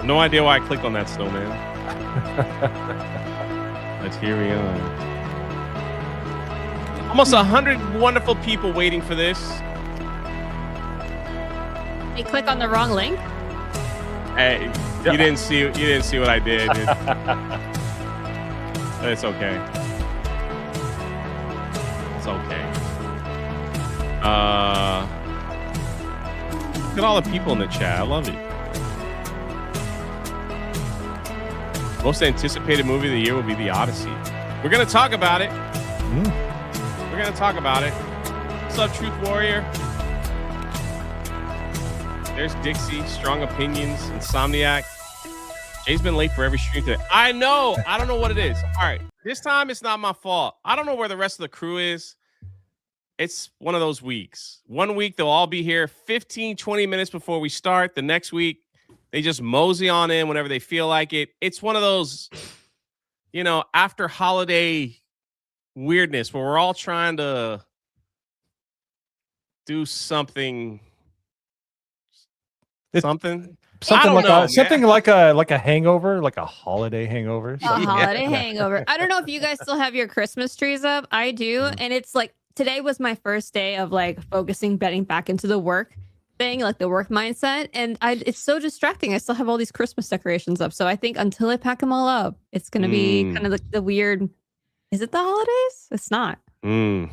No idea why I clicked on that still, man. Let's hear me on. Almost 100 wonderful people waiting for this. They click on the wrong link. Hey, you didn't see what I did. It's okay. It's okay. Look at all the people in the chat. I love it. Most anticipated movie of the year will be The Odyssey. We're going to talk about it. We're going to talk about it. What's up, Truth Warrior? There's Dixie, Strong Opinions, Insomniac. Jay's been late for every stream today. I know. I don't know what it is. All right. This time, it's not my fault. I don't know where the rest of the crew is. It's one of those weeks. One week, they'll all be here 15, 20 minutes before we start. The next week, they just mosey on in whenever they feel like it. It's one of those, after holiday weirdness where we're all trying to do something something like a hangover, like a holiday hangover. Holiday hangover. I don't know if you guys still have your Christmas trees up. I do, and it's like today was my first day of like getting back into the work thing, like the work mindset, and it's so distracting. I still have all these Christmas decorations up, so I think until I pack them all up, it's gonna be kind of like the weird. Is it the holidays? It's not. Well,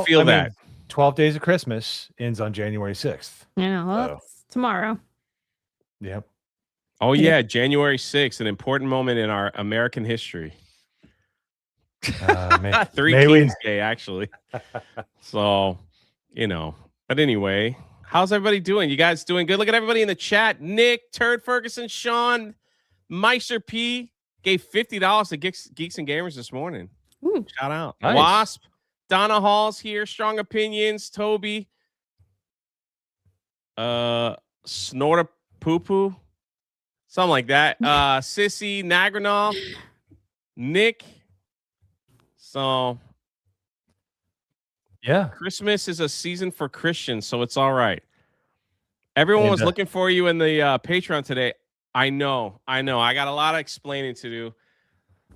I feel that. 12 Days of Christmas ends on January 6th. It's tomorrow. Yep. Oh, yeah. January 6th, an important moment in our American history. Three Kings Day, actually. So, But anyway, how's everybody doing? You guys doing good? Look at everybody in the chat. Nick, Turd Ferguson, Sean, Meister P gave $50 to Geeks and Gamers this morning. Ooh. Shout out. Nice. Wasp. Donna Hall's here. Strong Opinions. Toby. Snorta Poo Poo. Something like that. Sissy. Nagranol. Nick. So. Yeah. Christmas is a season for Christians, so it's all right. Everyone was looking for you in the Patreon today. I know. I got a lot of explaining to do.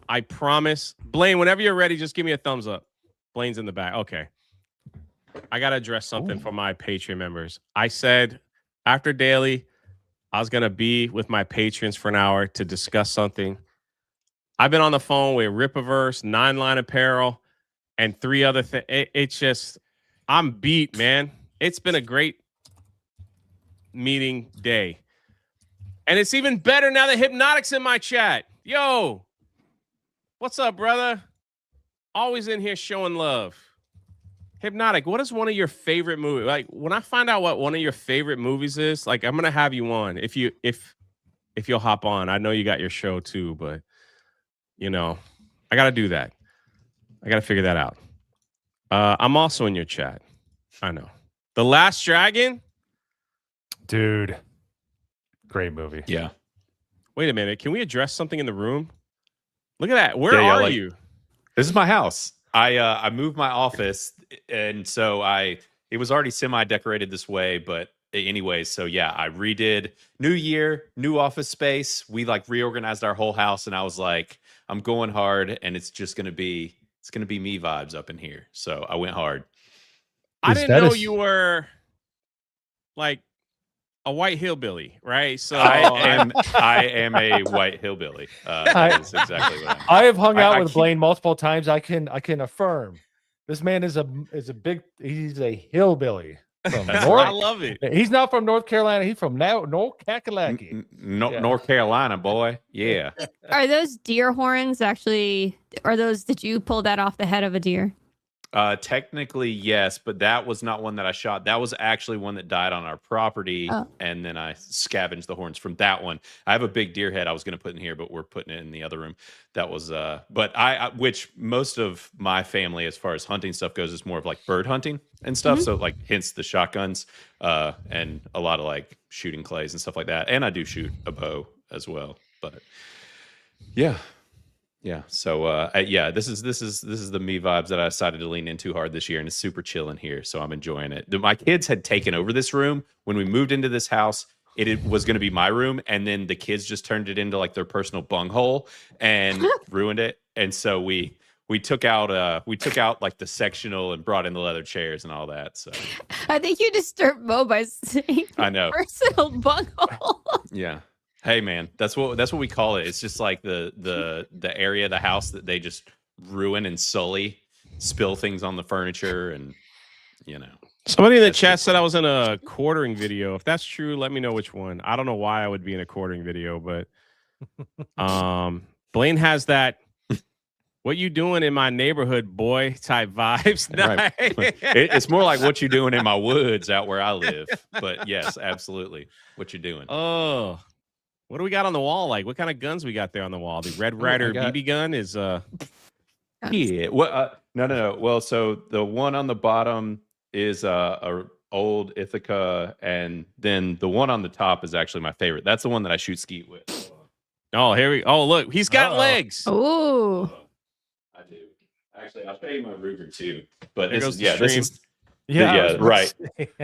I promise. Blaine, whenever you're ready, just give me a thumbs up. Blaine's in the back. Okay. I got to address something for my Patreon members. I said after daily, I was going to be with my patrons for an hour to discuss something. I've been on the phone with Ripaverse, 9 Line Apparel, and 3 other things. It's just, I'm beat, man. It's been a great meeting day. And it's even better now that Hypnotic's in my chat. Yo, what's up, brother? Always in here showing love. Hypnotic, what is one of your favorite movies? Like, when I find out what one of your favorite movies is, like, I'm gonna have you on if you'll hop on. I know you got your show too, but I gotta do that. I gotta figure that out. I'm also in your chat. I know. The Last Dragon, dude. Great movie. Yeah. Wait a minute. Can we address something in the room? Look at that. Where are you? This is my house. I moved my office, and so it was already semi-decorated this way, but anyways, so yeah, I redid new year, new office space. We reorganized our whole house, and I was like, I'm going hard, and it's gonna be me vibes up in here. So I went hard. I didn't know you were like a white hillbilly, right? So I am a white hillbilly. That is exactly what I have hung out with Blaine multiple times. I can affirm this man is a hillbilly from North. I love it. He's not from North Carolina. He's from North Kakalaki. North Carolina, boy. Yeah. Are those deer horns actually? Did you pull that off the head of a deer? Technically, yes, but that was not one that I shot. That was actually one that died on our property, and then I scavenged the horns from that one. I have a big deer head I was going to put in here, but we're putting it in the other room. That was, but which most of my family, as far as hunting stuff goes, is more of like bird hunting and stuff. So hence the shotguns, and a lot of shooting clays and stuff like that. And I do shoot a bow as well, but yeah. Yeah. So this is the me vibes that I decided to lean into hard this year, and it's super chill in here. So I'm enjoying it. My kids had taken over this room when we moved into this house it was going to be my room, and then the kids just turned it into like their personal bunghole and ruined it. And so we took out like the sectional and brought in the leather chairs and all that. So I think you disturbed Mo by saying I know. personal bunghole. Yeah. Hey man, that's what we call it. It's just like the area of the house that they just ruin and sully, spill things on the furniture, and Somebody in the chat said I was in a quartering video. If that's true, let me know which one. I don't know why I would be in a quartering video, but Blaine has that "what you doing in my neighborhood, boy" type vibes. Right. It's more like what you doing in my woods out where I live. But yes, absolutely. What you doing? Oh, what do we got on the wall? Like, what kind of guns we got there on the wall? The Red Ryder BB gun is Yeah. What? No. Well, so the one on the bottom is a old Ithaca, and then the one on the top is actually my favorite. That's the one that I shoot skeet with. Oh, look, he's got legs. Oh, I do. Actually, I'll show you my Ruger too. But There this goes is the this stream. is Yeah, right.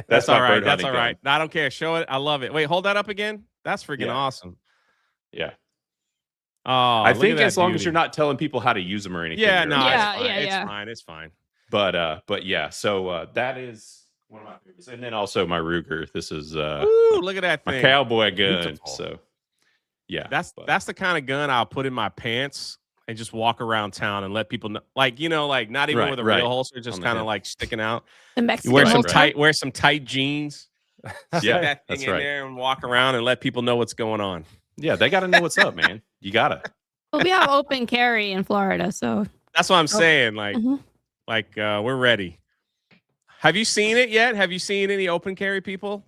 That's my all right. bird That's hunting all gun. right. No, I don't care. Show it. I love it. Wait, hold that up again. That's freaking Yeah. awesome. Yeah. Oh, I look think at that as long as beauty. you're not telling people how to use them or anything. Yeah, you're no, okay. Yeah, it's fine. yeah. It's fine. It's fine. But yeah, so that is one of my favorites. And then also my Ruger. This is Ooh, look at that my thing. cowboy gun. Beautiful. So yeah. That's the kind of gun I'll put in my pants and just walk around town and let people know, like, like not even Right, with a right. real holster, just On the kind of hip. like sticking out. the You Mexican wear some holster. wear some tight jeans, stick Yeah, that thing that's in right. there and walk around and let people know what's going on. Yeah, they gotta know what's up, man. You gotta. Well, we have open carry in Florida, so That's what I'm saying. Like, Mhm. We're ready. Have you seen it yet? Have you seen any open carry people,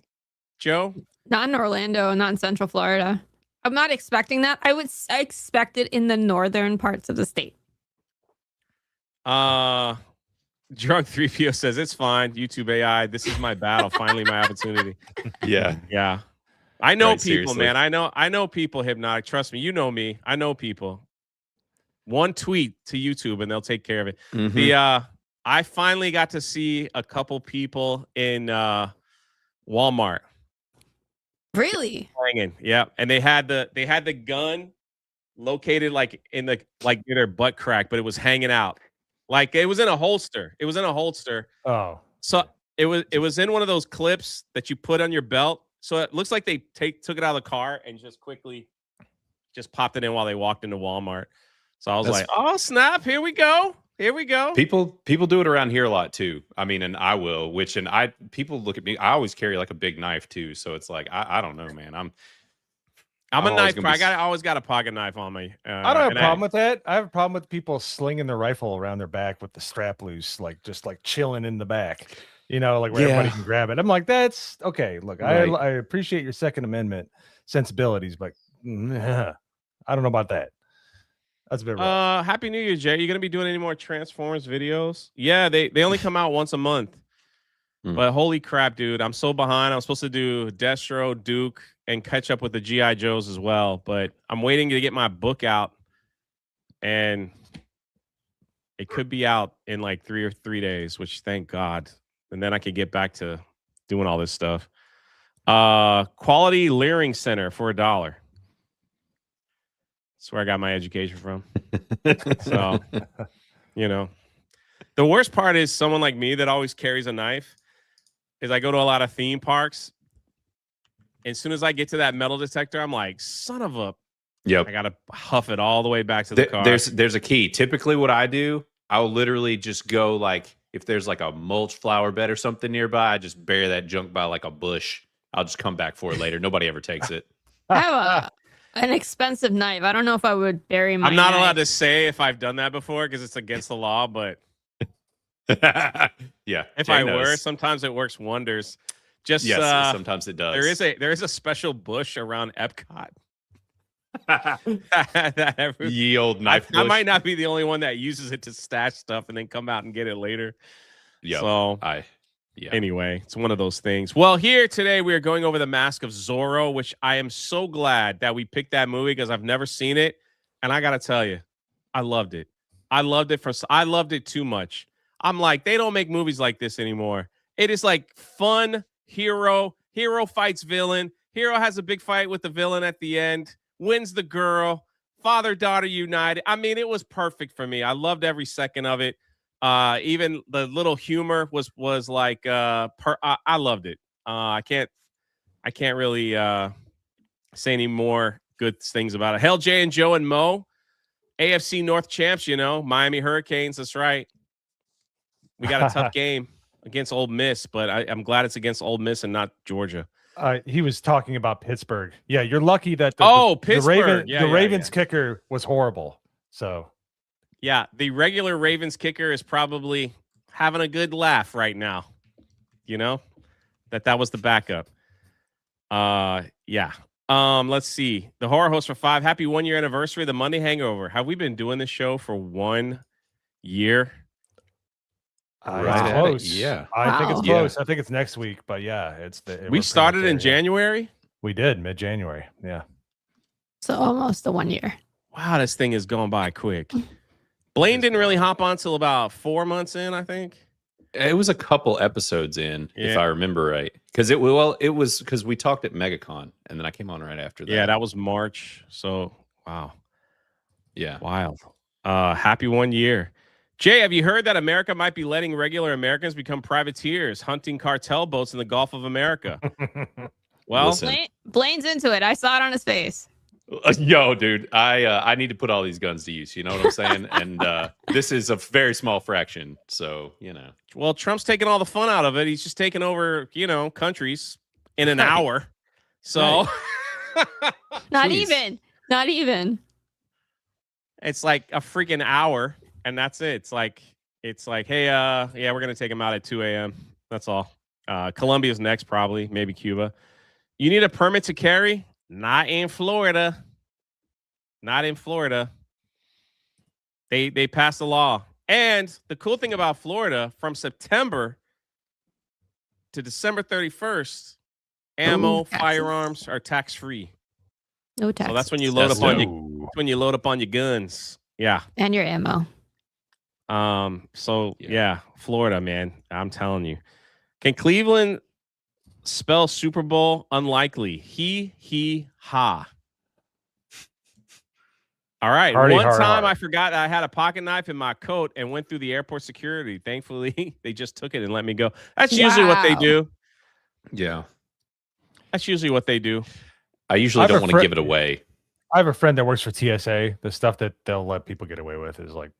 Joe? not in Orlando, not in Central Florida. I'm not expecting that. I expect it in the northern parts of the state. Drunk 3PO says it's fine. YouTube AI, this is my battle. Finally, my opportunity. Yeah. Yeah. I know Right, people, seriously. man. I know people, Hypnotic. Trust me, you know me. I know people. One tweet to YouTube and they'll take care of it. Mhm. I finally got to see a couple people in Walmart Really? hanging. Yeah. And they had the gun located like in the like near their butt crack, but it was hanging out. Like it was in a holster. It was in a holster. Oh, So it was in one of those clips that you put on your belt. So it looks like they took it out of the car and just quickly just popped it in while they walked into Walmart. So I was That's- like, oh snap, here we go. Here we go. People do it around here a lot too. I mean, and I will, people look at me. I always carry like a big knife too. So it's like, I don't know, man. I'm a always knife. gonna be I always got a pocket knife on me. I don't have a problem with that. I have a problem with people slinging their rifle around their back with the strap loose, like just like chilling in the back, like where everybody Yeah. can grab it. I'm like, that's okay. Look, Right. I appreciate your Second Amendment sensibilities, but I don't know about that. That's a bit rough. Happy New Year, Jay. You gonna be doing any more Transformers videos? Yeah, they only come out once a month. But holy crap, dude, I'm so behind. I'm supposed to do Destro, Duke, and catch up with the G.I. Joes as well. But I'm waiting to get my book out, and it could be out in like 3 days, which thank God. And then I can get back to doing all this stuff. Quality Leering Center for $1. That's where I got my education from. So, the worst part is someone like me that always carries a knife is I go to a lot of theme parks. As soon as I get to that metal detector, I'm like, son of a, Yep. I got to huff it all the way back to the car. There's a key. Typically what I do, I'll literally just go like, if there's like a mulch flower bed or something nearby, I just bury that junk by like a bush. I'll just come back for it later. Nobody ever takes it. I have an expensive knife. I don't know if I would bury my I'm not knife. allowed to say if I've done that before because it's against the law, but Yeah. if Jay I knows. were, sometimes it works wonders. Just Yes, sometimes it does. there is a special bush around Epcot. that Ye old knife I bush. might not be the only one that uses it to stash stuff and then come out and get it later. Yep. So Yeah. anyway, it's one of those things. Well, here today we are going over the Mask of Zorro, which I am so glad that we picked that movie because I've never seen it, and I gotta tell you, I loved it. I loved it too much. I'm like, they don't make movies like this anymore. It is like fun hero fights villain. Hero has a big fight with the villain at the end, wins the girl, father-daughter united. I mean, it was perfect for me. I loved every second of it. Even the little humor was like I loved it. I can't really say any more good things about it. Hell, Jay and Joe and Mo, AFC North champs, Miami Hurricanes. That's right. We got a tough game against Ole Miss, but I'm glad it's against Ole Miss and not Georgia. He was talking about Pittsburgh. Yeah, you're lucky that Pittsburgh. The Ravens kicker was horrible. So yeah, the regular Ravens kicker is probably having a good laugh right now. That was the backup. Yeah. Let's see. The horror host for 5. Happy 1-year anniversary of the Monday Hangover. Have we been doing this show for 1 year? Right, close. Yeah, I think it's close. I think it's next week, but yeah, we started in January. We did mid-January. Yeah. So almost the 1 year. Wow, this thing is going by quick. Blaine didn't really hop on till about 4 months in, I think. It was a couple episodes in, if I remember right. Because it was because we talked at MegaCon, and then I came on right after that. Yeah, that was March. So wow. Yeah. Wild. Happy 1 year. Jay, have you heard that America might be letting regular Americans become privateers, hunting cartel boats in the Gulf of America? Well, Blaine's into it. I saw it on his face. Yo, dude, I need to put all these guns to use. You know what I'm saying? And this is a very small fraction. So, Well, Trump's taking all the fun out of it. He's just taking over, countries in an hour. So Not even. It's like a freaking hour. And that's it. It's like, hey, yeah, we're gonna take him out at 2 a.m. That's all. Colombia's next, probably, maybe Cuba. You need a permit to carry? Not in Florida. Not in Florida. They passed a law. And the cool thing about Florida, from September to December 31st, ammo, firearms are tax-free. No tax. So that's when you load up on your guns. Yeah. And your ammo. So yeah, Florida, man, I'm telling you. Can Cleveland spell Super Bowl? Unlikely. He, ha. All right. One time I forgot I had a pocket knife in my coat and went through the airport security. Thankfully, they just took it and let me go. That's usually what they do. Yeah. That's usually what they do. I usually don't want to give it away. I have a friend that works for TSA. The stuff that they'll let people get away with is like,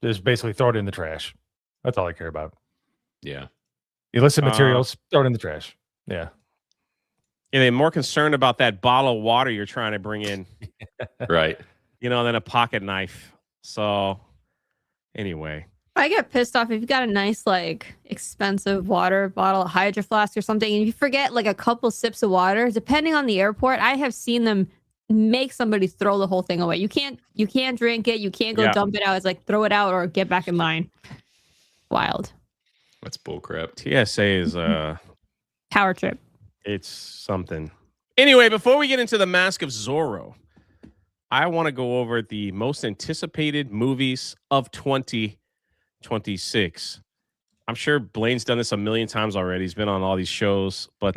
just basically throw it in the trash. That's all I care about. Yeah. Illicit materials, throw it in the trash. Yeah. Yeah, they're more concerned about that bottle of water you're trying to bring in. Right. Than a pocket knife. So anyway. I get pissed off if you got a nice, expensive water bottle, Hydro Flask or something, and you forget a couple sips of water. Depending on the airport, I have seen them make somebody throw the whole thing away. You can't drink it. You can't go dump it out. It's like throw it out or get back in line. Wild. That's bullcrap. TSA is power trip. It's something. Anyway, before we get into the Mask of Zorro, I want to go over the most anticipated movies of 2026. I'm sure Blaine's done this a million times already. He's been on all these shows, but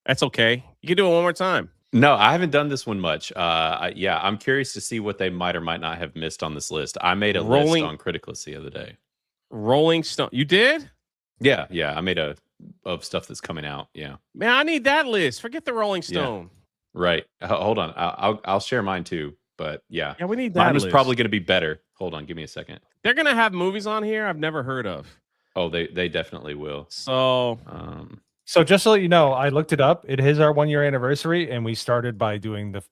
that's okay. You can do it one more time. No, I haven't done this one much. I'm curious to see what they might or might not have missed on this list. I made a list on Criticlist the other day. Rolling Stone. You did? Yeah. I made of stuff that's coming out. Yeah. Man, I need that list. Forget the Rolling Stone. Yeah. Right. Hold on. I'll share mine too. But yeah. Yeah, we need that. Mine was probably going to be better. Hold on. Give me a second. They're going to have movies on here I've never heard of. Oh, they definitely will. So, so just to let you know, I looked it up. It is our 1 year anniversary, and we started by doing the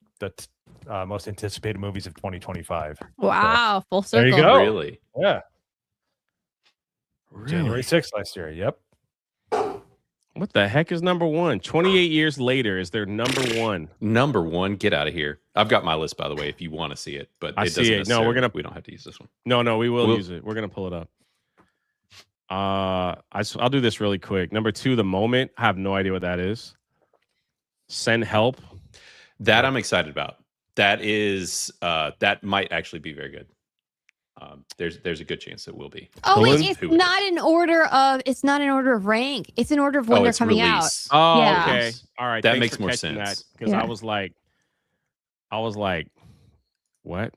most anticipated movies of 2025. Wow, full circle. There you go. Really? Yeah. really? January 6th last year. Yep. What the heck is number one? 28 years later is their number one. Number one, get out of here. I've got my list, by the way, if you want to see it. But I see it. No, we don't have to use this one. No, we will use it. We're gonna pull it up. I'll do this really quick. Number 2, The Moment. I have no idea what that is. Send Help. That I'm excited about. That is that might actually be very good. There's a good chance it will be. Oh wait, Villain? it's not in order of rank. It's in order of when they're it's coming release. out. Oh, Yeah. okay. All right. That Thanks makes for more catching sense. because Yeah. I was like, what?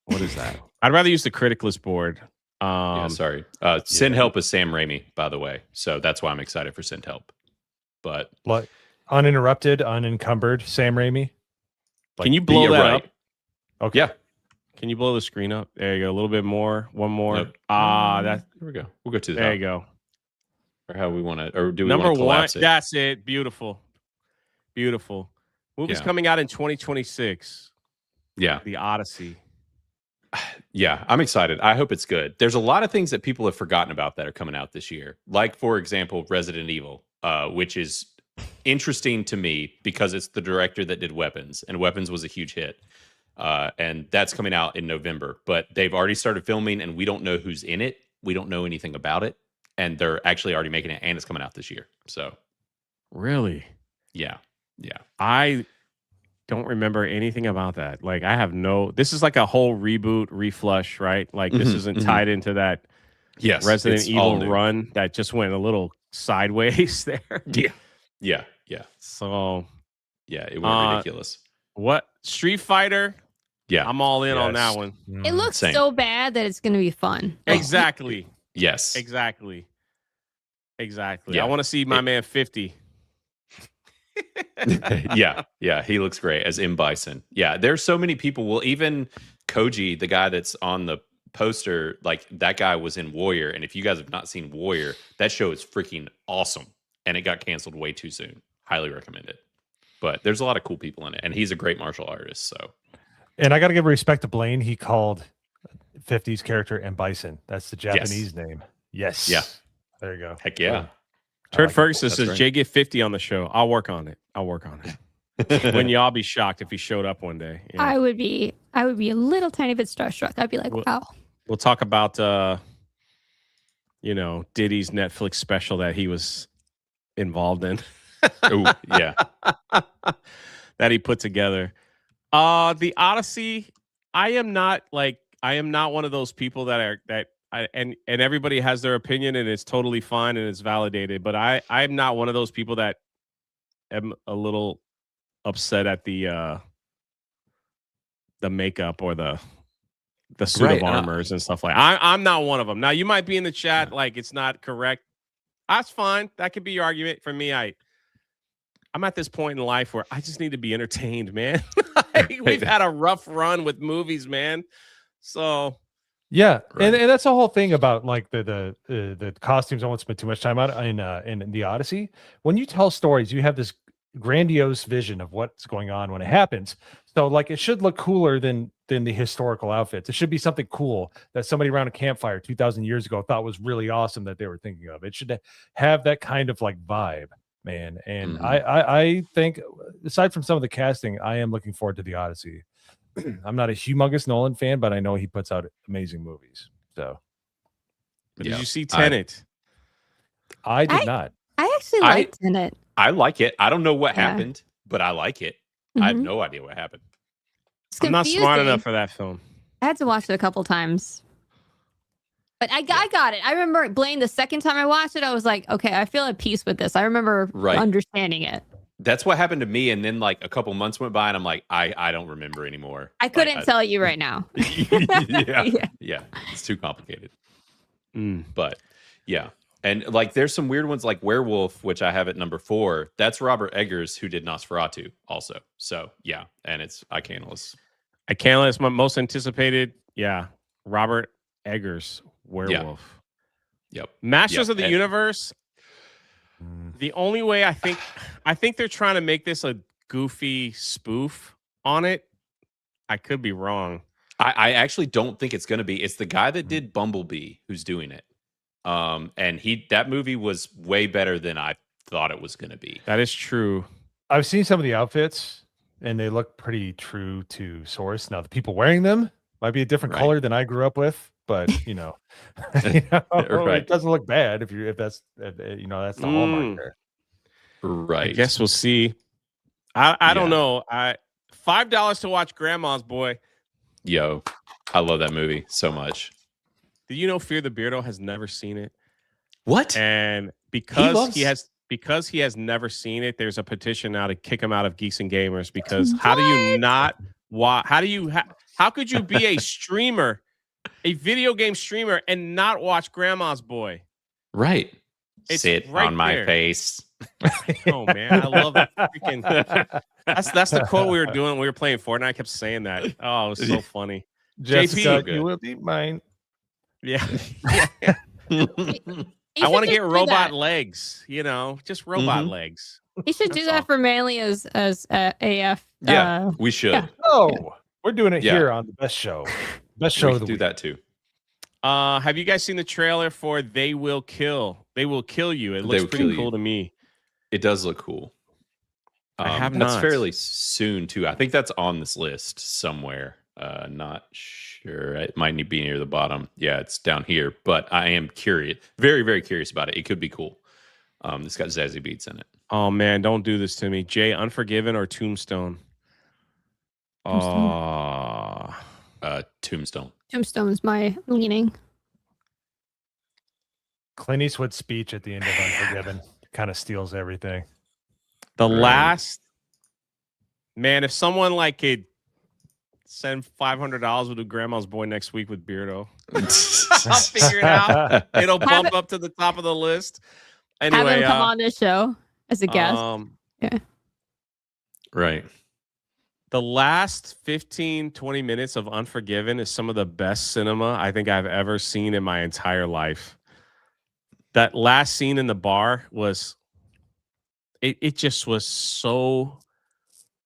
What is that? I'd rather use the criticalist board. Sorry. Send Help is Sam Raimi, by the way. So that's why I'm excited for Send Help. But Like uninterrupted, unencumbered, Sam Raimi. Can you blow that up? Okay. Yeah. Can you blow the screen up? There you go. A little bit more. One more. Nope. That. Here we go. We'll go to the There top. you go. Or how we want to, or do we Number want to one. collapse it? That's it. Beautiful. Beautiful. Movie's Yeah. coming out in 2026. Yeah. The Odyssey. Yeah, I'm excited. I hope it's good. There's a lot of things that people have forgotten about that are coming out this year. Like, for example, Resident Evil, which is interesting to me because it's the director that did Weapons, and Weapons was a huge hit. And that's coming out in November. But they've already started filming, and we don't know who's in it. We don't know anything about it. And they're actually already making it, and it's coming out this year. So, Really? yeah. I don't remember anything about that. Like, I have this is like a whole reboot, reflush, right? Like, this isn't tied into that Yes. Resident it's all Evil new. run that just went a little sideways there. Yeah. So, Yeah, it went ridiculous. what? Street Fighter? Yeah. I'm all in on Yes. that one. It looks Same. so bad that it's going to be fun. Exactly. Yes. Exactly. Yeah. I want to see my man 50. yeah, he looks great as M. Bison. Yeah, there's so many people. Well, even Koji, the guy that's on the poster, like that guy was in Warrior. And if you guys have not seen Warrior, that show is freaking awesome. And it got canceled way too soon. Highly recommend it. But there's a lot of cool people in it, and he's a great martial artist. So, And I got to give respect to Blaine. He called 50's character M. Bison. That's the Japanese name. Yes. Yeah. There you go. heck yeah. Turd like it. Ferguson That's says, right. Jay, get 50 on the show. I'll work on it. When y'all be shocked if he showed up one day. Yeah. I would be a little tiny bit starstruck. I'd be like, Well- wow. We'll talk about, Diddy's Netflix special that he was involved in. Oh, yeah. That he put together. The Odyssey, I am not one of those people and everybody has their opinion and it's totally fine and it's validated, but I'm not one of those people that am a little upset at the makeup or the suit Right, of armors and stuff like. I'm not one of them. Now you might be in the chat like it's not correct. That's fine. That could be your argument. For me, I'm at this point in life where I just need to be entertained, man. We've had a rough run with movies, man. So Yeah, Right. and that's the whole thing about like the costumes. I won't spend too much time on it in the Odyssey. When you tell stories, you have this grandiose vision of what's going on when it happens. So like it should look cooler than the historical outfits. It should be something cool that somebody around a campfire 2,000 years ago thought was really awesome that they were thinking of. It should have that kind of like vibe, man. And I think aside from some of the casting, I am looking forward to the Odyssey. I'm not a humongous Nolan fan, but I know he puts out amazing movies. So but Yeah. did you see Tenet? I did not. I actually liked it. I like it. I don't know what Yeah. happened, but I like it. I have Mhm. no idea what happened. It's I'm not smart confusing. enough for that film. I had to watch it a couple times. But I got it. I remember Blaine, the second time I watched it, I was like, okay, I feel at peace with this. I remember Right. understanding it. That's what happened to me. And then like a couple months went by and I'm like, I don't remember anymore. I Like, couldn't tell you right now. Yeah. It's too complicated. Mm. But yeah. And like there's some weird ones like Werewolf, which I have at number 4. That's Robert Eggers, who did Nosferatu also. So yeah. And it's Icanless. I can't let it's my most anticipated. Yeah, Robert Eggers, Werewolf. Yep. Masters of the and- Universe. The only way I think they're trying to make this a goofy spoof on it. I could be wrong. I actually don't think it's going to be. It's the guy that did Bumblebee who's doing it. And that movie was way better than I thought it was going to be. That is true. I've seen some of the outfits and they look pretty true to source. Now the people wearing them might be a different Right. color than I grew up with, but Right. it doesn't look bad if that's that's the hallmark there. Right. I guess we'll see. I don't Yeah. know. $5 to watch Grandma's Boy. Yo, I love that movie so much. Do you know Fear the Beardo has never seen it? What? And because loves- he has never seen it, there's a petition now to kick him out of Geeks and Gamers because how do you not how could you be a streamer, a video game streamer and not watch Grandma's Boy? Right. It's Sit right on my there. face. Oh man, I love that freaking that's the quote we were doing when we were playing Fortnite. I kept saying that. Oh, it was so funny. Jessica, JP. you will be mine. Yeah. He I want to should get just do robot that. legs, just robot Mhm. legs. He should do That's that all. for Manly as AF. Yeah, we should. yeah. Oh, we're doing it Yeah. here on the best show. Best We show of could the do week. that too. Have you guys seen the trailer for They Will Kill? They Will Kill You. It They looks Will pretty Kill You. cool to me. It does look cool. I have That's not. fairly soon too. I think that's on this list somewhere. Not sure. It might be near the bottom. Yeah, it's down here. But I am curious, very, very curious about it. It could be cool. It's got Zazie Beetz in it. Oh man, don't do this to me. Jay, Unforgiven or Tombstone? Tombstone. Tombstone. Tombstone's my leaning. Clint Eastwood's speech at the end of Unforgiven kind of steals everything. The Right. last man, if someone like could send $500, we'll do Grandma's Boy next week with Beardo. I'll figure it out. It'll Have bump it- up to the top of the list. Have Anyway, him come on this show as a guest. Right. The last 15, 20 minutes of Unforgiven is some of the best cinema I think I've ever seen in my entire life. That last scene in the bar was, it just was so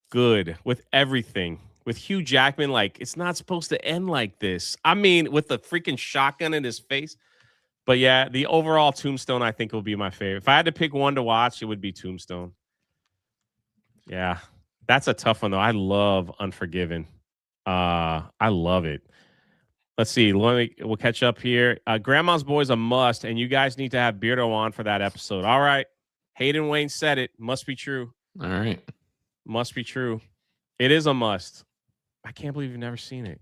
good with everything. With Hugh Jackman, like, it's not supposed to end like this. I mean, with the freaking shotgun in his face. But yeah, the overall Tombstone, I think, will be my favorite. If I had to pick one to watch, it would be Tombstone. Yeah. That's a tough one, though. I love Unforgiven. I love it. Let's see. We'll catch up here. Grandma's Boy is a must, and you guys need to have Beardo on for that episode. All right. Hayden Wayne said it. Must be true. All right. Must be true. It is a must. I can't believe you've never seen it.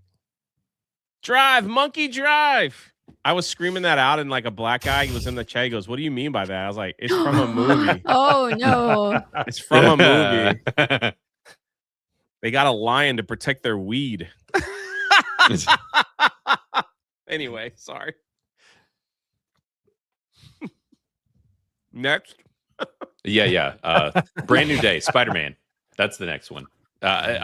Drive, Monkey Drive. I was screaming that out, and like a black guy was in the chat. He goes, "What do you mean by that?" I was like, "It's from a movie. Oh no. It's from a movie. They got a lion to protect their weed." Anyway, sorry. Next. Yeah. Brand New Day, Spider-Man. That's the next one.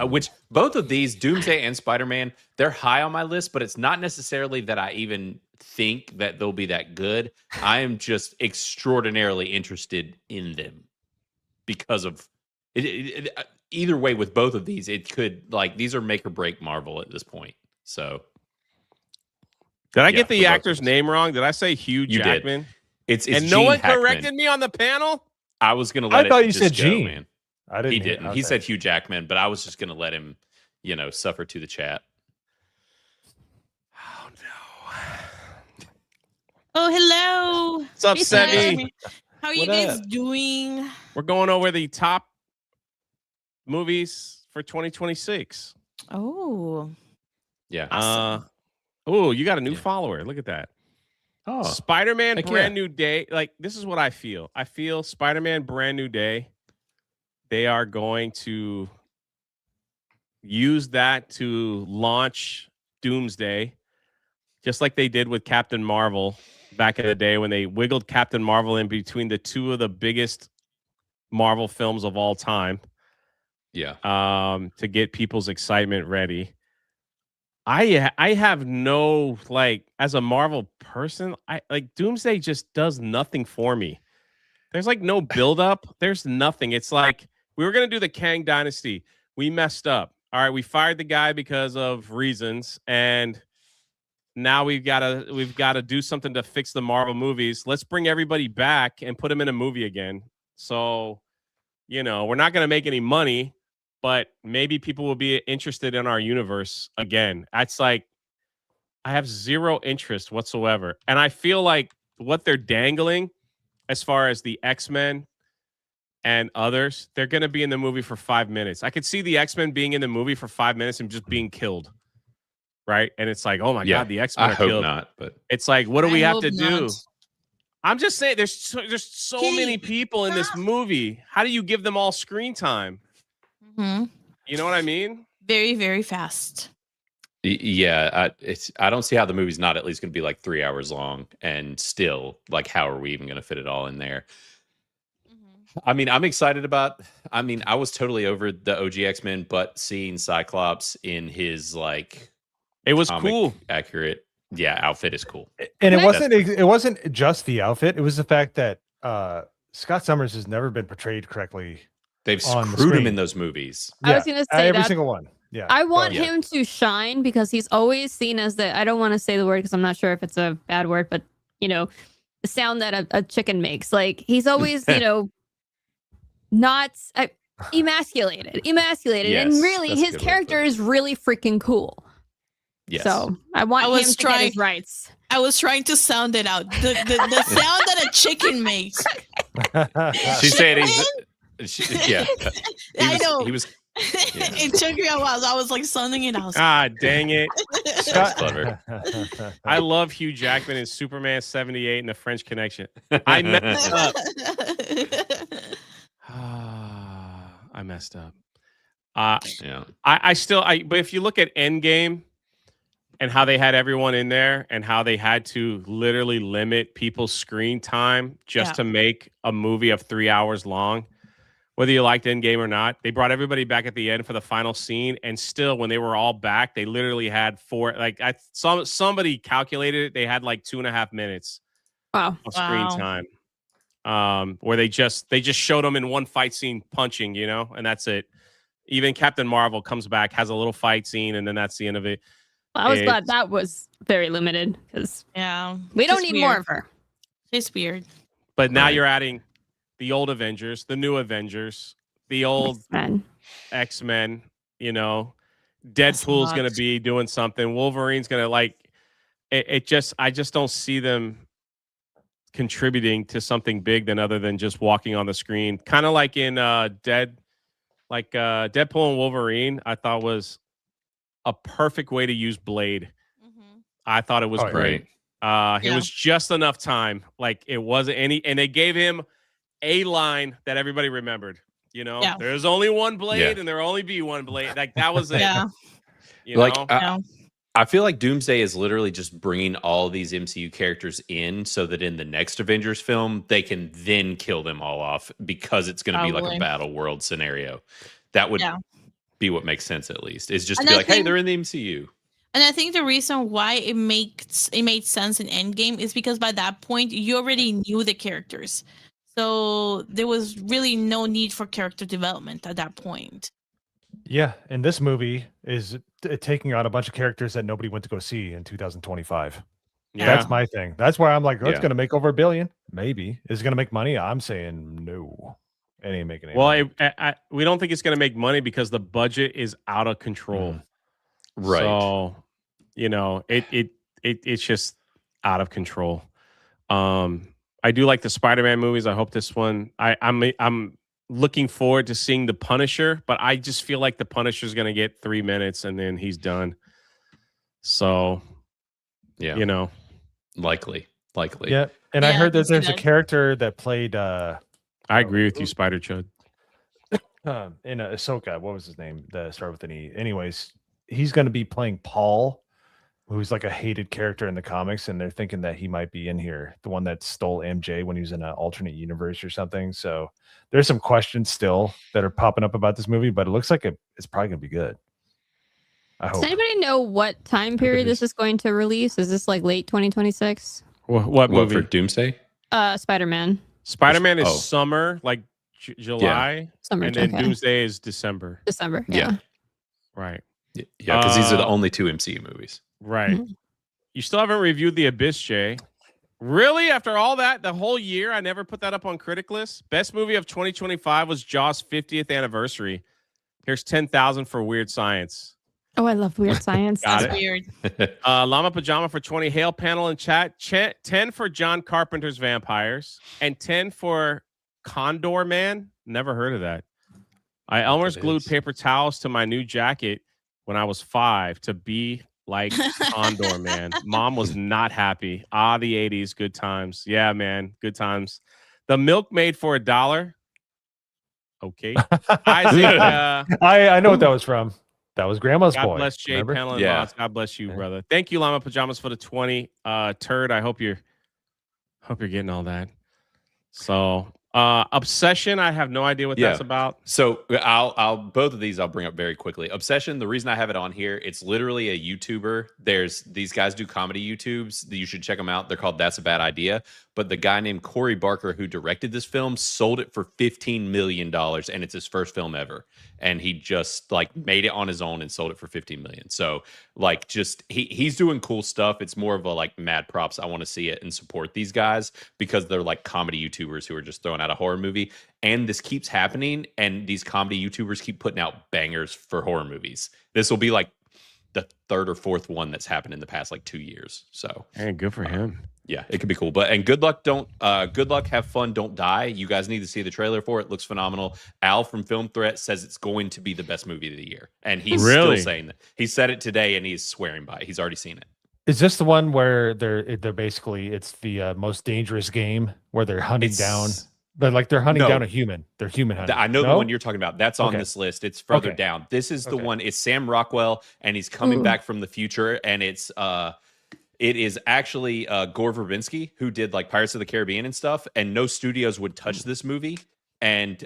Which both of these, Doomsday and Spider-Man, they're high on my list, but it's not necessarily that I even think that they'll be that good. I am just extraordinarily interested in them because of it. Either way, with both of these, it could, like, these are make or break Marvel at this point. So, Did I Yeah, get the for both actor's of us. name wrong? Did I say Hugh You did. Jackman? it's And Gene no one Hackman. corrected me on the panel? I was gonna I let it. thought you just said go, Gene. man. I didn't. He hear- didn't. okay. He said Hugh Jackman, but I was just gonna let him, suffer to the chat. Oh no. Oh, hello. What's up, Hey, Sevi? Sevi. How are you What guys up? doing? We're going over the top movies for 2026. Oh, Yeah. Awesome. Oh, you got a new Yeah. follower. Look at that. Oh, Spider-Man heck Brand New Day. Like, this is what I feel. I feel Spider-Man Brand New Day. They are going to use that to launch Doomsday, just like they did with Captain Marvel back in the day when they wiggled Captain Marvel in between the two of the biggest Marvel films of all time, yeah. to get people's excitement ready. I have no, like, as a Marvel person, I like Doomsday just does nothing for me. There's like no buildup. There's nothing. It's like we were gonna do the Kang Dynasty. We messed up. All right, we fired the guy because of reasons, and now we've got to do something to fix the Marvel movies. Let's bring everybody back and put them in a movie again. So, we're not gonna make any money, but maybe people will be interested in our universe again. That's like, I have zero interest whatsoever. And I feel like what they're dangling as far as the X-Men and others, they're going to be in the movie for 5 minutes. I could see the X-Men being in the movie for 5 minutes and just being killed. right? And it's like, oh my Yeah, god, the X-Men I are hope killed. not, but It's like, what do we I have hope to do? not. I'm just saying, there's so Kitty, many people in this movie. How do you give them all screen time? Mhm. You know what I mean? Very, very fast. yeah, I don't see how the movie's not at least going to be like 3 hours long, and still, like, how are we even going to fit it all in there? I mean, I'm excited about. I mean, I was totally over the OG X-Men, but seeing Cyclops in his like It was comic cool. accurate, outfit is cool. And Can I- it wasn't just the outfit. It was the fact that Scott Summers has never been portrayed correctly. They've On the screwed him screen. in those movies. I was gonna say every that single one. Yeah, I go want ahead. him to shine because he's always seen as the, I don't want to say the word because I'm not sure if it's a bad word, but you know, the sound that a chicken makes. Like he's always, you know, not emasculated. Yes, And really that's a his good way to character put it. is really freaking cool. Yes. So I want I him was to get his trying- rights. I was trying to sound it out. The sound that a chicken makes. She said he's. Yeah, I know. He was. It took me a while. I was like sounding it out. Ah, dang it. That's clever. I love Hugh Jackman in Superman 78 and the French Connection. I messed up. I messed up. Yeah. But if you look at Endgame and how they had everyone in there and how they had to literally limit people's screen time just to make a movie of 3 hours long, whether you liked Endgame or not, they brought everybody back at the end for the final scene. And still, when they were all back, they literally had somebody calculated it. They had like 2.5 minutes Wow. of screen time. Where they just showed them in one fight scene punching, you know, and that's it. Even Captain Marvel comes back, has a little fight scene, and then that's the end of it. Well, I was glad that was very limited because Yeah. we don't Just need more weird. of her. It's weird. But now Right. you're adding the old Avengers, the new Avengers, the old Man. X-Men, you know, That's Deadpool's a going lot. to be doing something. Wolverine's going to I just don't see them contributing to something big other than just walking on the screen. Kind of like in Deadpool and Wolverine, I thought was a perfect way to use Blade. I thought it was great. It Yeah. was just enough time. Like it wasn't any, and they gave him a line that everybody remembered. You know, Yeah. there's only one blade, Yeah. and there'll only be one blade. Like that was it. Yeah. You Like, know, Yeah. I feel like Doomsday is literally just bringing all these MCU characters in so that in the next Avengers film, they can then kill them all off because it's going to be like Probably. a battle world scenario. That would Yeah. be what makes sense, at least, is just to And be I like, hey, think- they're in the MCU. And I think the reason why it made sense in Endgame is because by that point you already knew the characters. So there was really no need for character development at that point. Yeah, and this movie is taking on a bunch of characters that nobody went to go see in 2025. yeah. That's my thing. That's why I'm like, oh, it's Yeah. going to make over $1 billion. Maybe. Is it going to make money? I'm saying no. It ain't making any Well, money. we don't think it's going to make money because the budget is out of control. Right. So, you know, it's just out of control. I do like the Spider-Man movies. I hope this one. I'm looking forward to seeing the Punisher, but I just feel like the Punisher's going to get 3 minutes and then he's done. So, Yeah. you know, Likely. Yeah. And I Yeah, I heard can that see there's a that. character that played I agree with you, Spider Chud. in Ahsoka. What was his name? That started with an E. Anyways, he's going to be playing Paul, who's like a hated character in the comics, and they're thinking that he might be in here, the one that stole MJ when he was in an alternate universe or something. So there's some questions still that are popping up about this movie, but it looks like it's probably going to be good. I Does hope. anybody know what time period this is going to release? Is this like late 2026? What What movie? for Doomsday? Spider-Man. Spider-Man is Oh. summer, like July, Summer. and then okay. Doomsday is December. December. Yeah. Yeah. Right. Yeah, because these are the Uh, only two MCU movies. Right. Mhm. You still haven't reviewed The Abyss, Jay. Really? After all that, the whole year, I never put that up on Critic List. Best movie of 2025 was Jaws' 50th anniversary. Here's 10,000 for Weird Science. Oh, I love weird science. Got That's it. weird. Llama Pajama for 20. Hail panel in chat. 10 for John Carpenter's Vampires. And 10 for Condor Man. Never heard of that. I almost that glued is. paper towels to my new jacket when I was 5 to be like Condor, man. Mom was not happy. Ah, the 80s, good times. Yeah, man, good times. The milkmaid for $1. Okay. Isaac, I know what that was from. That was Grandma's God Boy. bless Jay Remember? Penland Yeah. Mods. God bless you, Yeah. brother. Thank you, Llama Pajamas, for the 20. Turd, I hope you're getting all that. So Obsession, I have no idea what that's about. So I'll both of these I'll bring up very quickly. Obsession, the reason I have it on here, it's literally a YouTuber. There's these guys do comedy YouTubes. You should check them out. They're called That's a Bad Idea. But the guy named Corey Barker, who directed this film, sold it for $15 million, and it's his first film ever. And he just like made it on his own and sold it for $15 million. So like just he's doing cool stuff. It's more of a like mad props. I want to see it and support these guys because they're like comedy YouTubers who are just throwing out a horror movie. And this keeps happening, and these comedy YouTubers keep putting out bangers for horror movies. This will be like the third or fourth one that's happened in the past like 2 years. So Hey, good for him. yeah, it could be cool. And good luck, have fun, don't die. You guys need to see the trailer for it. It looks phenomenal. Al from Film Threat says it's going to be the best movie of the year. And he's Really? still saying that. He said it today and he's swearing by it. He's already seen it. Is this the one where they're basically it's the most dangerous game where they're hunting down? They're hunting down a human. They're human hunting. I know the one you're talking about. That's on Okay. this list. It's further Okay. down. This is the Okay. one. It's Sam Rockwell, and he's coming back from the future. And it is actually Gore Verbinski, who did like Pirates of the Caribbean and stuff. And no studios would touch this movie. And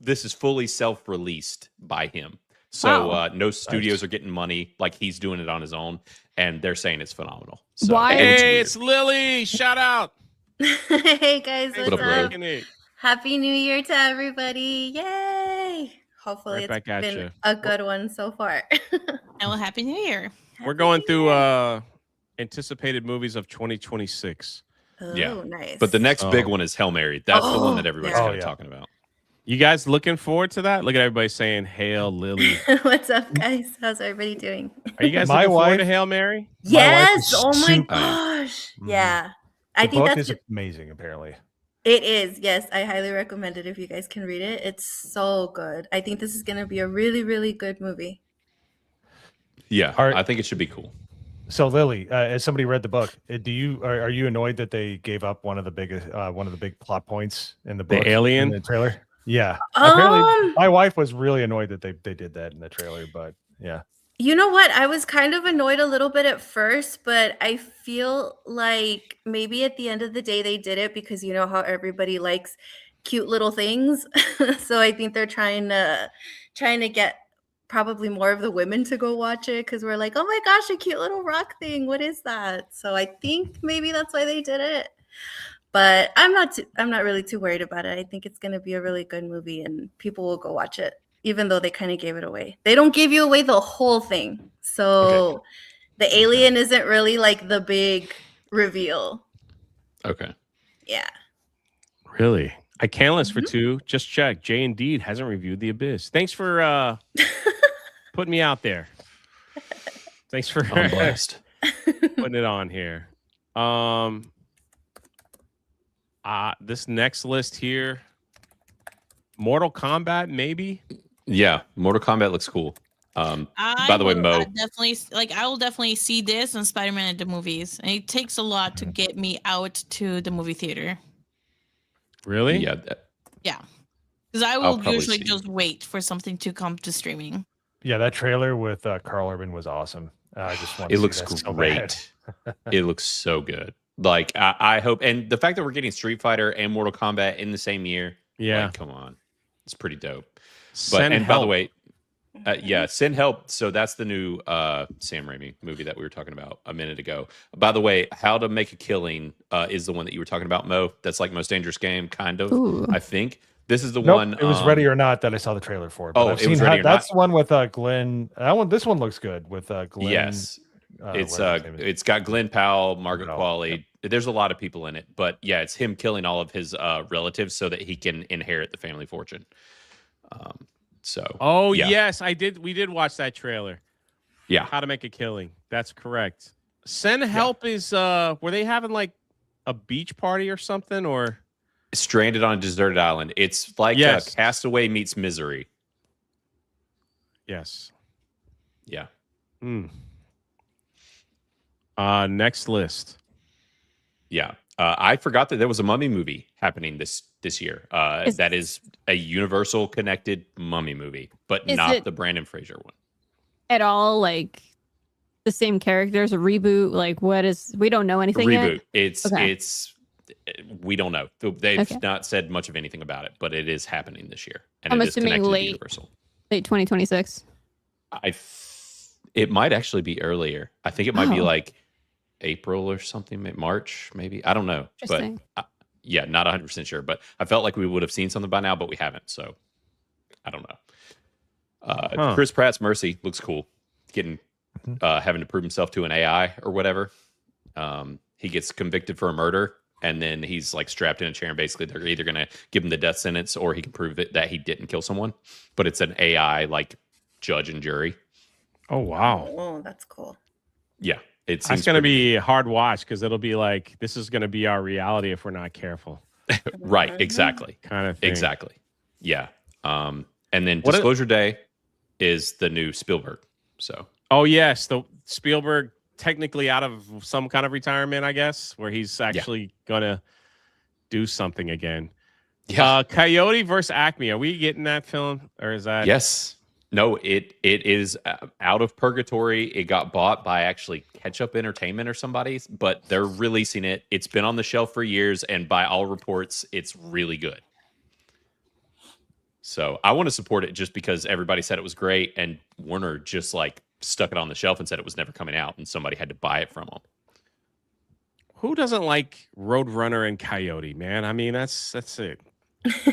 this is fully self-released by him. So Wow. no studios are getting money. Like he's doing it on his own, and they're saying it's phenomenal. So, Why- and it's Hey, weird. it's Lily. Shout out. Hey guys, Thanks what's up, for bro? up? making it. Happy New Year to everybody! Yay! Hopefully Right it's back at been ya. a good one so far. And well, Happy New Year. We're going through anticipated movies of 2026. Oh, Yeah. nice. But the next big Oh. one is Hail Mary. That's the one Oh, that everybody's yeah. kind Oh, of yeah. talking about. You guys looking forward to that? Look at everybody saying Hail Lily. What's up, guys? How's everybody doing? Are you guys My looking forward wife- to Hail Mary? My wife Yes! is Oh my super- gosh! Mhm. Yeah, I The think book that's is amazing. Apparently, it is. Yes, I highly recommend it if you guys can read it. It's so good. I think this is gonna be a really, really good movie. Yeah, Are- I think it should be cool. so Lily, as somebody read the book, are you annoyed that they gave up one of the big plot points in the book? alien? in the trailer? Yeah. Apparently, Um, my wife was really annoyed that they did that in the trailer, but yeah. You know what? I was kind of annoyed a little bit at first, but I feel like maybe at the end of the day they did it because you know how everybody likes cute little things. So I think they're trying to get probably more of the women to go watch it because we're like, oh my gosh, a cute little rock thing. What is that? So I think maybe that's why they did it. But I'm not really too worried about it. I think it's gonna be a really good movie and people will go watch it. Even though they kind of gave it away. They don't give you away the whole thing. So the alien isn't really like the big reveal. Okay. Yeah. Really? I can't list for two. Just check. Jay Indeed hasn't reviewed The Abyss. Thanks for putting me out there. Thanks for I'm blessed. putting it on here. This next list here. Mortal Kombat, maybe. Yeah, Mortal Kombat looks cool. By the way, Mo. I will definitely see this and Spider-Man at the movies. And it takes a lot to get me out to the movie theater. Really? Yeah, Yeah. Because I I'll will probably usually see. just wait for something to come to streaming. Yeah, that trailer with Carl Urban was awesome. I just want to it see looks that so bad. great. It looks so good. Like I hope, and the fact that we're getting Street Fighter and Mortal Kombat in the same year. Yeah. like, come on, it's pretty dope. Send By the help. way, yeah, Send Help. So that's the new Sam Raimi movie that we were talking about a minute ago. By the way, How to Make a Killing is the one that you were talking about, Mo. That's like Most Dangerous Game, kind of. Ooh. I think this is the Nope, one. it was Ready or Not that I saw the trailer for. But Oh, I've it was seen Ready or that's Not? the one with Glenn. This one looks good with Glenn. Yes, whatever his name is. it's got Glenn Powell, Margaret Oh, Qualley. There's a lot of people in it, but yeah, it's him killing all of his relatives so that he can inherit the family fortune. So Oh yeah. yes, I did. We did watch that trailer. yeah, How to Make a Killing. That's correct. Send Help is were they having like a beach party or something or Stranded on a Deserted Island. It's like Yes. Castaway meets Misery. yes. Yeah. Hmm. Next list. Yeah. I forgot that there was a Mummy movie happening this year. That is a Universal connected Mummy movie, but not the Brandon Fraser one. At all, like the same characters, a reboot? Like, what is? We don't know anything Reboot. yet? It's we don't know. They've not said much of anything about it, but it is happening this year, and I'm it is assuming connected late, to Universal. Late 2026. It might actually be earlier. I think it might be like April or something, March, maybe. I don't know, but yeah, not 100% sure. But I felt like we would have seen something by now, but we haven't. So I don't know. Chris Pratt's Mercy looks cool. Getting having to prove himself to an AI or whatever. He gets convicted for a murder, and then he's like strapped in a chair, and basically they're either going to give him the death sentence or he can prove that he didn't kill someone. But it's an AI like judge and jury. Oh wow! Oh, that's cool. Yeah, it's going to be a hard watch because it'll be like this is going to be our reality if we're not careful. Right? Exactly. Kind of thing. Exactly. Yeah. And then Disclosure Day is the new Spielberg. So. Oh yes, the Spielberg technically out of some kind of retirement, I guess, where he's actually going to do something again. Yeah. Coyote versus Acme. Are we getting that film, or is that? Yes. No, it is out of purgatory. It got bought by actually Ketchup Entertainment or somebody, but they're releasing it. It's been on the shelf for years, and by all reports, it's really good. So I want to support it just because everybody said it was great, and Warner just like stuck it on the shelf and said it was never coming out, and somebody had to buy it from them. Who doesn't like Roadrunner and Coyote, man? I mean, that's it.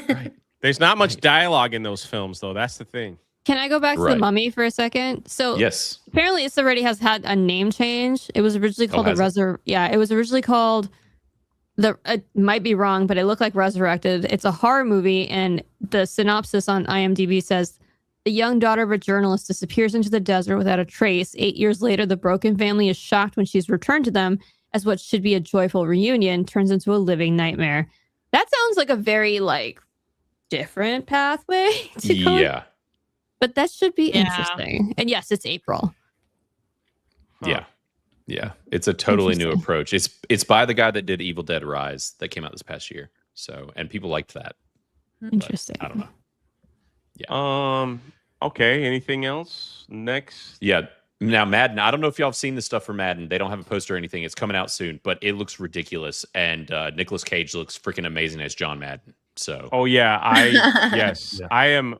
Right. There's not much dialogue in those films, though. That's the thing. Can I go back to the Mummy for a second? So yes, apparently it's already has had a name change. It was originally called it was originally called it might be wrong, but it looked like Resurrected. It's a horror movie, and the synopsis on IMDb says the young daughter of a journalist disappears into the desert without a trace. 8 years later, the broken family is shocked when she's returned to them as what should be a joyful reunion turns into a living nightmare. That sounds like a very like different pathway to go. Yeah. But that should be interesting. And yes, it's April. Yeah. Yeah. It's a totally new approach. It's by the guy that did Evil Dead Rise that came out this past year. So, and people liked that. Interesting. I don't know. Yeah. Okay. Anything else? Next. Yeah. Now, Madden. I don't know if y'all have seen the stuff for Madden. They don't have a poster or anything. It's coming out soon, but it looks ridiculous. And Nicolas Cage looks freaking amazing as John Madden. So. Oh yeah. Yes. Yeah. I am.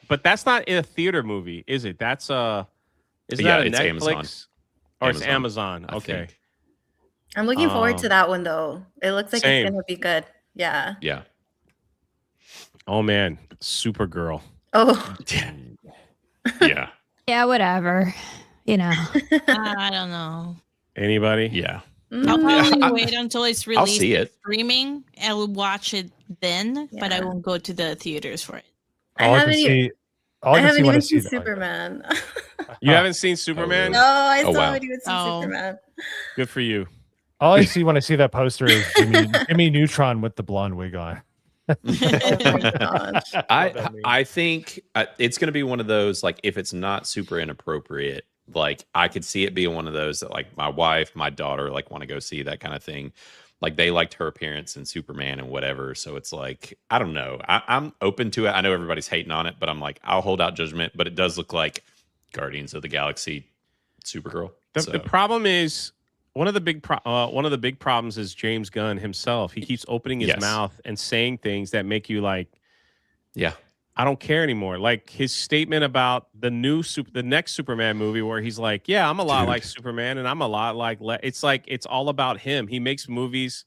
But that's not a theater movie, is it? That's is that a Netflix? Amazon. Or it's Amazon. Okay. I'm looking forward to that one though. It looks like it's gonna be good. Yeah. Yeah. Oh man, Supergirl. Oh. Yeah. Yeah, whatever. You know. I don't know. Anybody? Yeah. I'll probably wait until it's released. I'll see it. Streaming. I will watch it then, but I won't go to the theaters for it. I haven't even seen Superman. You haven't seen Superman? No, I still haven't even seen Superman. Good for you. All I see when I see that poster is Jimmy Neutron with the blonde wig on. Oh my gosh. I think it's going to be one of those, like, if it's not super inappropriate, like, I could see it being one of those that, like, my wife, my daughter, like, want to go see that kind of thing. Like, they liked her appearance in Superman and whatever. So it's like, I don't know. I'm open to it. I know everybody's hating on it, but I'm like, I'll hold out judgment. But it does look like Guardians of the Galaxy Supergirl. The problem is one of the big problems is James Gunn himself. He keeps opening his mouth and saying things that make you like, yeah, I don't care anymore. Like his statement about the next Superman movie where he's like, yeah, I'm a lot like Superman and I'm a lot like, it's all about him. He makes movies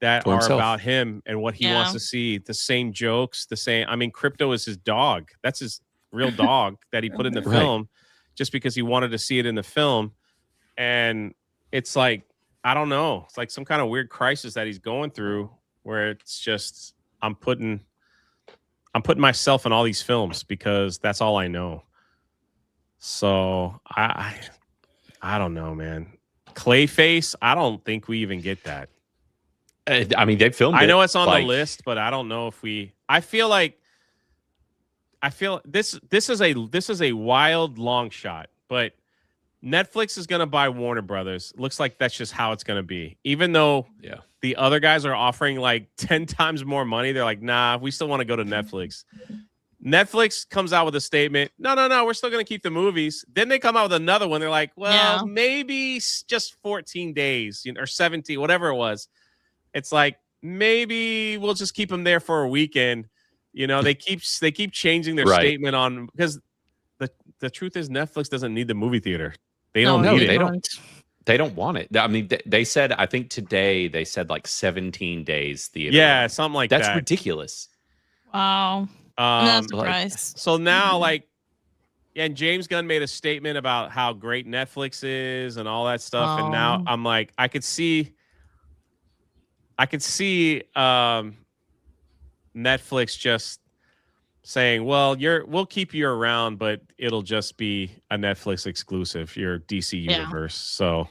that are about him and what he wants to see. The same jokes, I mean, Crypto is his dog. That's his real dog that he put in the film just because he wanted to see it in the film. And it's like, I don't know. It's like some kind of weird crisis that he's going through where it's just, I'm putting myself in all these films because that's all I know. So I don't know, man. Clayface, I don't think we even get that. I mean, they filmed it. I know it's on the list, but I don't know if I feel this is a wild long shot, but Netflix is going to buy Warner Brothers. Looks like that's just how it's going to be. Even though the other guys are offering like 10 times more money, they're like, nah, we still want to go to Netflix. Netflix comes out with a statement. No, we're still going to keep the movies. Then they come out with another one. They're like, well, maybe just 14 days or 17, whatever it was. It's like, maybe we'll just keep them there for a weekend. You know, they keep changing their statement on, because the truth is Netflix doesn't need the movie theater. They don't need it. They don't want it. I mean, they said, I think today they said like 17 days theater. Yeah, something like that. That's ridiculous. Wow. I'm not surprised. So now, and James Gunn made a statement about how great Netflix is and all that stuff. And now I'm like, I could see Netflix just saying, well, we'll keep you around, but it'll just be a Netflix exclusive, your DC universe. So,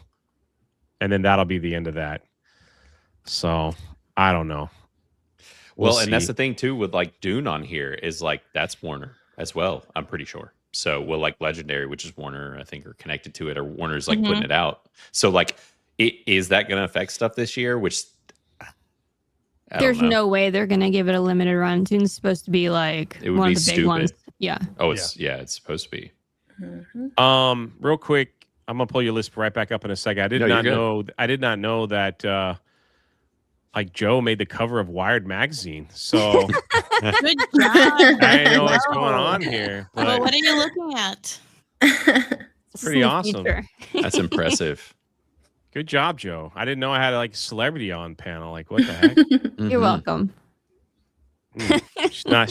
and then that'll be the end of that. So I don't know. Well, and that's the thing too with like Dune on here is like that's Warner as well. I'm pretty sure. So like Legendary, which is Warner, I think, are connected to it, or Warner's like putting it out. So like, is that going to affect stuff this year? Which there's no way they're going to give it a limited run. Dune's supposed to be like one of the big ones. Yeah. Oh, it's supposed to be. Real quick, I'm gonna pull your list right back up in a second. I did not know that like Joe made the cover of Wired magazine. So good job. I didn't know what's going on here. But what are you looking at? It's pretty awesome. That's impressive. Good job, Joe. I didn't know I had like a celebrity on panel. Like, what the heck? You're welcome. She's not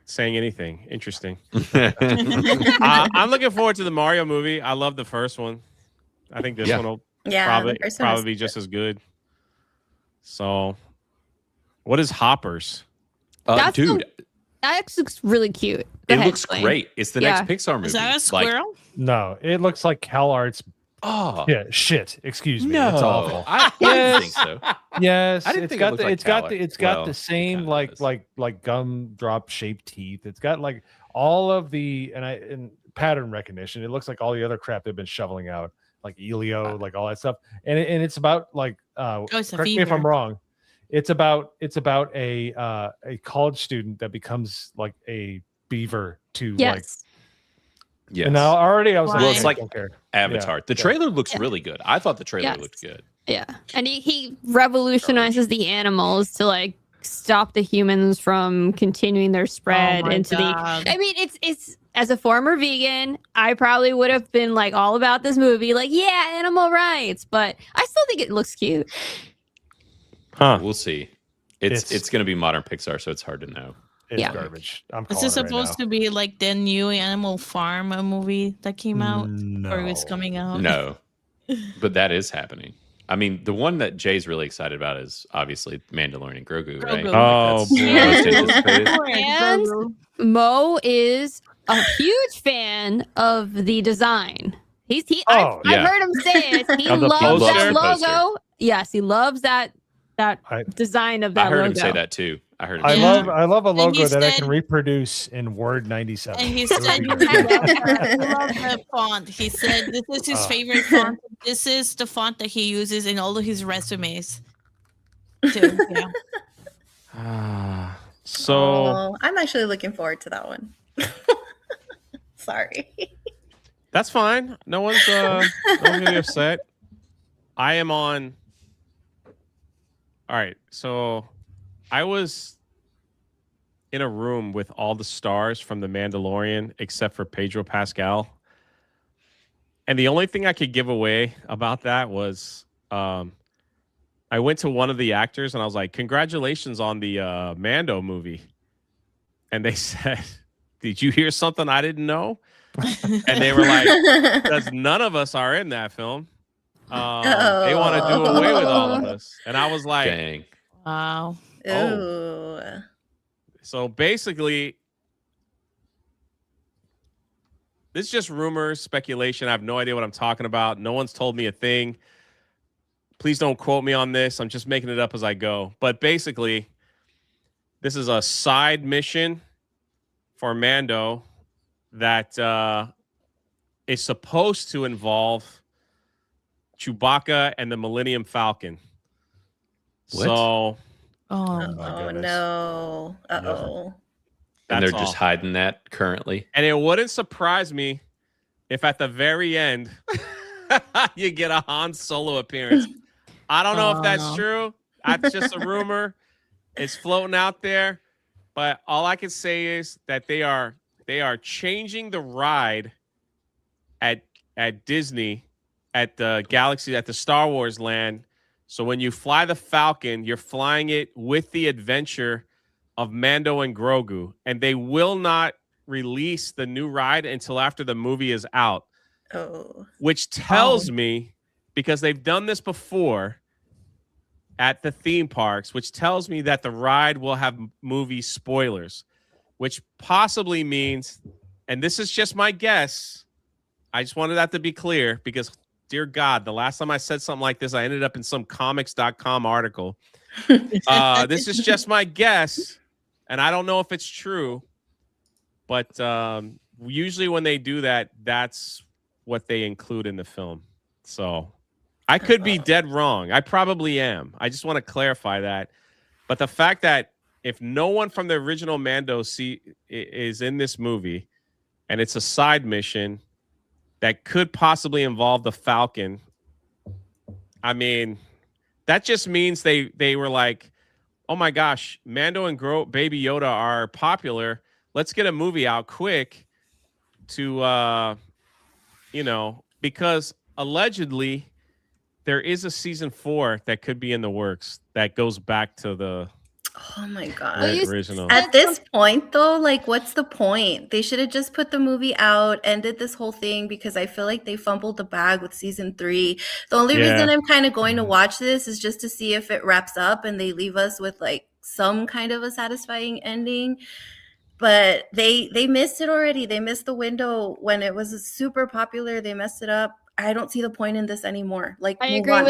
saying anything. Interesting. I'm looking forward to the Mario movie. I love the first one. I think this one will probably be just as good. So, what is Hoppers? Dude, that looks really cute. It looks great. It's the next Pixar movie. Is that a squirrel? No, it looks like CalArt's. Oh yeah, shit. Excuse me. No, it's awful. I didn't think so. Yes, I didn't think it's got the same like gumdrop shaped teeth. It's got like all of the and pattern recognition. It looks like all the other crap they've been shoveling out, like Elio, like all that stuff. And it's about like correct me if I'm wrong. It's about a college student that becomes like a beaver to like. Yes. And now already I was like, well, it's like okay. Avatar. The trailer looks really good. I thought the trailer looked good. Yeah. And he revolutionizes the animals to like stop the humans from continuing their spread into the. I mean, it's as a former vegan, I probably would have been like all about this movie, like, yeah, animal rights, but I still think it looks cute. Huh. We'll see. It's going to be modern Pixar, so it's hard to know. It's garbage. Is this supposed to be like the new Animal Farm movie that came out? No. Or is coming out? No. But that is happening. I mean, the one that Jay's really excited about is obviously Mandalorian and Grogu, right? Oh, and Mo is a huge fan of the design. I've heard him say it. He loves that logo. Poster. Yes, he loves that design of that logo. I heard him say that too. I love a logo that I can reproduce in Word 97. And he said he loves the font. He said this is his favorite font. This is the font that he uses in all of his resumes. Too. Yeah. So I'm actually looking forward to that one. Sorry. That's fine. No one's gonna be upset. I am on. All right, so I was in a room with all the stars from The Mandalorian, except for Pedro Pascal. And the only thing I could give away about that was I went to one of the actors and I was like, congratulations on the Mando movie. And they said, did you hear something I didn't know? And they were like, because none of us are in that film. They want to do away with all of us. And I was like, dang. Wow. Ooh. So basically, this is just rumors, speculation. I have no idea what I'm talking about. No one's told me a thing. Please don't quote me on this. I'm just making it up as I go. But basically, this is a side mission for Mando that is supposed to involve Chewbacca and the Millennium Falcon. What? So my Oh goodness. no. Uh-oh. And they're that's just all. hiding that currently. And it wouldn't surprise me if at the very end you get a Han Solo appearance. I don't know if that's no. true. That's just a rumor. It's floating out there. But all I can say is that they are changing the ride at Disney at the Galaxy at the Star Wars land. So when you fly the Falcon, you're flying it with the adventure of Mando and Grogu, and they will not release the new ride until after the movie is out. Oh. Which tells me, because they've done this before at the theme parks, which tells me that the ride will have movie spoilers, which possibly means, and this is just my guess, I just wanted that to be clear because, dear God, the last time I said something like this, I ended up in some comics.com article. This is just my guess, and I don't know if it's true, but usually when they do that, that's what they include in the film. So I could be dead wrong. I probably am. I just want to clarify that. But the fact that if no one from the original Mando is in this movie, and it's a side mission that could possibly involve the Falcon, I mean, that just means they were like, oh my gosh, Mando and Baby Yoda are popular. Let's get a movie out quick to, because allegedly there is a season 4 that could be in the works that goes back to the Oh my god. original. At this point though, like what's the point? They should have just put the movie out, ended this whole thing, because I feel like they fumbled the bag with season 3. The only reason I'm kind of going to watch this is just to see if it wraps up and they leave us with like some kind of a satisfying ending. But they missed it already. They missed the window when it was super popular. They messed it up. I don't see the point in this anymore. Like I agree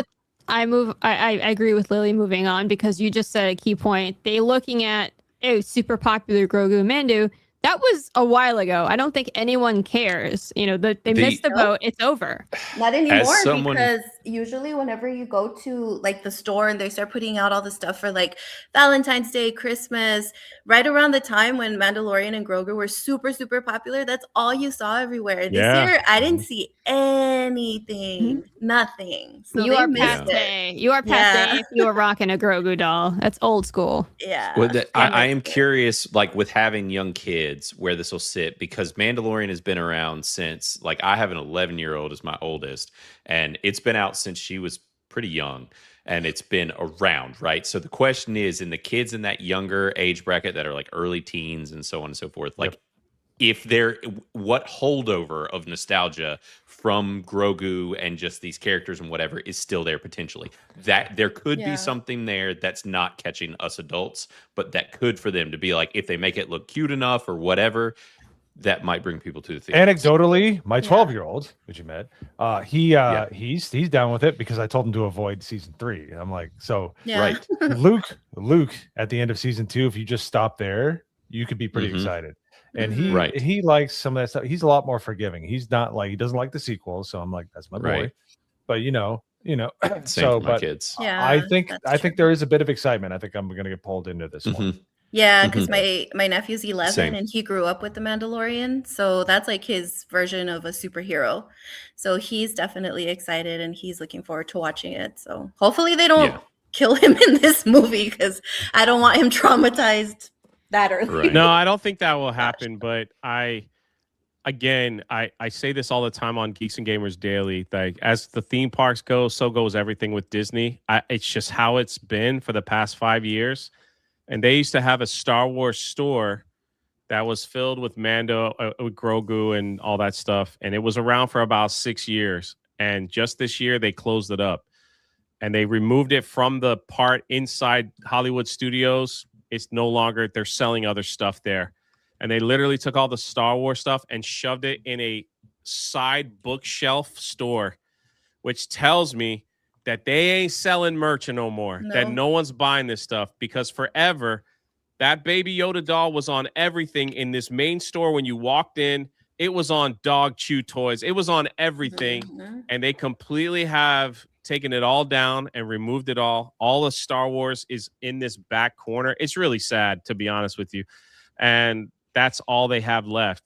with Lily moving on, because you just said a key point. They looking at super popular Grogu Mando. That was a while ago. I don't think anyone cares. They missed the boat. It's over. Not anymore, because usually whenever you go to like the store and they start putting out all the stuff for like Valentine's Day, Christmas, right around the time when Mandalorian and Grogu were super, super popular, that's all you saw everywhere. This year, I didn't see anything, nothing. So you are past day. You are past day if you were rocking a Grogu doll. That's old school. Yeah. Well, I am curious, like with having young kids, where this will sit, because Mandalorian has been around since, like, I have an 11-year-old as my oldest, and it's been out since she was pretty young, and it's been around, right? So the question is, in the kids in that younger age bracket that are like early teens and so on and so forth, like, if what holdover of nostalgia from Grogu and just these characters and whatever is still there potentially, that there could be something there that's not catching us adults, but that could for them to be like, if they make it look cute enough or whatever, that might bring people to the theater. Anecdotally, my 12-year-old, which you met, he's down with it because I told him to avoid season 3. And I'm like, right. Luke at the end of season 2, if you just stop there, you could be pretty excited. And he likes some of that stuff. He's a lot more forgiving. He's not like, he doesn't like the sequel, so I'm like, that's my boy. But Same for my kids. I think there is a bit of excitement. I think I'm gonna get pulled into this one. Yeah, because my nephew's 11 and he grew up with the Mandalorian, so that's like his version of a superhero. So he's definitely excited and he's looking forward to watching it. So hopefully they don't kill him in this movie, because I don't want him traumatized that early. No, I don't think that will happen. But I say this all the time on Geeks and Gamers Daily. Like, as the theme parks go, so goes everything with Disney. It's just how it's been for the past 5 years. And they used to have a Star Wars store that was filled with Mando, with Grogu, and all that stuff. And it was around for about 6 years. And just this year, they closed it up. And they removed it from the part inside Hollywood Studios. It's no longer, they're selling other stuff there. And they literally took all the Star Wars stuff and shoved it in a side bookshelf store, which tells me that they ain't selling merch no more, that no one's buying this stuff, because forever, that Baby Yoda doll was on everything in this main store. When you walked in, It was on Dog Chew Toys. It was on everything. And they completely have taken it all down and removed it all. All of Star Wars is in this back corner. It's really sad, to be honest with you. And that's all they have left.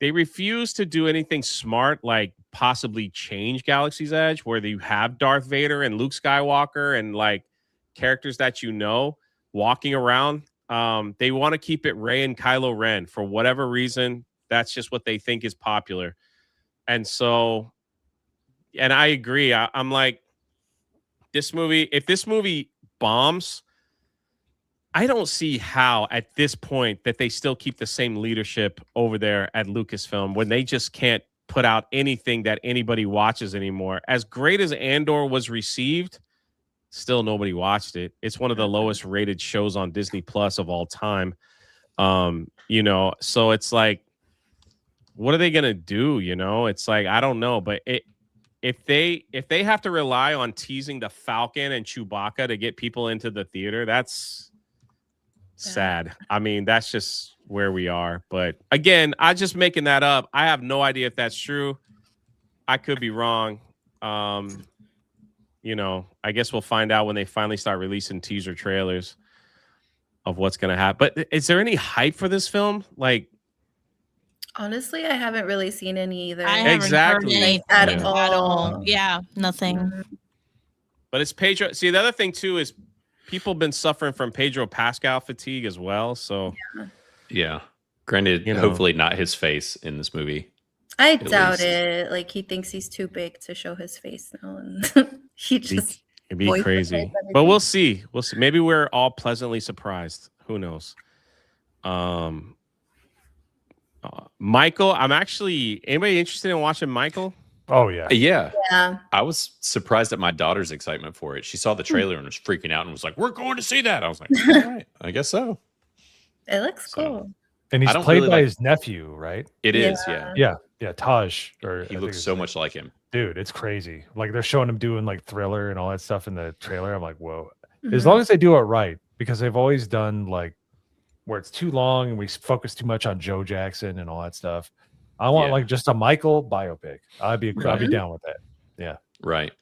They refuse to do anything smart, like possibly change Galaxy's Edge, where you have Darth Vader and Luke Skywalker and like characters that you know walking around. They want to keep it Rey and Kylo Ren for whatever reason. That's just what they think is popular. And so, and I agree. I'm like, this movie, if this movie bombs, I don't see how at this point that they still keep the same leadership over there at Lucasfilm when they just can't put out anything that anybody watches anymore. As great as Andor was received, still nobody watched it. It's one of the lowest rated shows on Disney Plus of all time. You know, so it's like, what are they gonna do? You know, it's like, I don't know, but if they have to rely on teasing the Falcon and Chewbacca to get people into the theater, that's sad. I mean, that's just where we are. But again, I'm just making that up. I have no idea if that's true. I could be wrong. You know, I guess we'll find out when they finally start releasing teaser trailers of what's going to happen. But is there any hype for this film? Like, honestly, I haven't really seen any either. I haven't Exactly. heard anything At at all. all. Yeah, nothing. but it's Pedro. See, the other thing too is people been suffering from Pedro Pascal fatigue as well. So Yeah. Granted, You know. hopefully not his face in this movie. I At doubt least. it. Like, he thinks he's too big to show his face now, and he just it'd be voice crazy. everything. But we'll see. We'll see. Maybe we're all pleasantly surprised. Who knows? Michael, I'm actually, anybody interested in watching Michael? Oh yeah. Yeah. yeah. I was surprised at my daughter's excitement for it. She saw the trailer and was freaking out and was like, "We're going to see that." I was like, "All right, I guess so." It looks So, cool. And he's I don't played really by like- his nephew, right? It is, yeah. Yeah, Taj. Or I He think looks his so name. much like him. Dude, it's crazy. Like they're showing him doing like Thriller and all that stuff in the trailer. I'm like, whoa. As Mhm. long as they do it right, because they've always done like where it's too long and we focus too much on Joe Jackson and all that stuff. I want Yeah. like just a Michael biopic. I'd be Right. down with that. Yeah. Right.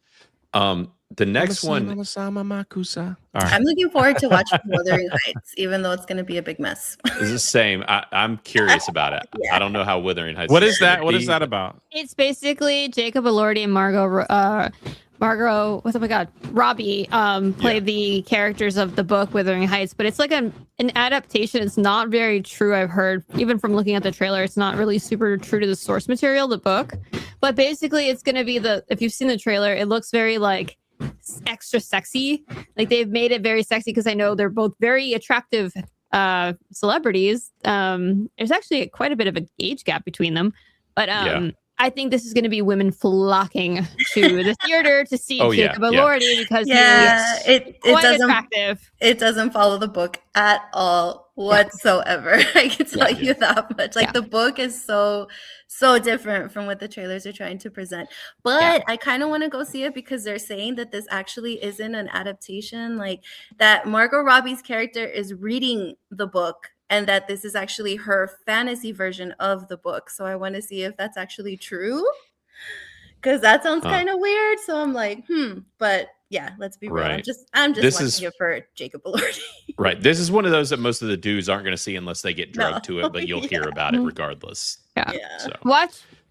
The next one, All right. I'm looking forward to watching Wuthering Heights, even though it's going to be a big mess. is the same. I'm curious about it. Yeah. I don't know how Wuthering Heights. What is gonna that? What be, is that but- about? It's basically Jacob Elordi and Robbie played the characters of the book Wuthering Heights, but it's like an adaptation. It's not very true. I've heard, even from looking at the trailer, it's not really super true to the source material, the book. But basically, it's going to be if you've seen the trailer, it looks very like extra sexy. Like they've made it very sexy because I know they're both very attractive celebrities. There's actually quite a bit of an age gap between them, but Yeah. I think this is going to be women flocking to the theater to see Oh, yeah, Jacob yeah. Elordi because Yeah, he's it quite doesn't attractive. it doesn't follow the book at all whatsoever. I can tell Yeah. you that much. Like Yeah. the book is so different from what the trailers are trying to present. But Yeah. I kind of want to go see it because they're saying that this actually isn't an adaptation, like that Margot Robbie's character is reading the book and that this is actually her fantasy version of the book. So I want to see if that's actually true. Because that sounds Huh. kind of weird. So I'm like, but yeah, let's be real. Right. I'm just This watching is- it for Jacob Elordi. Right. This is one of those that most of the dudes aren't going to see unless they get drugged No. to it, but you'll hear about it regardless. Yeah. Yeah. So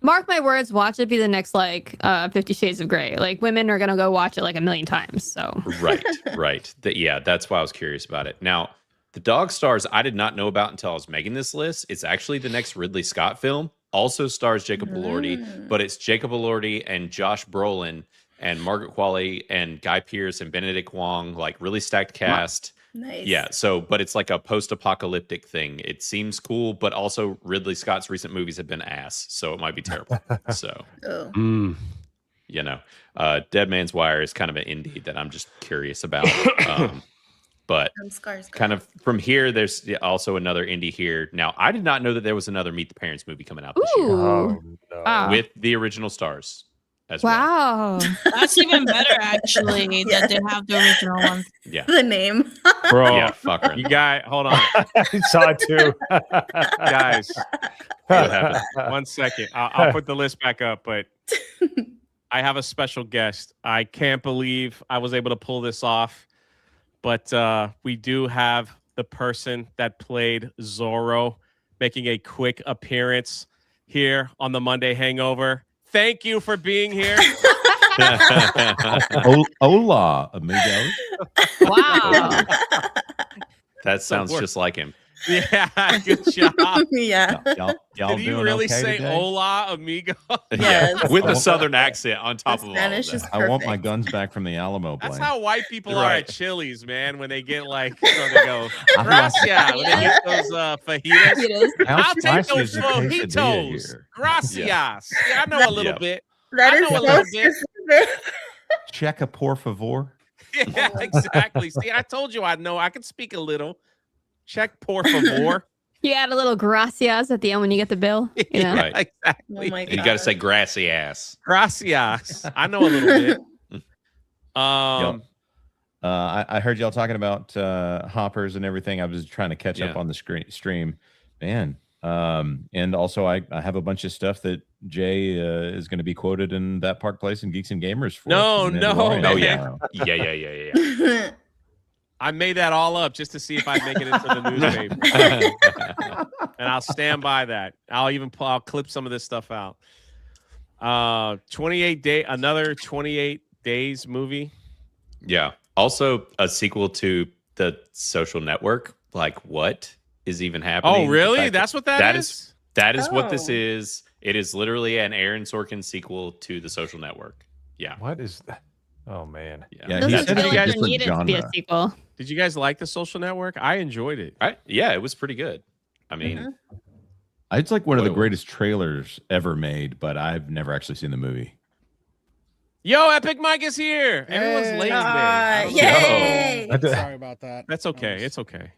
Mark my words, watch it be the next 50 Shades of Grey. Like women are gonna go watch it like a million times. So right. That's why I was curious about it. Now, the Dog Stars I did not know about until I was making this list. It's actually the next Ridley Scott film. Also stars Jacob Elordi, but it's Jacob Elordi and Josh Brolin and Margaret Qualley and Guy Pearce and Benedict Wong, like really stacked cast. Nice. Yeah, but it's like a post-apocalyptic thing. It seems cool, but also Ridley Scott's recent movies have been ass, so it might be terrible. So, Oh. Dead Man's Wire is kind of an indie that I'm just curious about. But Scars. kind of from here, there's also another indie here. Now, I did not know that there was another Meet the Parents movie coming out this year Ooh. Oh, no. Wow. with the original stars as well. Wow. That's even better, actually, that they have the original one. Yeah. The name. Bro, Yeah, fucker. you guys, hold on. I saw it too. Guys, What happened? 1 second. I'll put the list back up, but I have a special guest. I can't believe I was able to pull this off, but we do have the person that played Zorro making a quick appearance here on the Monday Hangover. Thank you for being here. Hola, amigos. Wow. That sounds just like him. Yeah, good job. Yeah. Y'all Did you doing really okay say today? hola, amigo? Yes. With a southern accent on top of all of Spanish is that. I want my perfect. guns back from the Alamo That's plane. how white people are Right. at Chili's, man. When they get like, so they go, I gracias. When they get those fajitas. How I'll take spicy those is the quesadilla fajitos. here? Gracias. Yeah. Yeah, I know a little Yeah. bit. That I is know a so little bit. specific. Check a por favor. Yeah, exactly. See, I told you I know. I can speak a little. Check por favor. You add a little gracias at the end when you get the bill. You know? Right. Exactly. Oh my You got to say grassy ass. Gracias. I know a little bit. I heard y'all talking about hoppers and everything. I was trying to catch up Yeah. on the stream, man. And also I have a bunch of stuff that Jay is going to be quoted in That Park Place and Geeks and Gamers for. No, from no, Mandalorian. Oh, man. yeah. Yeah. I made that all up just to see if I'd make it into the newspaper. And I'll stand by that. I'll clip some of this stuff out. 28 days movie. Yeah. Also, a sequel to The Social Network. Like, what is even happening? Oh, The really? fact That's what that that is? That is what this Oh. is. It is literally an Aaron Sorkin sequel to The Social Network. Yeah. What is that? Oh man. Yeah, Doesn't he said said feel you it's a like guys- there different needed to be a genre. sequel. Did you guys like The Social Network? I enjoyed it. Yeah, it was pretty good. I mean, It's like one of the What- greatest trailers ever made, but I've never actually seen the movie. Yo, Epic Mike is here. Everyone's Yay. late today. I don't know. Yay! I did- Sorry about that. That's okay. That It's was okay.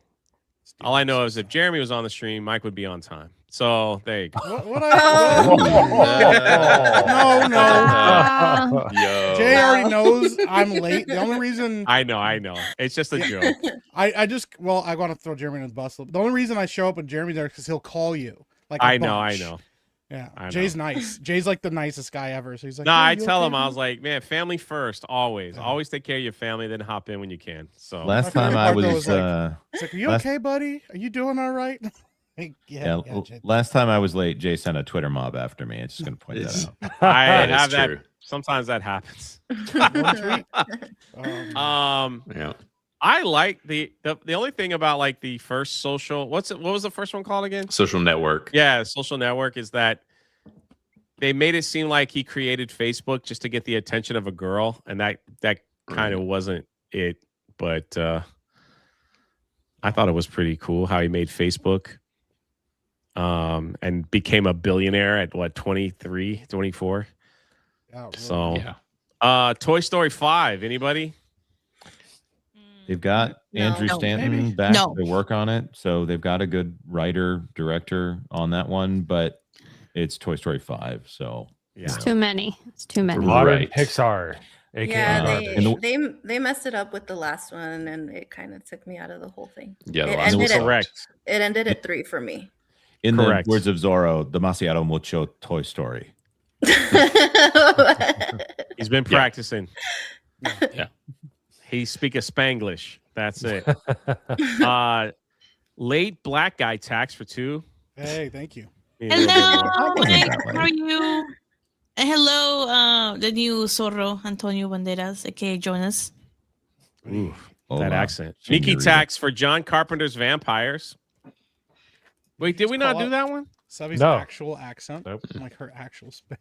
stupid. All I know is if Jeremy was on the stream, Mike would be on time. So there you go. What Oh. No, no. Ah. yo. Jay already knows I'm late. The only reason I know. It's just a joke. I want to throw Jeremy in the bus. The only reason I show up when Jeremy's there is because he'll call you. Like a I know. bunch. Yeah, I know. Jay's nice. Jay's like the nicest guy ever. So he's like, No, "Hey, I you tell okay, him, I man?" was like, man, family first, always. Yeah. Always take care of your family, then hop in when you can. So Last My time favorite I part, though, was, was like- It's like, are you last- okay, buddy? Are you doing all right? Like, yeah, Jay. last time I was late, Jay sent a Twitter mob after me. It's just going to point It's- that out. I That is have that. true. Sometimes that happens. One tweet. Yeah. I like the only thing about like the first social. What was the first one called again? Social Network. Yeah, Social Network is that they made it seem like he created Facebook just to get the attention of a girl, and that kind of wasn't it. But I thought it was pretty cool how he made Facebook, and became a billionaire at what 23, 24. Yeah, really. So, Yeah. Toy Story 5. Anybody? They've got No. Andrew No, Stanton maybe. back No. to work on it. So they've got a good writer, director on that one, but it's Toy Story 5. So Yeah. It's too many. It's too many. Modern Right. Pixar. AKA Yeah, garbage. they messed it up with the last one, and it kind of took me out of the whole thing. Yeah. The It last ended one it- Correct. It ended at 3 for me. in Correct. the words of Zorro, demasiado mucho Toy Story. He's been Yeah. practicing. Yeah. He speak a Spanglish. That's it. Late black guy tax for 2. Hey, thank you. Need a little bit Hello, more. wasn't Mike. that How are you? And hello, the new Zorro, Antonio Banderas, aka Jonas. Ooh, Hola, that accent. Nikki señorita. tax for John Carpenter's Vampires. Wait, did we not do that one? Subby's No. actual accent, Nope. like her actual spit.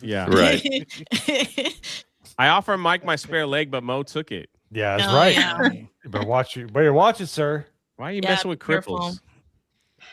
Yeah. Right. I offered Mike my spare leg, but Mo took it. Yeah, that's Oh, right. yeah. You better watch you. Better watch it, sir. Why are you Yeah, messing with be careful. cripples?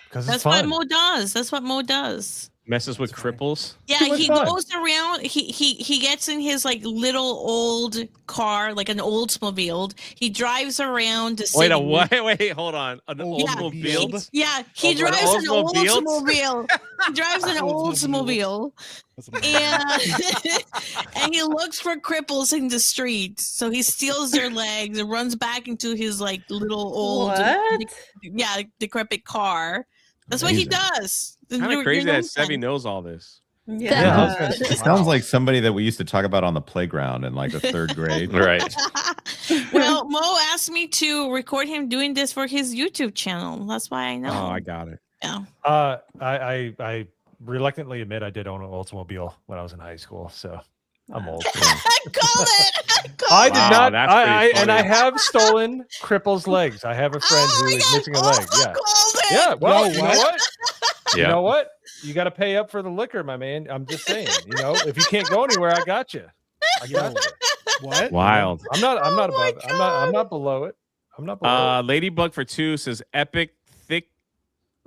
Because That's it's what fun. Mo does. That's what Mo does. Messes with That's funny. cripples? Yeah, Too much he fun. goes around. He gets in his like little old car, like an Oldsmobile. He drives around the Wait, city. wait, hold on. An Yeah. Oldsmobile? Yeah, he Oh, an drives an Oldsmobile? Oldsmobile. He drives an Oldsmobile, That's amazing. and and he looks for cripples in the street. So he steals their legs and runs back into his like little old, What? decrepit car That's what he Amazing. does. And Kind of you're crazy that innocent. Sevi knows all this. Yeah, I was gonna say, It sounds like somebody that we used to talk about on the playground in like the 3rd grade. Right. Well, Mo asked me to record him doing this for his YouTube channel. That's why I know. Oh, I got it. Yeah. I reluctantly admit I did own an Oldsmobile when I was in high school, so I'm old. I call it. I did Wow, not. that's pretty And I funny. have stolen cripples' legs. I have a friend who is missing a leg. Yeah. Called it. Yeah. Well, No, you know what? what? You know what? You got to pay up for the liquor, my man. I'm just saying. You know, if you can't go anywhere, I got you. I got you. What? Wild. I'm not Oh my above. I'm not below it. I'm not below it. Ladybug for 2 says epic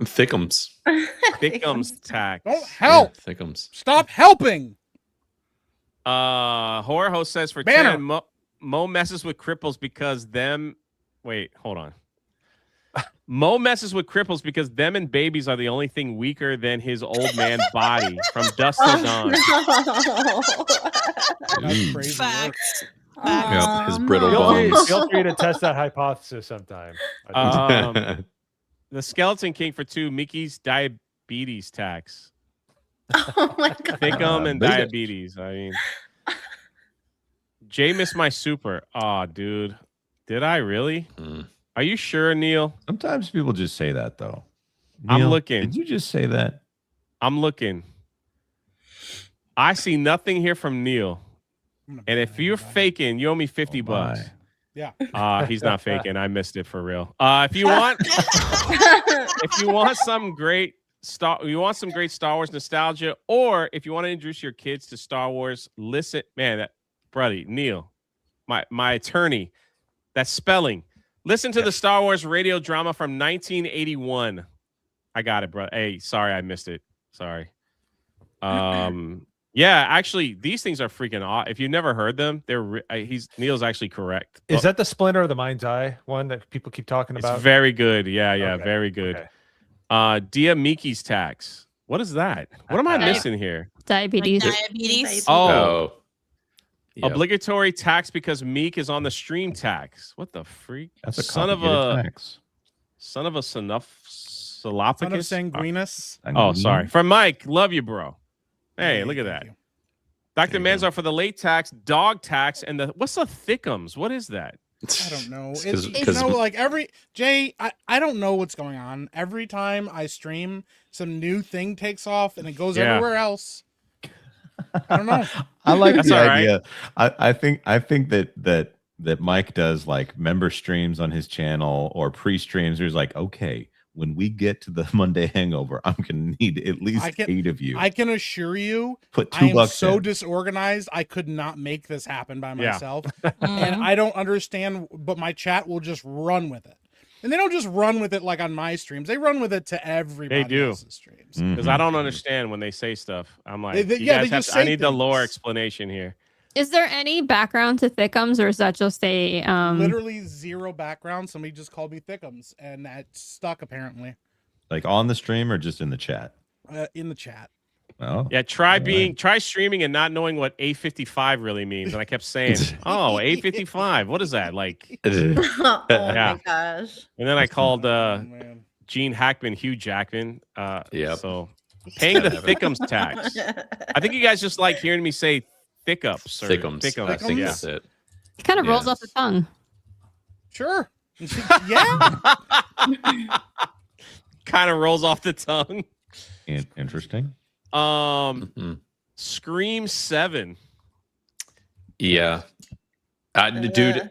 Thickums. thickums tax. Don't help. Thickums. Stop helping. Horror host says for Banner. 10, Mo messes with cripples because them. Wait, hold on. Mo messes with cripples because them and babies are the only thing weaker than his old man body. From Dust to Dawn. That's crazy work. Facts. Yep, his brittle Feel bones. free to test that hypothesis sometime. The Skeleton King for 2, Mickey's diabetes tax. Oh my god. Thickum and Beat it. diabetes. I mean, Jay missed my super. Aw, dude. Did I really? Mm. Are you sure, Neil? Sometimes people just say that though. I'm Neil, looking. Did you just say that? I'm looking. I see nothing here from Neil. And if you're faking, you owe me 50 bucks. Yeah. He's not faking. I missed it for real. If you want some great Star Wars nostalgia, or if you want to introduce your kids to Star Wars, listen, man, buddy, Neil, my attorney, that's spelling. Listen to the Star Wars radio drama from 1981. I got it, bro. Hey, sorry I missed it. Sorry. Yeah, actually, these things are freaking awesome. If you've never heard them, Neil's actually correct. Is that the Splinter of the Mind's Eye one that people keep talking It's about? very good. Yeah, Okay, very good. okay. Dia Miki's tax. What is that? What am I missing here? Diabetes. Diabetes. Oh, Yep. obligatory tax because Meek is on the stream tax. What the freak? That's a son of complicated a tax. son of a Son of Salopicus. sanguinus. Oh, sorry. From Mike, love you, bro. Hey, Yeah, look at thank that. you. Dr. There you go. Manzar for the late tax, dog tax, and what's the thickums? What is that? I don't know. It's It's, 'cause- you know, like Jay, I don't know what's going on. Every time I stream, some new thing takes off and it goes Yeah. everywhere else. I don't know. I like That's the all right. idea. I think that Mike does like member streams on his channel or pre-streams. He's like, okay, when we get to the Monday hangover, I'm gonna need at least I can- 8 of you. I can assure you, Put I am $2 so in. disorganized. I could not make this happen by Yeah. myself. Mhm. And I don't understand, but my chat will just run with it. And they don't just run with it like on my streams. They run with it to everybody do. else's streams. Because I Mhm. don't understand when they say stuff. I'm like, They- you yeah, guys they have just I say need the lore things. explanation here. Is there any background to Thickums, or is that just a Literally zero background. Somebody just called me Thickums, and that stuck apparently Like on the stream or just in the chat. In the chat. Oh, Yeah, try right. try streaming and not knowing what A55 really means. And I kept saying, oh, A55, what is that? Like, Oh Yeah. my gosh. and then I called Oh, man. Gene Hackman, Hugh Jackman. Yep. So paying the thickums tax. I think you guys just like hearing me say thickups or Thickums. I thickums. think Yeah. that's it. it kind of rolls Yes. off the tongue? Sure. Yeah. Kind of rolls off the tongue. Interesting. Mhm. Scream 7. Yeah. Dude,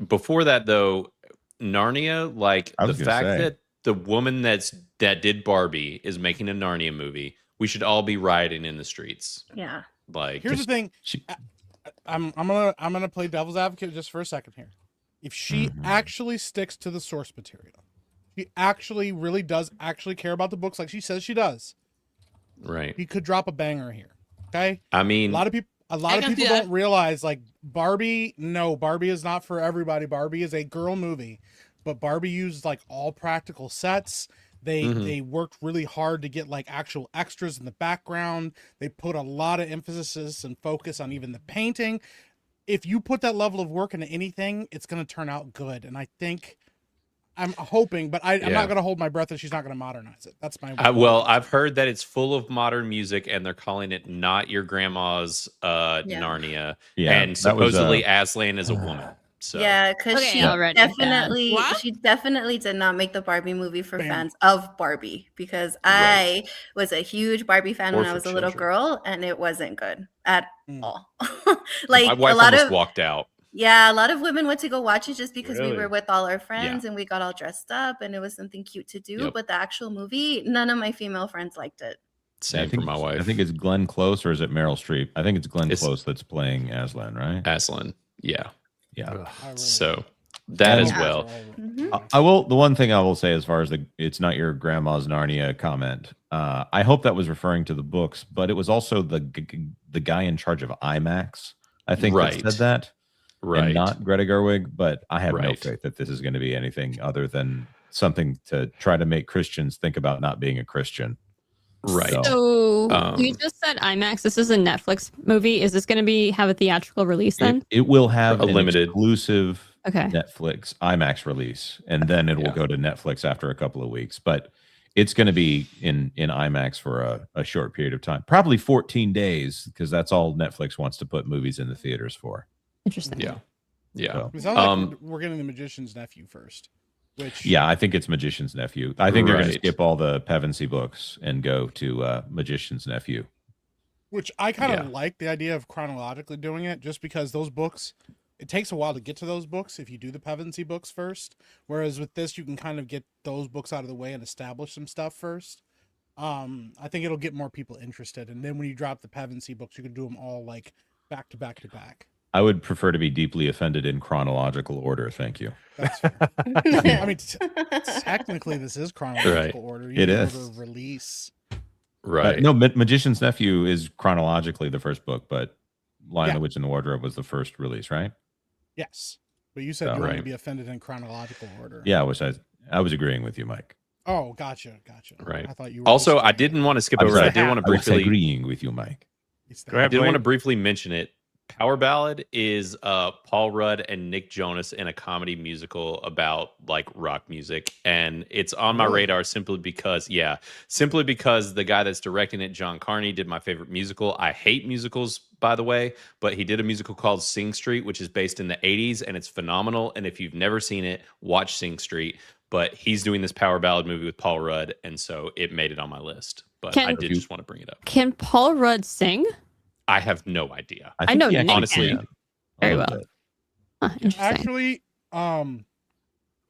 before that though, Narnia, like I the was gonna fact say. that the woman that did Barbie is making a Narnia movie, we should all be rioting in the streets. Yeah. Like, Here's the thing. She, I'm gonna play devil's advocate just for a second here. If she Mhm. actually sticks to the source material, she actually really does actually care about the books like she says she does, right. he could drop a banger here. Okay. I A mean, lot of people can see don't that. realize like Barbie is not for everybody. Barbie is a girl movie, but Barbie used like all practical sets. They worked really hard to get like actual extras in the background. They put a lot of emphasis and focus on even the painting. If you put that level of work into anything, it's going to turn out good. And I think I'm hoping, but I'm Yeah. not going to hold my breath that she's not going to modernize it. That's my. Well, I've heard that it's full of modern music, and they're calling it "Not Your Grandma's Narnia," Yeah, and that was, supposedly Aslan is a woman. So Yeah, because Okay, she already bad. definitely What? she definitely did not make the Barbie movie for Bam. fans of Barbie, because Right. I was a huge Barbie fan Or when I for was a little children. girl, and it wasn't good at Mm. all. my Like a wife lot almost of walked out. yeah, a lot of women went to go watch it just because we Really? were with all our friends and we got all dressed up and it was something cute to do. Yep. But the actual movie, none of my female friends liked it. Same for my wife. I think it's Glenn Close, or is it Meryl Streep? I think it's Glenn It's- Close that's playing Aslan, right? Aslan. Yeah. Yeah. Ugh. I really- So that Yeah. as well. Mhm. I will. The one thing I will say, as far as it's not your grandma's Narnia comment, I hope that was referring to the books, but it was also the guy in charge of IMAX. I think Right. that said that, Right. and not Greta Gerwig. But I have no Right. faith that this is going to be anything other than something to try to make Christians think about not being a Christian. Right. So- So you just said IMAX. This is a Netflix movie. Is this going to have a theatrical release then? It will have A an limited- exclusive Okay. Netflix IMAX release, and then it will Yeah. go to Netflix after a couple of weeks. But it's going to be in IMAX for a short period of time, probably 14 days, because that's all Netflix wants to put movies in the theaters for. Interesting. Yeah. Yeah. So, It sounds like we're getting the Magician's Nephew first. Which yeah, I think it's Magician's Nephew. I think they're going to Right. skip all the Pevensey books and go to Magician's Nephew. Which I kind of Yeah. like the idea of chronologically doing it, just because those books, it takes a while to get to those books if you do the Pevensey books first. Whereas with this, you can kind of get those books out of the way and establish some stuff first. I think it'll get more people interested, and then when you drop the Pevensey books, you can do them all like back to back to back. I would prefer to be deeply offended in chronological order. Thank you. That's fair. I mean, technically, this is chronological order. It order is. of release. Right. No, Magician's Nephew is chronologically the first book, but Lion, Yeah. the Witch, and the Wardrobe was the first release, right? Yes, but you said Oh, you want to right. be offended in chronological order. Yeah, which I was agreeing with you, Mike. Oh, gotcha. Right. I thought you were Also, just I saying- didn't want to skip I was over. I like- did want to I was briefly. agreeing with you, Mike. It's Go ahead, I did want to Blaine. briefly mention it. Power Ballad is Paul Rudd and Nick Jonas in a comedy musical about like rock music, and it's on my Really? radar simply because the guy that's directing it, John Carney, did my favorite musical. I hate musicals, by the way, but he did a musical called Sing Street, which is based in the 80s, and it's phenomenal. And if you've never seen it, watch Sing Street. But he's doing this Power Ballad movie with Paul Rudd, and so it made it on my list. But I did just want to bring it up. Can Paul Rudd sing? I have no idea. I know he actually Nick honestly- can. Very A well. little bit. Huh, interesting. Actually,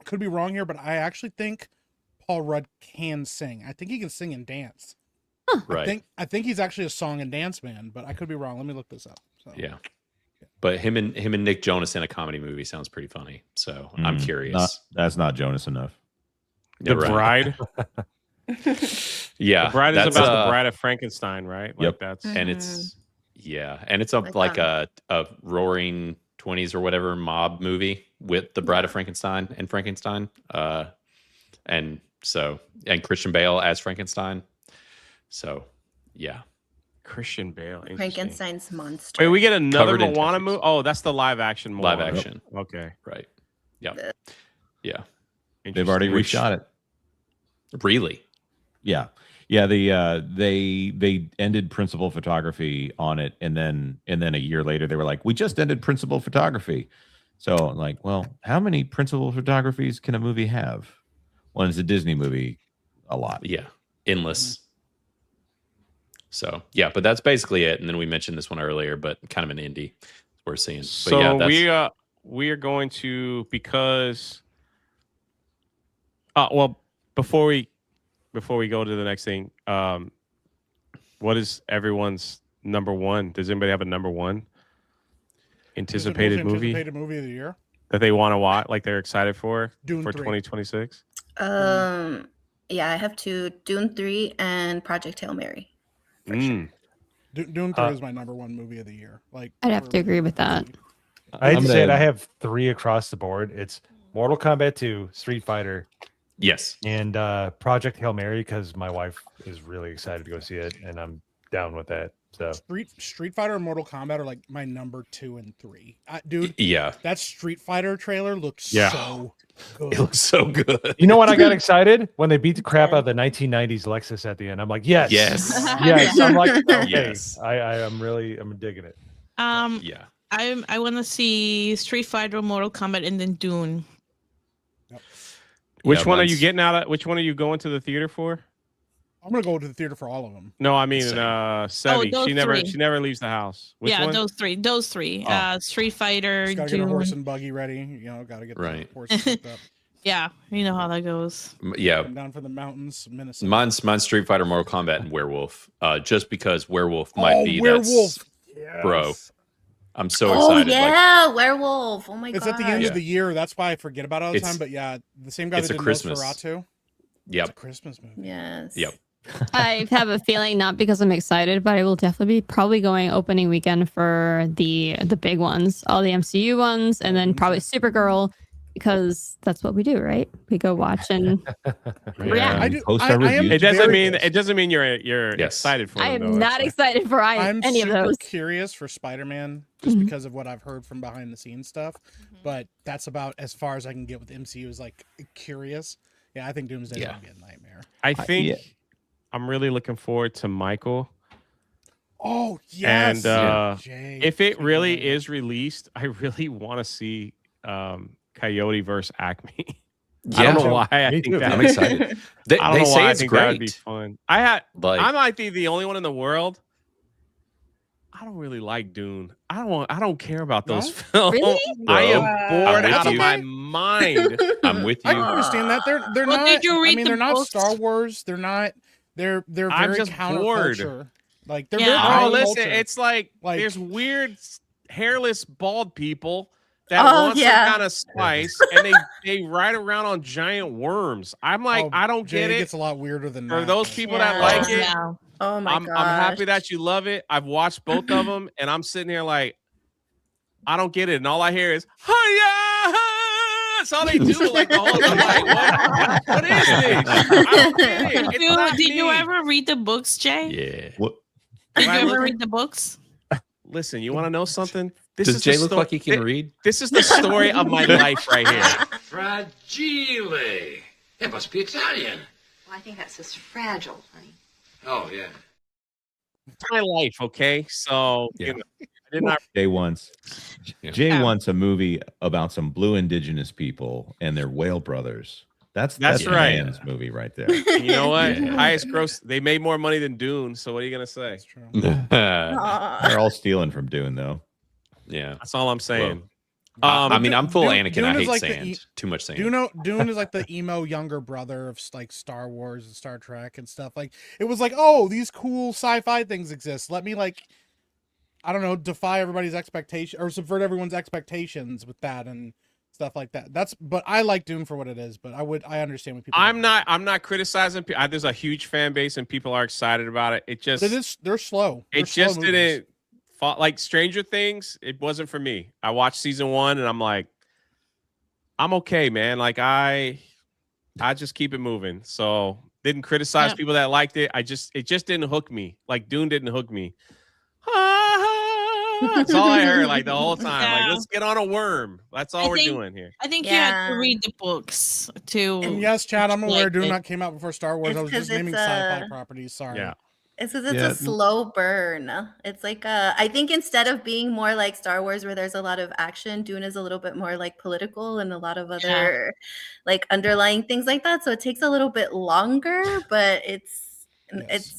could be wrong here, but I actually think Paul Rudd can sing. I think he can sing and dance. Right. I think he's actually a song and dance man, but I could be wrong. Let me look this up. So. Yeah. But him and Nick Jonas in a comedy movie sounds pretty funny. So I'm curious. That's not Jonas enough. The Yeah, right. Bride. Yeah. The Bride is that's, about the Bride of Frankenstein, right? Like Yep. that's and it's and it's Like a roaring 20s or whatever mob movie with the Bride of Frankenstein and Frankenstein. And Christian Bale as Frankenstein. So yeah. Christian Bale. Interesting. Frankenstein's monster. Wait, we get another Covered in Moana tattoos. movie? Oh, that's the live action Moana. Live action. Okay. Right. Yeah. Yeah. They've already Interesting. reshot it. Really? Yeah. Yeah, they ended principal photography on it, and then a year later they were like, we just ended principal photography. So I'm like, well, how many principal photographies can a movie have? Well, it's a Disney movie, a lot. Yeah. Endless. So yeah, but that's basically it. And then we mentioned this one earlier, but kind of an indie we're seeing. But So yeah, that's, we are going to, because well, before we go to the next thing, what is everyone's number one? Does anybody have a number one anticipated movie Anticipated movie of the year. that they want to watch, like they're excited for Dune 3. 2026? Yeah, I have two: Dune 3 and Project Hail Mary. For sure. Mm. Dune 3 is my number one movie of the year. Like I'd have to agree with that. I hate I'm to say it, gonna- I have 3 across the board. It's Mortal Kombat 2, Street Fighter, yes. and Project Hail Mary, because my wife is really excited to go see it, and I'm down with that. So Street Fighter and Mortal Kombat are like my number 2 and 3. Dude, Yeah, that Street Fighter trailer looked so good. it looks so good. you know when I got excited? When they beat the crap out of the 1990s Lexus at the end. I'm like, yes. Yes. Yes. I'm like, okay. Yes. I'm digging it. Yeah. I want to see Street Fighter, Mortal Kombat, and then Dune. Which Yeah, one are you mine's- getting out of? Which one are you going to the theater for? I'm gonna go to the theater for all of them. No, I mean, Same. Sevi. those She never three. she never leaves the house. Which Yeah, one? those three. Oh. Street Fighter, Just gotta get a Dune. horse and buggy ready. You know, gotta get Right. the horses hooked up. Yeah, you know how that goes. Yeah. Come down from the mountains, Minnesota. Mine's Street Fighter, Mortal Kombat, and Werewolf. Just because Werewolf might be Werewolf. Bro. Yes. I'm so Oh excited. Like, yeah, werewolf. Oh my god. It's at the end Yeah. of the year. That's why I forget about it all the It's- time. But yeah, the same guy it's that a did Christmas. Nosferatu. It's a yep. Christmas movie. Yes. Yep. I have a feeling, not because I'm excited, but I will definitely be probably going opening weekend for the big ones, all the MCU ones, and then probably Supergirl, because that's what we do, right? We go watch and react. I do. Post I our am reviews. It doesn't very- mean you're Yes. excited for I them. am though. not It's excited for I'm any of super those. curious for Spider-Man just Mhm. because of what I've heard from behind the scenes stuff. But that's about as far as I can get with MCU is like curious. Yeah, I think Doomsday's Yeah. gonna be a nightmare. I think yeah. I'm really looking forward to Michael. Oh yes. And Jay, if it speaking really of- is released, I really want to see Coyote versus Acme. I Yeah. don't know why. I Me think too. that I'm excited. They, I don't they know say why I it's think that would be great. fun. Like, I might be the only one in the world. I don't really like Dune. I don't care about those No? films. Really? I am Wow. bored I'm out with of my you. mind. I'm with I you. can understand that they're Well, not. did you I read mean, the they're not books? Star Wars. They're not. They're I'm very just bored. counterculture. Like they're Yeah. very Oh, counterculture. listen, it's like, Like- there's weird hairless bald people that Oh, want yeah. some kind of spice, and they ride around on giant worms. I'm like, Oh, I don't Jay, get it. gets a lot weirder than For that. those people that Yeah. like it, Yeah. Oh my I'm god. happy that you love it. I've watched both of them, and I'm sitting here like, I don't get it, and all I hear is hiya. That's all they do. Like the whole time, like, what is this? I don't get it. It's not Did you me. ever read the books, Jay? Yeah. What? Did Am I you ever looking- read the books? Listen, you want to know something? This Does is Jay the look sto- like he can thi- read? This is the story of my life right here. Fragile. It must be Italian. Well, I think that says fragile, honey. Oh, yeah. It's my life, okay? So Yeah. you know, I did not. Jay wants Yeah. Jay wants a movie about some blue indigenous people and their whale brothers. That's That's the right. man's movie right there. You know what? Yeah. Highest gross. They made more money than Dune. So what are you gonna say? That's true. Aw. They're all stealing from Dune though. Yeah. That's all I'm saying. I mean, I'm full Dune- Anakin. Dune I is hate like the sand. Too much sand. Dune is like the emo younger brother of like Star Wars and Star Trek and stuff. Like it was like, oh, these cool sci-fi things exist. Let me like, I don't know, defy everybody's expectation or subvert everyone's expectations with that and stuff like that. But I like Dune for what it is. But I understand what people. I'm not criticizing. There's a huge fan base and people are excited about it. It just They're slow. They're it slow just movies. didn't like Stranger Things. It wasn't for me. I watched season 1 and I'm like, I'm okay, man. Like I just keep it moving. So didn't criticize Yeah. people that liked it. It just didn't hook me. Like Dune didn't hook me. That's all I heard like the whole time. Yeah. Like let's get on a worm. That's all I we're think- doing here. I think you had Yeah. to read the books to. And yes, Chad, I'm aware like Dune it. not came out before Star Wars. It's I was 'cause just naming it's, sci-fi properties. Sorry. Yeah. It's because it's Yeah. a slow burn. It's like I think instead of being more like Star Wars where there's a lot of action, Dune is a little bit more like political and a lot of other like underlying things like that. So it takes a little bit longer, but it's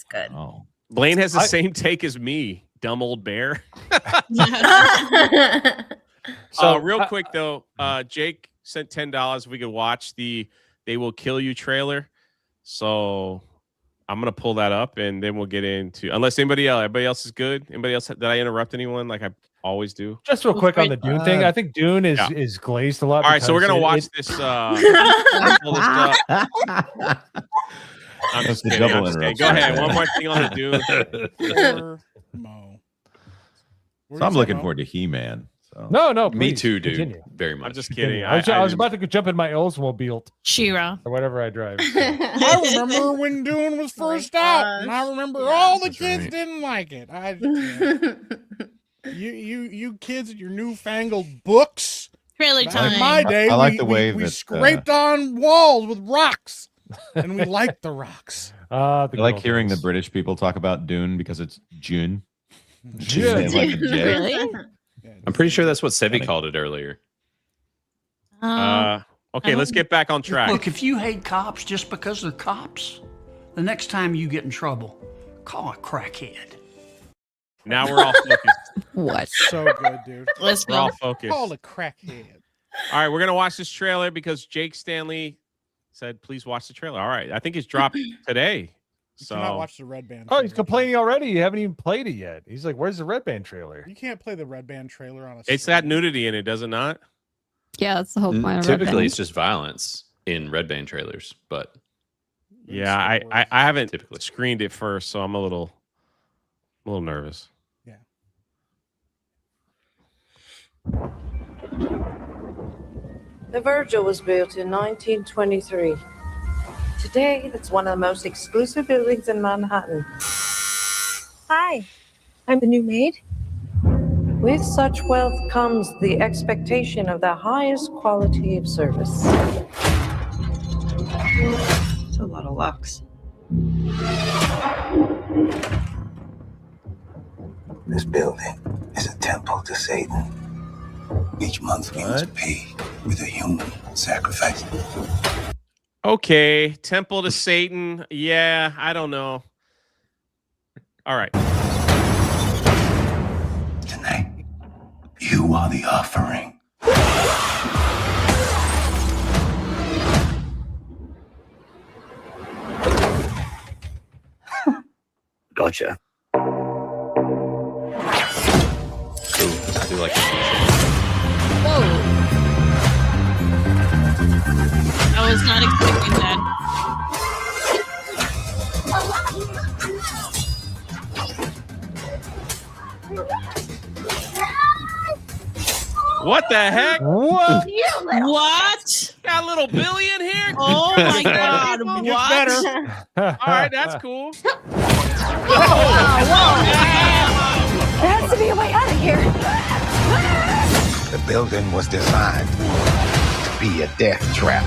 good. Oh. Blaine has the I- same take as me, dumb old bear. So Real quick though, Jake sent $10 if we could watch the "They Will Kill You" trailer. So I'm gonna pull that up and then we'll get into unless everybody else is good. Anybody else? Did I interrupt anyone like I always do? just real quick on the Dune thing. I think Dune is Yeah. is glazed a lot. All right, so we're because gonna watch it- this. Pull this up. I'm That's just the kidding. double I'm just kidding. interruption. Go ahead. One more thing on the Dune. Mo. So I'm looking forward to He-Man. So So. No, Me please, too, dude. continue. Very much. I'm just Continue. kidding. I was about to jump in my Oldsmobile Shira. or whatever I drive. So. I remember when Dune was Oh my first out, and I gosh. remember Yeah. all the That's kids right. didn't like it. You kids and your newfangled books. Trailer Back time. in my day, I like we, the way we that, scraped on walls with rocks, and we liked the rocks. I The like good hearing the days. British people talk about Dune because it's June. June. They like a J. Really? I'm pretty sure that's what Sevi Funny. called it earlier. Okay, let's get back on track. Look, if you hate cops just because they're cops, the next time you get in trouble, call a crackhead. Now we're all focused. What? So good, dude. Let's We're go. all focused. Call a crackhead. All right, we're gonna watch this trailer because Jake Stanley said, "Please watch the trailer." All right, I think it's dropped today. You So cannot watch the Red Band. Oh, he's trailer. complaining already. You haven't even played it yet. He's like, "Where's the Red Band trailer?" You can't play the Red Band trailer on a. it's stream. that nudity in it, does it not? Yeah, that's the whole point of Red Typically, Band. it's just violence in Red Band trailers, but Yeah, I haven't Typically. screened it first, so I'm a little nervous. The Virgil was built in 1923. Today, it's one of the most exclusive buildings in Manhattan. Hi, I'm the new maid. With such wealth comes the expectation of the highest quality of service. It's a lot of lux. This building is a temple to Satan. Each month we must pay with a human sacrifice. Okay, Temple to Satan. Yeah, I don't know. All right. Tonight, you are the offering. Gotcha. I do like Whoa. I was not expecting that. What the heck? What? What? Got little Billy in here? Oh my god! Gets What? better. All right, that's cool. There has to be a way out of here. The building was designed to be a death trap.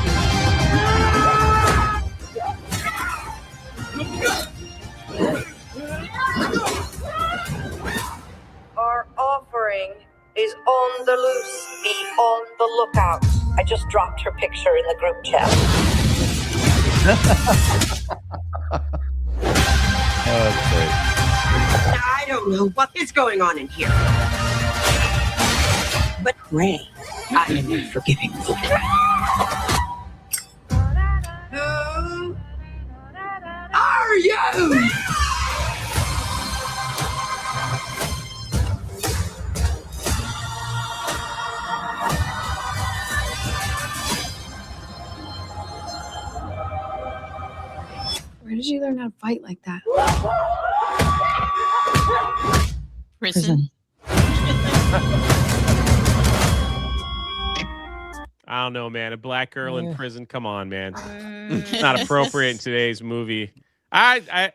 Our offering is on the loose. Be on the lookout. I just dropped her picture in the group chat. That's great. I don't know what is going on in here. But Ray, I am a forgiving fool. Who are you? Where did you learn how to fight like that? Prison. I don't know, man. A black girl in prison. Come on, man. It's not appropriate in today's movie. I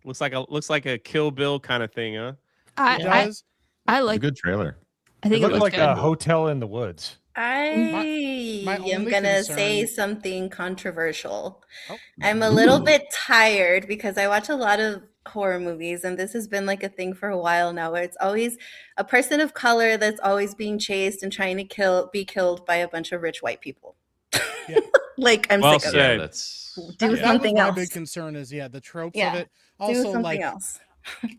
looks like a Kill Bill kind of thing, huh? I It's a like. good trailer. I think It it looked looks like good. a hotel in the woods. I my am only gonna concern- say something controversial. Oh. I'm a little bit tired because I watch a lot of horror movies, and this has been like a thing for a while now, where it's always a person of color that's always being chased and trying to be killed by a bunch of rich white people. Yeah. Like I'm Well sick of said. it. That's Do That something was my else. big concern is the tropes Yeah, of it. Do Also, something like else.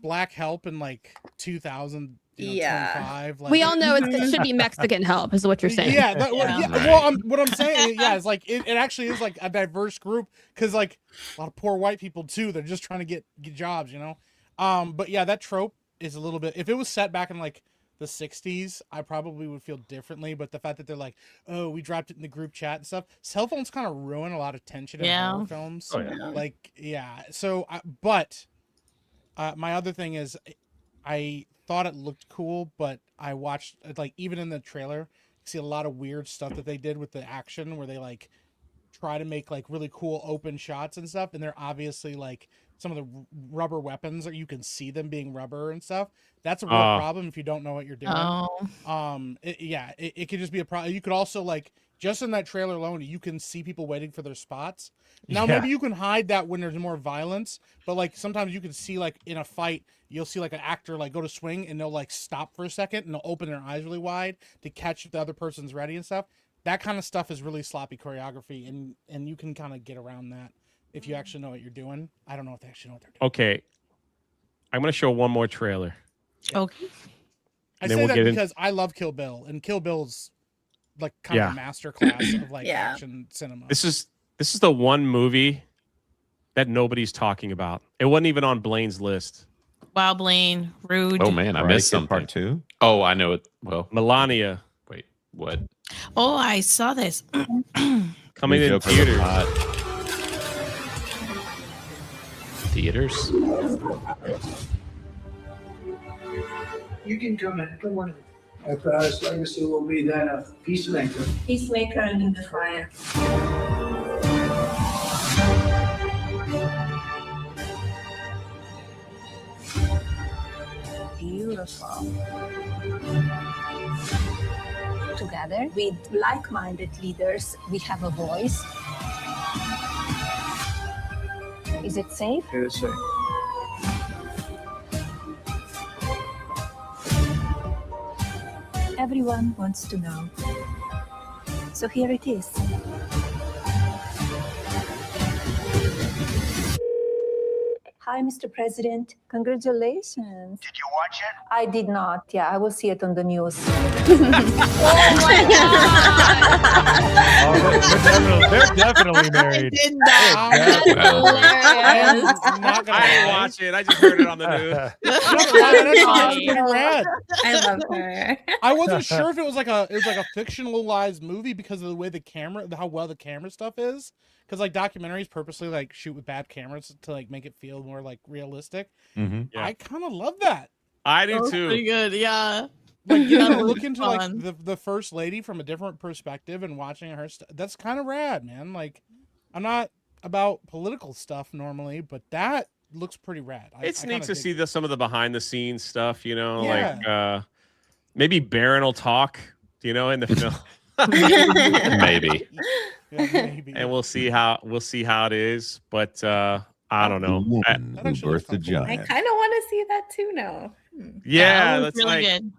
black help in like 2000. Yeah. 25, like, We all know it should be Mexican help, is what you're saying. Yeah, Yeah. well, what I'm saying, is like it actually is like a diverse group because like a lot of poor white people too. They're just trying to get jobs, you know. But yeah, that trope is a little bit. If it was set back in like the 60s, I probably would feel differently. But the fact that they're like, oh, we dropped it in the group chat and stuff, cell phones kind of ruin a lot of tension in horror films. Oh, yeah. Like, yeah. So, my other thing is, I thought it looked cool, but I watched like even in the trailer, you see a lot of weird stuff that they did with the action where they like try to make like really cool open shots and stuff, and they're obviously like some of the rubber weapons, or you can see them being rubber and stuff. That's a real problem if you don't know what you're doing. It could just be a problem. You could also like just in that trailer alone, you can see people waiting for their spots. Now maybe you can hide that when there's more violence, but like sometimes you can see like in a fight, you'll see like an actor like go to swing and they'll like stop for a second and they'll open their eyes really wide to catch if the other person's ready and stuff. That kind of stuff is really sloppy choreography, and you can kind of get around that if you actually know what you're doing. I don't know if they actually know what they're doing. Okay. I'm going to show one more trailer. Okay. I say that because I love Kill Bill, and Kill Bill's like kind of a master class of like action cinema. This is the one movie that nobody's talking about. It wasn't even on Blaine's list. Wow, Blaine. Rude. Oh, man. I missed something. Part 2? Oh, I know it. Well, Melania. Wait, what? Oh, I saw this. Coming in theaters. Theaters? You can come in. Come on in. Our proudest legacy will be that of peacemaker. Peacemaker and in the fire. Beautiful. Together with like-minded leaders, we have a voice. Is it safe? It is safe. Everyone wants to know. So here it is. Hi, Mr. President. Congratulations. Did you watch it? I did not. Yeah, I will see it on the news. Oh my god! They're definitely married. Did that. I didn't watch it. I just heard it on the news. That's pretty rad. I love her. I wasn't sure if it was like a fictionalized movie because of the way the camera, how well the camera stuff is. Because like documentaries purposely like shoot with bad cameras to like make it feel more like realistic. Mm-hmm. Yeah. I kind of love that. I do too. Pretty good, yeah. Like getting to That look was into fun. like the first lady from a different perspective and watching her. That's kind of rad, man. Like, I'm not about political stuff normally, but that looks pretty rad. It's I neat kinda to dig see it. some of the behind the scenes stuff, you know, Yeah. like maybe Baron will talk, you know, in the film. Maybe. Yeah, maybe. And we'll see how it is, but I don't know. Woman That who actually looks birthed a kinda cool. I giant. kind of want to see that too now. Yeah, That was that's really like good.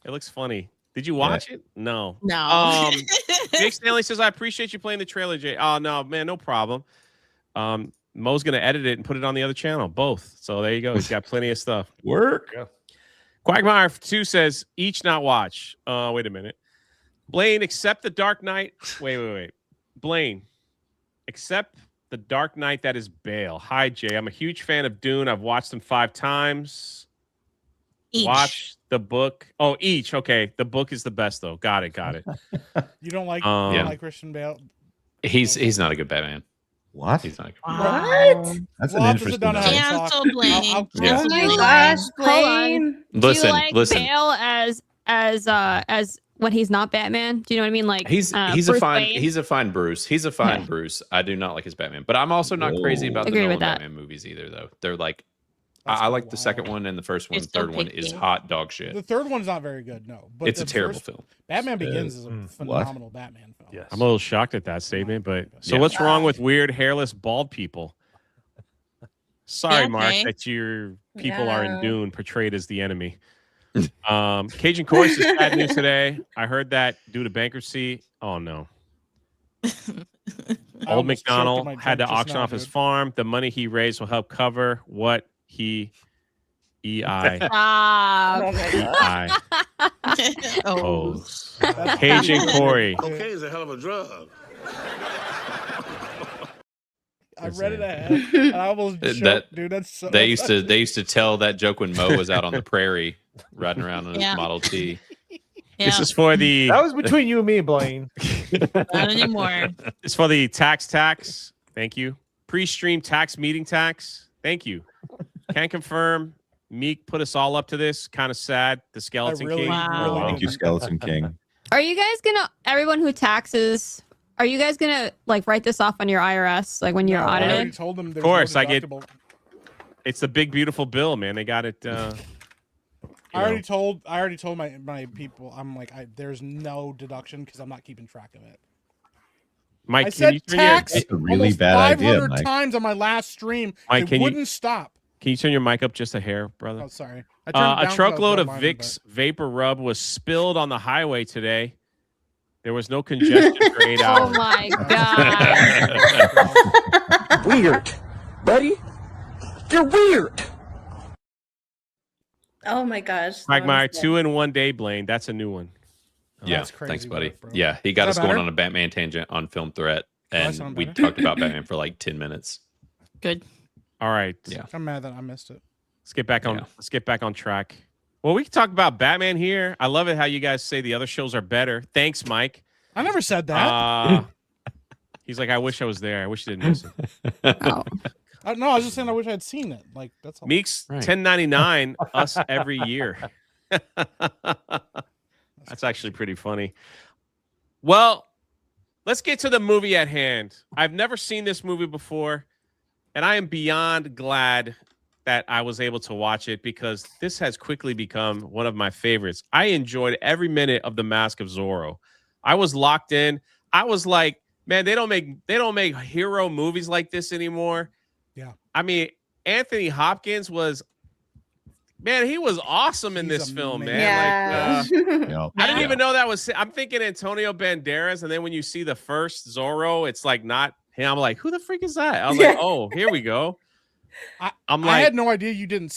it looks funny. Did you watch it? No. No. Jake Stanley says, I appreciate you playing the trailer, Jay. Oh no, man, no problem. Mo's gonna edit it and put it on the other channel, both. So there you go. He's got plenty of stuff. Work. Yeah. Quagmire 2 says, each not watch. Wait a minute. Blaine, accept the Dark Knight. Wait. Blaine, accept the Dark Knight that is Bale. Hi, Jay. I'm a huge fan of Dune. I've watched them 5 times. Each. Watch the book. Oh, each. Okay. The book is the best, though. Got it. You don't like Christian Bale? He's not a good Batman. What? He's not a good What? That's We'll an have to sit interesting. down and have a Cancel talk. Blaine. Yeah. Oh my Hold gosh, Hold on. Blaine. Listen, Do you like listen. Bale as when he's not Batman? Do you know what I mean? Like He's a Bruce fine Wayne? he's a fine Bruce. He's a fine Yeah. Bruce. I do not like his Batman, but I'm also not crazy about the Agree Nolan with that. Batman movies either, though. They're like That's I like the wild. second one and the first one. You're The still third one is picky. hot dog shit. The third one's not very good, no. But It's a the terrible first- film. Batman Begins is a What? phenomenal Batman film. Yes. I'm a little shocked at that statement, but so Yeah. what's wrong with weird, hairless, bald people? Sorry, Yeah, Mark, okay. that your people are in No. Dune portrayed as the enemy. Cajun Chorus is bad news today. I heard that due to bankruptcy. Oh no. I Old almost choked in McDonald my had to drink just auction now, off his dude. farm. The money he raised will help cover what he EI Stop. Oh my god. Oh. owes. That's- Cajun Corey. Cocaine is a hell of a drug. I read it ahead. And I almost choked, That- dude. That's so. They used to tell that joke when Mo was out on the prairie riding around on his Yeah. Model T. Yeah, This is for the That was between you and me, Blaine. not anymore. it's for the tax. Thank you. Pre-stream tax meeting tax. Thank you. Can confirm Meek put us all up to this. Kind of sad. The Skeleton really- King. Wow. Thank you, Skeleton King. Are you guys gonna, everyone who taxes, are you guys gonna like write this off on your IRS, like when you're No, I already audited? told them there's Of course, no I get. deductible. It's the big beautiful bill, man. They got it. I already told my people. I'm like, there's no deduction because I'm not keeping track of it. Mike, I can said you turn tax That's a really almost bad idea, 500 Mike. times on my last stream. Mike, It can you- wouldn't stop. can you turn your mic up just a hair, brother? Oh, sorry. I turned it down A 'cause I was truckload of not minding, Vicks Vapor Rub was spilled on the highway today. There was no congestion for 8 Oh hours. my god. Weird. Buddy, you're weird. Oh my gosh. Mike that Meyer, was 2 in 1 day, Blaine. That's a new one. Yeah, That's crazy thanks, buddy. work, bro. Yeah, he got Is us that going better? on a Batman tangent on Film Threat, that and sound we better? talked about Batman for like 10 minutes. Good. All right. Yeah. I'm mad that I missed it. Let's get back on. Yeah. Let's get back on track. Well, we can talk about Batman here. I love it how you guys say the other shows are better. Thanks, Mike. I never said that. He's like, I wish I was there. I wish you didn't miss it. Oh. No, I was just saying I wish I'd seen it. Like that's all. Meeks Right. 1099 us every year. That's actually pretty funny. Well, let's get to the movie at hand. I've never seen this movie before, and I am beyond glad that I was able to watch it because this has quickly become one of my favorites. I enjoyed every minute of The Mask of Zorro. I was locked in. I was like, man, they don't make hero movies like this anymore. Yeah. I mean, Anthony Hopkins was, man, he was awesome in He's this film, man. Yeah. Like, I didn't even know that was. I'm thinking Antonio Banderas, and then when you see the first Zorro, it's like not him. I'm like, who the freak is that? I was like, oh, here we go. I'm I like, had no idea you hadn't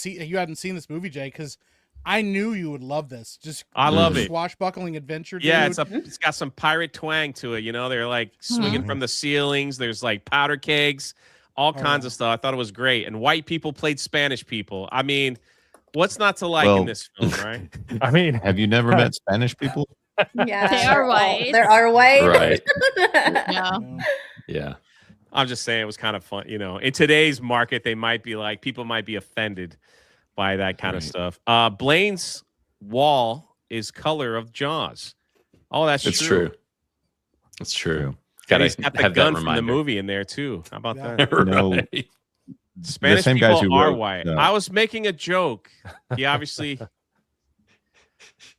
seen this movie, Jay, because I knew you would love this. Just I love it. Swashbuckling adventure. Yeah, dude. it's got some pirate twang to it. You know, they're like swinging from the ceilings. There's like powder kegs, all kinds of stuff. I thought it was great. And white people played Spanish people. I mean, what's not to like in this film, right? I mean, have you never met Spanish people? Yeah, They are white. They are white. Right. Yeah. Yeah. I'm just saying it was kind of fun. You know, in today's market, they might be like, people might be offended by that kind of stuff. Blaine's wall is color of Jaws. Oh, that's It's true. true. It's true. And Gotta he's got the have that gun from the reminder. movie in there too. How about Yeah. that? No, Right. Spanish same people guys who are wrote, white. uh, I was making a joke. He obviously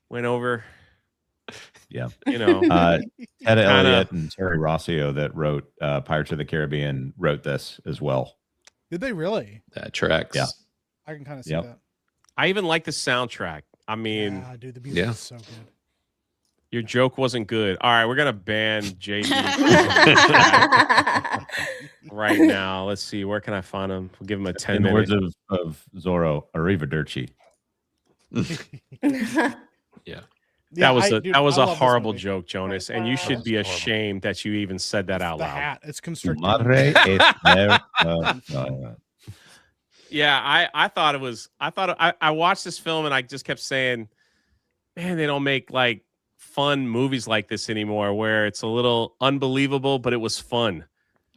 went over. Yeah. You know, Ted Kinda- Elliott and Terry Rossio that wrote Pirates of the Caribbean wrote this as well. Did they really? That tracks. Yeah. I can kind of see Yep. that. I even like the soundtrack. I mean, Yeah, dude, the music Yeah. is so good. your joke wasn't good. All right, we're gonna ban JB right now. Let's see. Where can I find him? We'll give him a 10 In the minute. words of Zorro, arrivederci. Yeah. Yeah, That was dude, that was I a love this horrible movie. joke, Jonas, and you That should was be horrible. ashamed that you even said that out The loud. hat, it's Tu constricting. madre es Yeah, I thought it was. I watched this film and I just kept saying, man, they don't make like fun movies like this anymore, where it's a little unbelievable, but it was fun.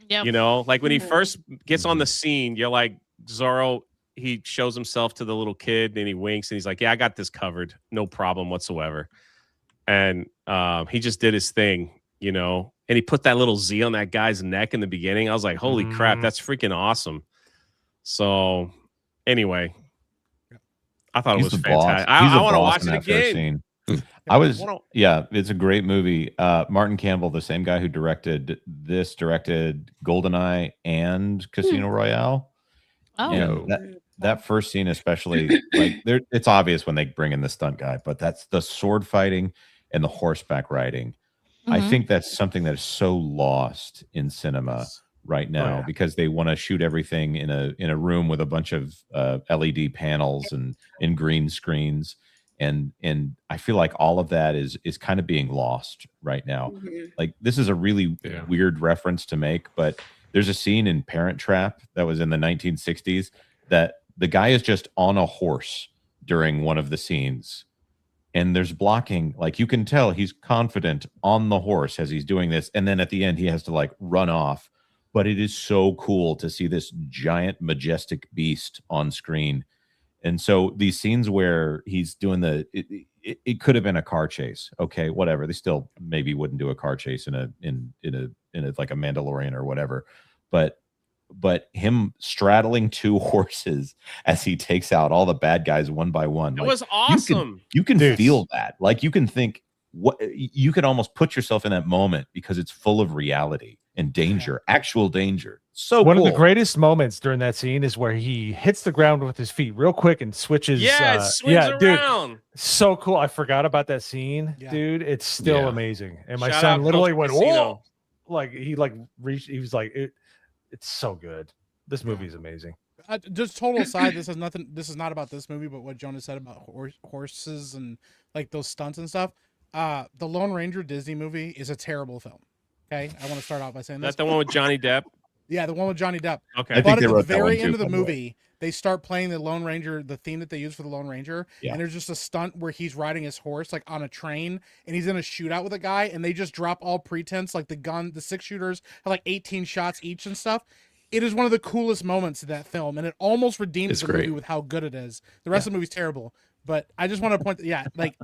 Yep. You know, like when he Mhm. first gets on the scene, you're like, Zorro, he shows himself to the little kid and he winks and he's like, yeah, I got this covered. No problem whatsoever. And he just did his thing, you know, and he put that little Z on that guy's neck in the beginning. I was like, holy crap, that's freaking awesome. So anyway, I thought it was fantastic. I want to watch it again. Yeah, it's a great movie. Martin Campbell, the same guy who directed GoldenEye and Casino Royale. Oh. You know, that first scene, especially, like it's obvious when they bring in the stunt guy, but that's the sword fighting and the horseback riding. I Mhm. think that's something that is so lost in cinema right now because they want to shoot everything in a room with a bunch of LED panels and in green screens. And I feel like all of that is kind of being lost right now. Like this is a really weird reference to make, but there's a scene in Parent Trap that was in the 1960s that the guy is just on a horse during one of the scenes. And there's blocking, like you can tell he's confident on the horse as he's doing this. And then at the end, he has to like run off. But it is so cool to see this giant, majestic beast on screen. And so these scenes where he's doing it could have been a car chase. Okay, whatever. They still maybe wouldn't do a car chase in a like a Mandalorian or whatever. But him straddling two horses as he takes out all the bad guys one by one. It was awesome. You can feel that. Like you can think you could almost put yourself in that moment because it's full of reality and danger, actual danger. So one cool. of the greatest moments during that scene is where he hits the ground with his feet real quick and switches. Yeah, it swings around. Dude, so cool. I forgot about that scene, dude. It's still amazing. And my son literally went, "Whoa!" Like he reached. He was like, "It's so good. This movie is amazing." Just total aside, this has nothing. This is not about this movie, but what Jonas said about horses and like those stunts and stuff. The Lone Ranger Disney movie is a terrible film. Okay, I want to start off by saying that's the one with Johnny Depp. Yeah, the one with Johnny Depp. Okay, but at the very end of the movie, they start playing the Lone Ranger, the theme that they use for the Lone Ranger, and there's just a stunt where he's riding his horse like on a train, and he's in a shootout with a guy, and they just drop all pretense, like the 6-shooters have like 18 shots each and stuff. It is one of the coolest moments of that film, and it almost redeems the movie with how good it is. The rest of the movie's terrible, but I just want to point, like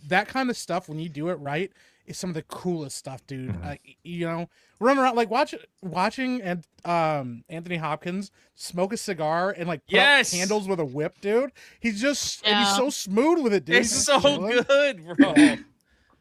that kind of stuff when you do it right is some of the coolest stuff, dude. You know, run around like watching and Anthony Hopkins smoke a cigar and like put out candles with a whip, dude. He's just and he's so smooth with it, dude. It's so good, bro.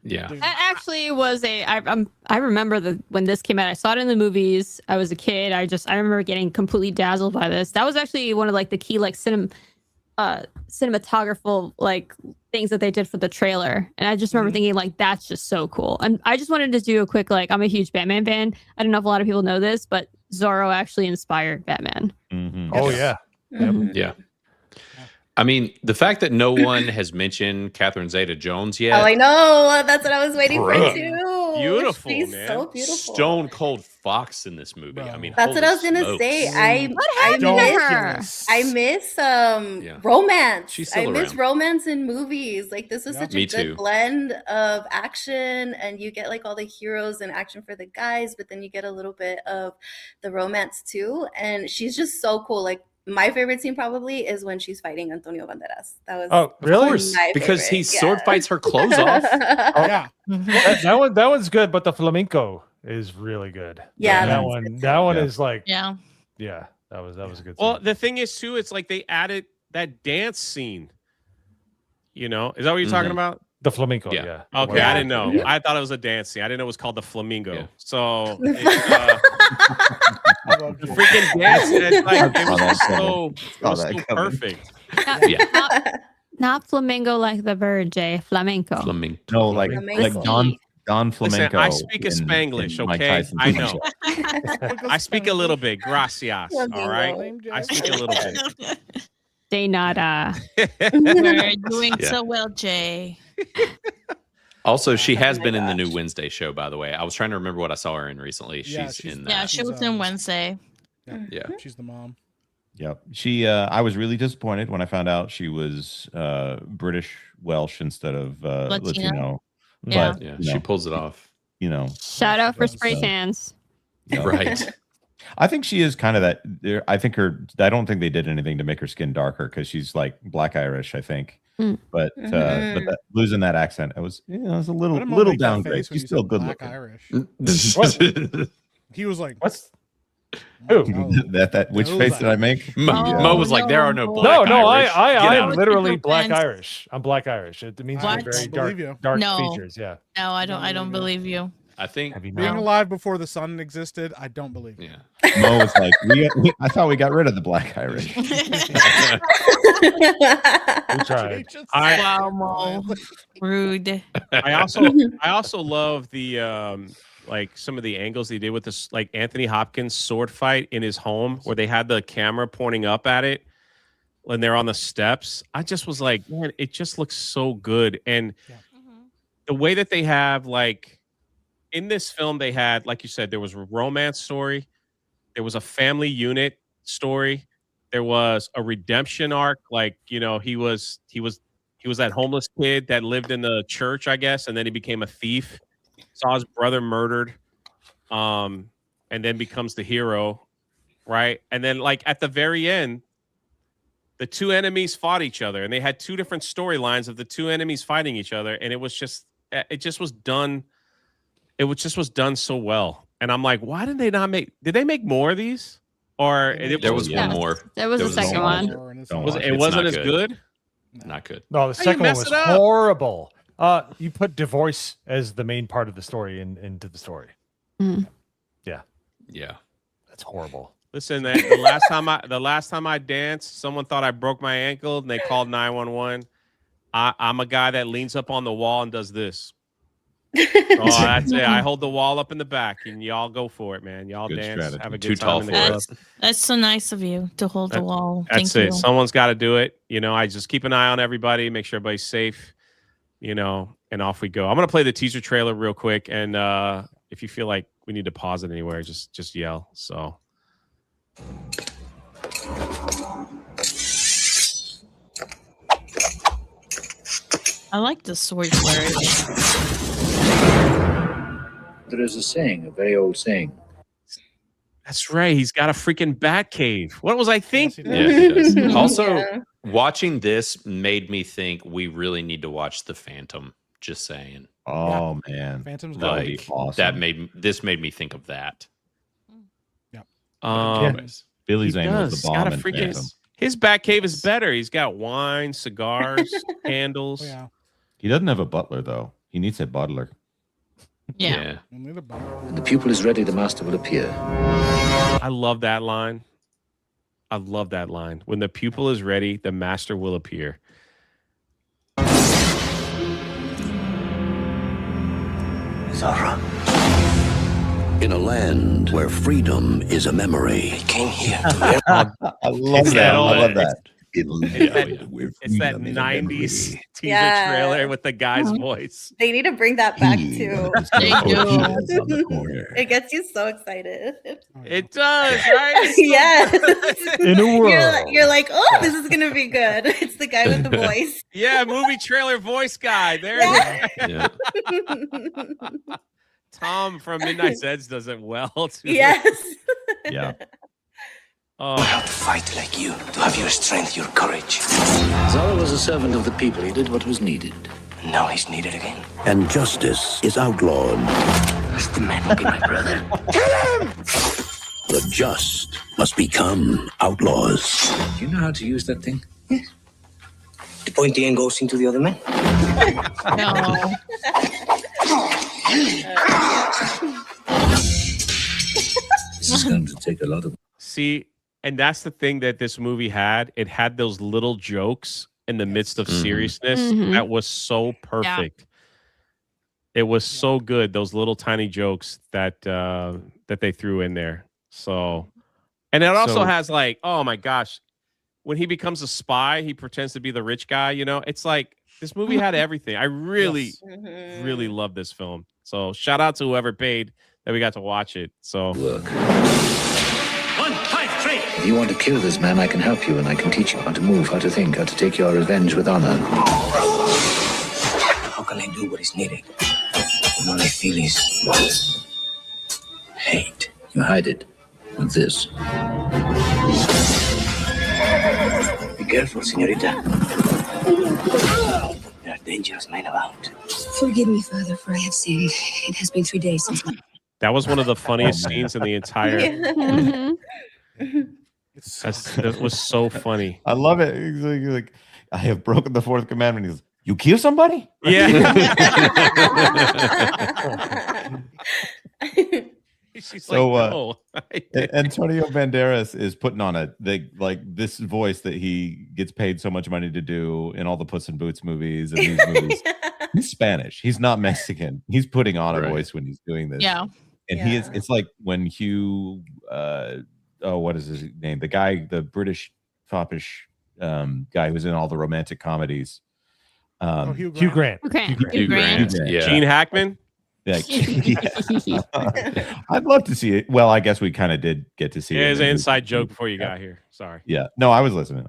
Yeah. That actually was I remember when this came out. I saw it in the movies. I was a kid. I remember getting completely dazzled by this. That was actually one of like the key like cinematographical like things that they did for the trailer. And I just remember thinking like that's just so cool. And I just wanted to do a quick like I'm a huge Batman fan. I don't know if a lot of people know this, but Zorro actually inspired Batman. Oh yeah. Yeah. I mean, the fact that no one has mentioned Catherine Zeta-Jones yet. Oh, I know. That's what I was waiting for too. Beautiful, She's man. so beautiful. Stone Cold Fox in this movie. I mean, that's what I was gonna say. I miss romance. She's still I miss around. romance in movies. Like this is such a good blend of action, and you get like all the heroes and action for the guys, but then you get a little bit of the romance too. And she's just so cool. Like my favorite scene probably is when she's fighting Antonio Banderas. That was really? Of course, because he sword fights her clothes off. That one's good, but the flamenco is really good. Yeah, that one is like yeah, that was a good. Well, the thing is too, it's like they added that dance scene. You know, is that what you're talking about? The flamenco, yeah. Okay, I didn't know. Yeah. I thought it was a dance scene. I didn't know it was called the flamingo. Yeah. So it's, the freaking dance, it's like it was so perfect. Not flamingo like the bird, Jay. Flamenco. No, like Don Flamenco. Listen, I speak a Spanglish, okay? I know. I speak a little bit. Gracias. All right. I speak a little bit. De nada. We're doing so well, Jay. Also, she has been in the new Wednesday show, by the way. I was trying to remember what I saw her in recently. She's in that. Yeah, she was in Wednesday. Yeah. She's the mom. Yep. She I was really disappointed when I found out she was British Welsh instead of Latino. Yeah. But, she pulls it off. You know. Shout out for spray tans. Right. I think she is kind of that. I don't think they did anything to make her skin darker because she's like Black Irish, I think. But losing that accent, it was a little downgrade. She's still good looking. Irish. He was like, "What's which face did I make?" Mo was like, "There are no Black Irish." I am literally Black Irish. I'm Black Irish. It means very dark features. Yeah. No, I don't believe you. I think being alive before the sun existed, I don't believe. Yeah. Mo was like, I thought we got rid of the Black Irish. We tried. Wow, Mo. Rude. I also love the like some of the angles they did with this, like Anthony Hopkins sword fight in his home where they had the camera pointing up at it when they're on the steps. I just was like, man, it just looks so good. And the way that they have like in this film, they had, like you said, there was a romance story. There was a family unit story. There was a redemption arc. Like, he was that homeless kid that lived in the church, I guess. And then he became a thief, saw his brother murdered, and then becomes the hero. Right. And then like at the very end, the two enemies fought each other, and they had two different storylines of the two enemies fighting each other, and it just was done. Was done so well, and I'm like, why did they not make? Did they make more of these? Or there was one more. There was a second one. It wasn't as good. Not good. No, the second one was horrible. You put divorce as the main part of the story into the story. Yeah, that's horrible. Listen, the last time I danced, someone thought I broke my ankle, and they called 911. I'm a guy that leans up on the wall and does this. Oh, that's it. I hold the wall up in the back, and y'all go for it, man. Y'all dance, strategy. Have a good time in the club. That's so nice of you to hold the wall. That's it. Someone's got to do it. I just keep an eye on everybody, make sure everybody's safe. And off we go. I'm gonna play the teaser trailer real quick, and if you feel like we need to pause it anywhere, just yell. So. I like the sword flourish. There is a saying, a very old saying. That's right. He's got a freaking bat cave. What was I thinking? Yeah, he does. Also, watching this made me think we really need to watch The Phantom. Just saying. Oh man, Phantom's like awesome. That made me think of that. Billy Zane was the bomb in Phantom. His bat cave is better. He's got wine, cigars, candles. Yeah. He doesn't have a butler though. He needs a butler. Yeah. When the pupil is ready, the master will appear. I love that line. When the pupil is ready, the master will appear. Zorro. In a land where freedom is a memory. He came here. I love that. I love that. It's that 90s teaser trailer with the guy's voice. They need to bring that back too. They do. It gets you so excited. It does, right? Yes. In a world. You're like, oh, this is gonna be good. It's the guy with the voice. Yeah, movie trailer voice guy. There it is. Tom from Midnight Zeds does it well too. Yes. Yeah. How to fight like you, to have your strength, your courage. Zorro was a servant of the people. He did what was needed. Now he's needed again. And justice is outlawed. Must the man be my brother? Kill him! The just must become outlaws. Do you know how to use that thing? Yes. The pointy end goes into the other man. No. This is going to take a lot of... See, and that's the thing that this movie had. It had those little jokes in the midst of seriousness that was so perfect. It was so good. Those little tiny jokes that that they threw in there. So, and it also has like, oh my gosh, when he becomes a spy, he pretends to be the rich guy. It's like this movie had everything. I really, really love this film. So shout out to whoever paid that we got to watch it. So. Work. If you want to kill this man, I can help you, and I can teach you how to move, how to think, how to take your revenge with honor. How can I do what is needed when all I feel is hate? You hide it with this. Be careful, señorita. There are dangerous men about. Forgive me, Father, for I have sinned. It has been 3 days since my... That was one of the funniest scenes in the entire. That was so funny. I love it. He's like, I have broken the fourth commandment. He goes, you kill somebody? Yeah. She's so like, no, Antonio Banderas is putting on this voice that he gets paid so much money to do in all the Puss in Boots movies and these movies. He's Spanish. He's not Mexican. He's putting on a voice when he's doing this. Yeah. And he is. It's like when Hugh. What is his name? The guy, the British foppish guy who's in all the romantic comedies. Hugh Grant. Okay. Hugh Grant. Yeah. Gene Hackman. Yeah. I'd love to see it. Well, I guess we kind of did get to see it. Yeah, it's an inside joke before you got here. Sorry. Yeah. No, I was listening.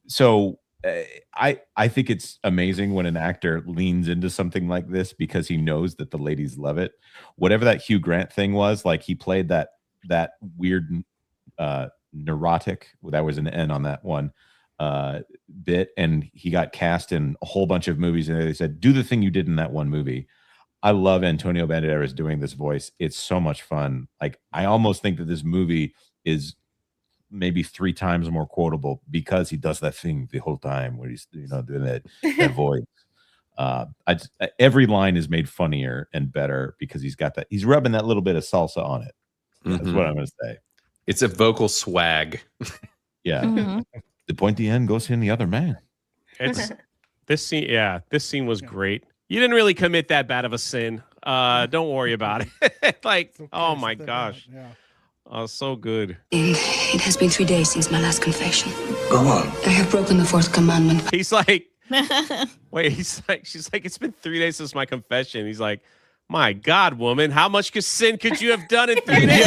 So I think it's amazing when an actor leans into something like this because he knows that the ladies love it. Whatever that Hugh Grant thing was, like he played that weird neurotic. That was an N on that one bit, and he got cast in a whole bunch of movies, and they said, do the thing you did in that one movie. I love Antonio Banderas doing this voice. It's so much fun. Like, I almost think that this movie is maybe 3 times more quotable because he does that thing the whole time where he's, you know, doing that voice. Every line is made funnier and better because he's got that. He's rubbing that little bit of salsa on it. That's what I'm going to say. It's a vocal swag. Yeah. The pointy end goes in the other man. It's this scene. Yeah, this scene was great. You didn't really commit that bad of a sin. Don't worry about it. Like, oh my gosh. Yeah. Oh, so good. It has been 3 days since my last confession. Go on. I have broken the 4th commandment. He's like, wait, she's like, it's been 3 days since my confession. He's like, my God, woman, how much sin could you have done in 3 days?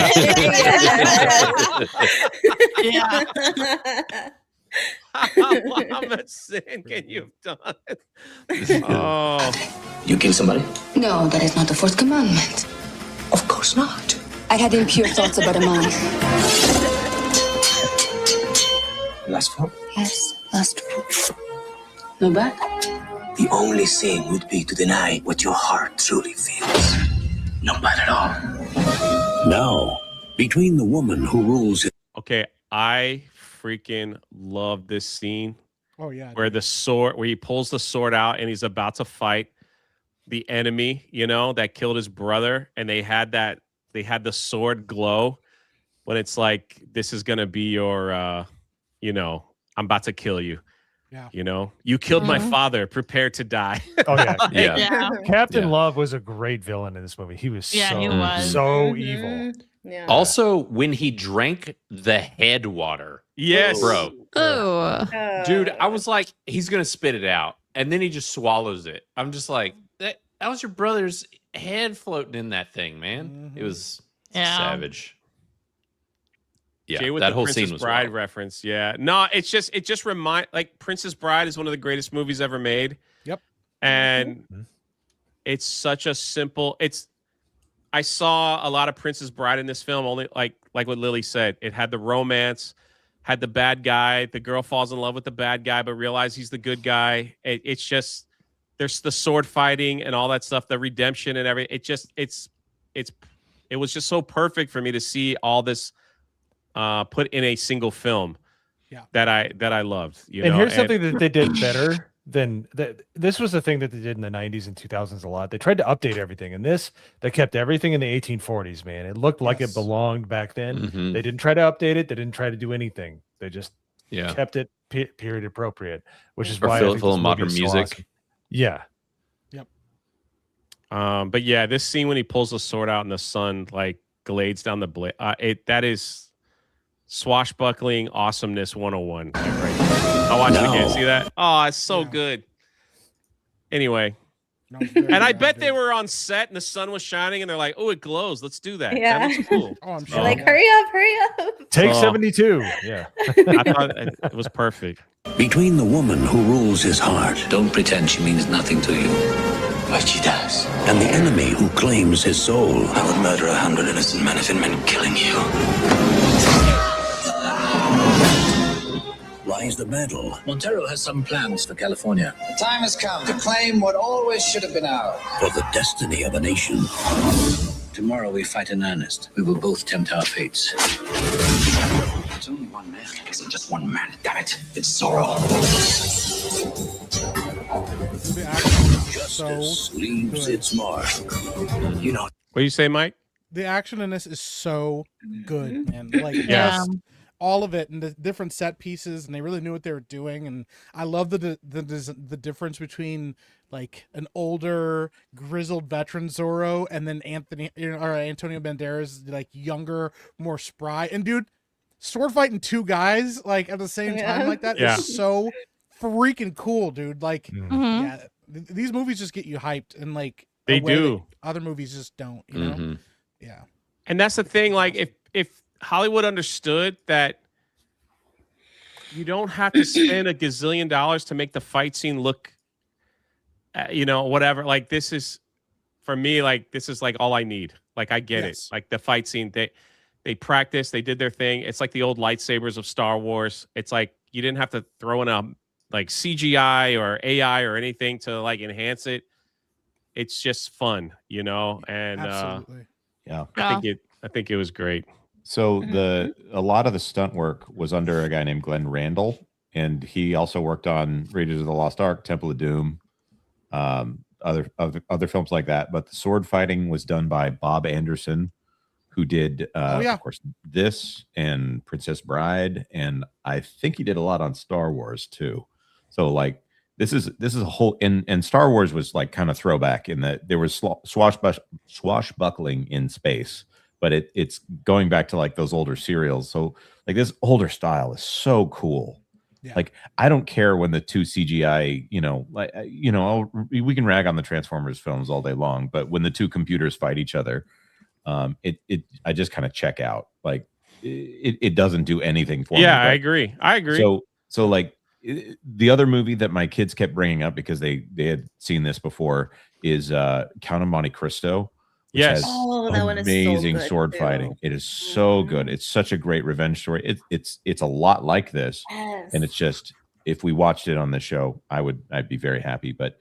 Yeah. How much sin can you have done? Oh. You kill somebody? No, that is not the 4th commandment. Of course not. I had impure thoughts about a man. Lustful? Yes, lustful. No bad? The only sin would be to deny what your heart truly feels. Not bad at all. Now, between the woman who rules it. Okay, I freaking love this scene. Oh yeah. Where he pulls the sword out and he's about to fight the enemy, you know, that killed his brother, and they had the sword glow when it's like, this is gonna be your you know, I'm about to kill you. Yeah. You know, you killed my father, prepare to die. Oh yeah. Yeah. Captain Love was a great villain in this movie. He was so evil. Yeah. Also, when he drank the head water. Yes. Bro. Oh. Dude, I was like, he's going to spit it out. And then he just swallows it. I'm just like, that was your brother's head floating in that thing, man. It was savage. Yeah, Jay with that the whole Princess scene was Bride wild. reference. Yeah. No, it just remind, like, Princess Bride is one of the greatest movies ever made. Yep. And it's such a simple, I saw a lot of Princess Bride in this film, only like what Lily said. It had the romance, had the bad guy. The girl falls in love with the bad guy, but realizes he's the good guy. It's just, there's the sword fighting and all that stuff, the redemption and everything. It was just so perfect for me to see all this put in a single film. Yeah. That I loved. You And know? here's something that they did better than that. This was the thing that they did in the 90s and 2000s a lot. They tried to update everything. And they kept everything in the 1840s, man. It looked like it belonged back then. They didn't try to update it. They didn't try to do anything. They just kept it period appropriate, which is why I think full this of movie modern is so music. awesome. Yeah. Yep. But yeah, this scene when he pulls the sword out and the sun like glades down the blade, that is swashbuckling awesomeness 101. I'll watch it again. See that? Oh, it's so good. Anyway. And I bet they were on set and the sun was shining and they're like, oh, it glows. Let's do that. Yeah. That looks cool. Oh, I'm They're sure. like, hurry up. Take 72. Yeah. I thought it was perfect. Between the woman who rules his heart. Don't pretend she means nothing to you. But she does. And the enemy who claims his soul. I would murder 100 innocent men if it meant killing you. Lies the battle. Montero has some plans for California. The time has come to claim what always should have been ours. For the destiny of a nation. Tomorrow we fight in earnest. We will both tempt our fates. It's only one man. It isn't just one man. Damn it. It's Zorro. The action is so Justice leaves good. its mark. You know, What do you say, Mike? The action in this is so good, man. Like, Yes. all of it, and the different set pieces, and they really knew what they were doing. And I love the difference between like an older grizzled veteran Zorro and then Antonio Banderas, like younger, more spry. And dude, sword fighting 2 guys like at the same time like that is so freaking cool, dude. Like, these movies just get you hyped, and like They a way do. that other movies just don't, you know? Yeah. And that's the thing, like if Hollywood understood that you don't have to spend a gazillion dollars to make the fight scene look, you know, whatever. Like, this is, for me, like, this is like all I need. Like, I get it. Like, the fight scene, They practiced. They did their thing. It's like the old lightsabers of Star Wars. It's like you didn't have to throw in a like CGI or AI or anything to like enhance it. It's just fun, you know. And Absolutely. Yeah. I think it was great. So a lot of the stunt work was under a guy named Glenn Randall, and he also worked on Raiders of the Lost Ark, Temple of Doom, other films like that. But the sword fighting was done by Bob Anderson, who did of course this and Princess Bride, and I think he did a lot on Star Wars too. So like this is a whole and Star Wars was like kind of throwback in that there was swashbuckling in space, but it's going back to like those older serials. So like this older style is so cool. Yeah. Like I don't care when the two CGI, we can rag on the Transformers films all day long, but when the two computers fight each other, I just kind of check out. Like it doesn't do anything for me. Yeah, I agree. So like the other movie that my kids kept bringing up because they had seen this before is Count of Monte Cristo. Which has that one is so amazing good, sword too. fighting. It is so good. It's such a great revenge story. It's a lot like this, and it's just if we watched it on the show, I'd be very happy. But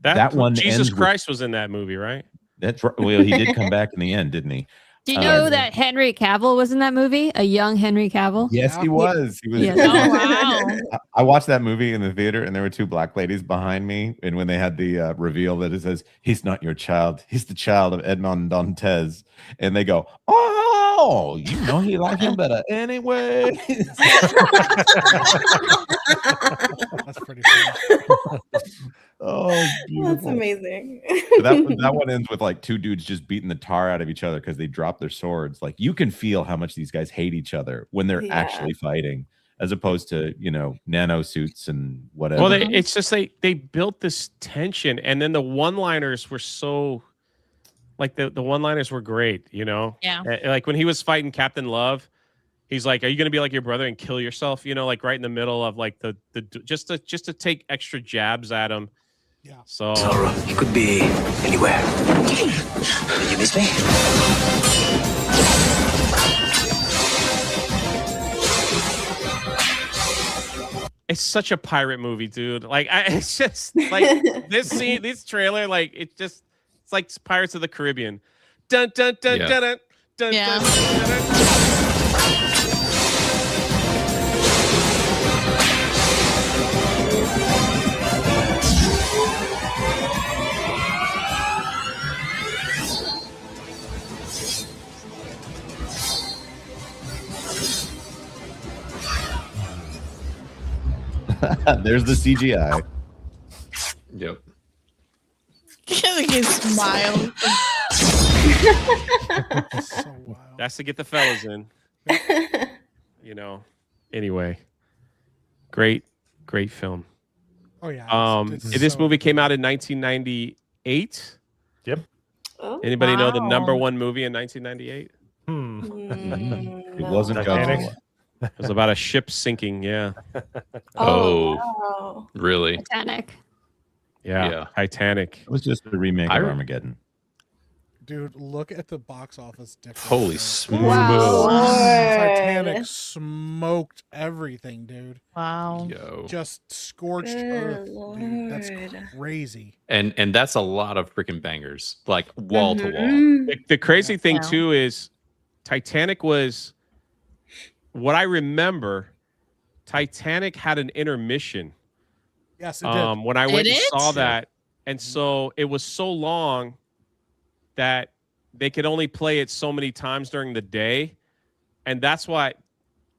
that one, Jesus Christ was in that movie, right? That's right. Well, he did come back in the end, didn't he? Do you know that Henry Cavill was in that movie? A young Henry Cavill? Yes, he was. He was. Yes. Oh wow. I watched that movie in the theater, and there were two black ladies behind me. And when they had the reveal that it says, "He's not your child; he's the child of Edmond Dantes," and they go, "Oh, you know he liked him better anyway." That's pretty funny. Oh, beautiful. That's amazing. So that one ends with like two dudes just beating the tar out of each other because they dropped their swords. Like you can feel how much these guys hate each other when they're actually fighting, as opposed to nano suits and whatever. Well, it's just they built this tension, and then the one-liners were so like the one-liners were great. Yeah. Like when he was fighting Captain Love. He's like, "Are you going to be like your brother and kill yourself?" Like right in the middle of like the just to take extra jabs at him. Yeah. So Zorro, he could be anywhere. Did you miss me? it's such a pirate movie, dude. Like it's just like this trailer, like it's like Pirates of the Caribbean. Dun dun dun dun dun dun Yeah. dun dun dun. There's the CGI. Yep. He smiled. So wild. That's to get the fellas in. Anyway, great film. Oh yeah. It's This so- movie came out in 1998. Yep. Anybody know the Wow. number one movie in 1998? It wasn't Titanic. Godzilla. It was about a ship sinking. Yeah. Oh. Wow. Really? Titanic. Yeah. Titanic. It was just a remake of Armageddon. Dude, look at the box office difference. Holy man. smokes. Wow. Titanic smoked everything, dude. Wow. Yo. Just scorched Good earth, dude. That's Lord. crazy. And that's a lot of freaking bangers, like wall to wall. Mhm. The crazy thing Yeah. too is Titanic was what I remember. Titanic had an intermission. Yes, it did. When I went Did and it? saw that, and so it was so long that they could only play it so many times during the day, and that's why.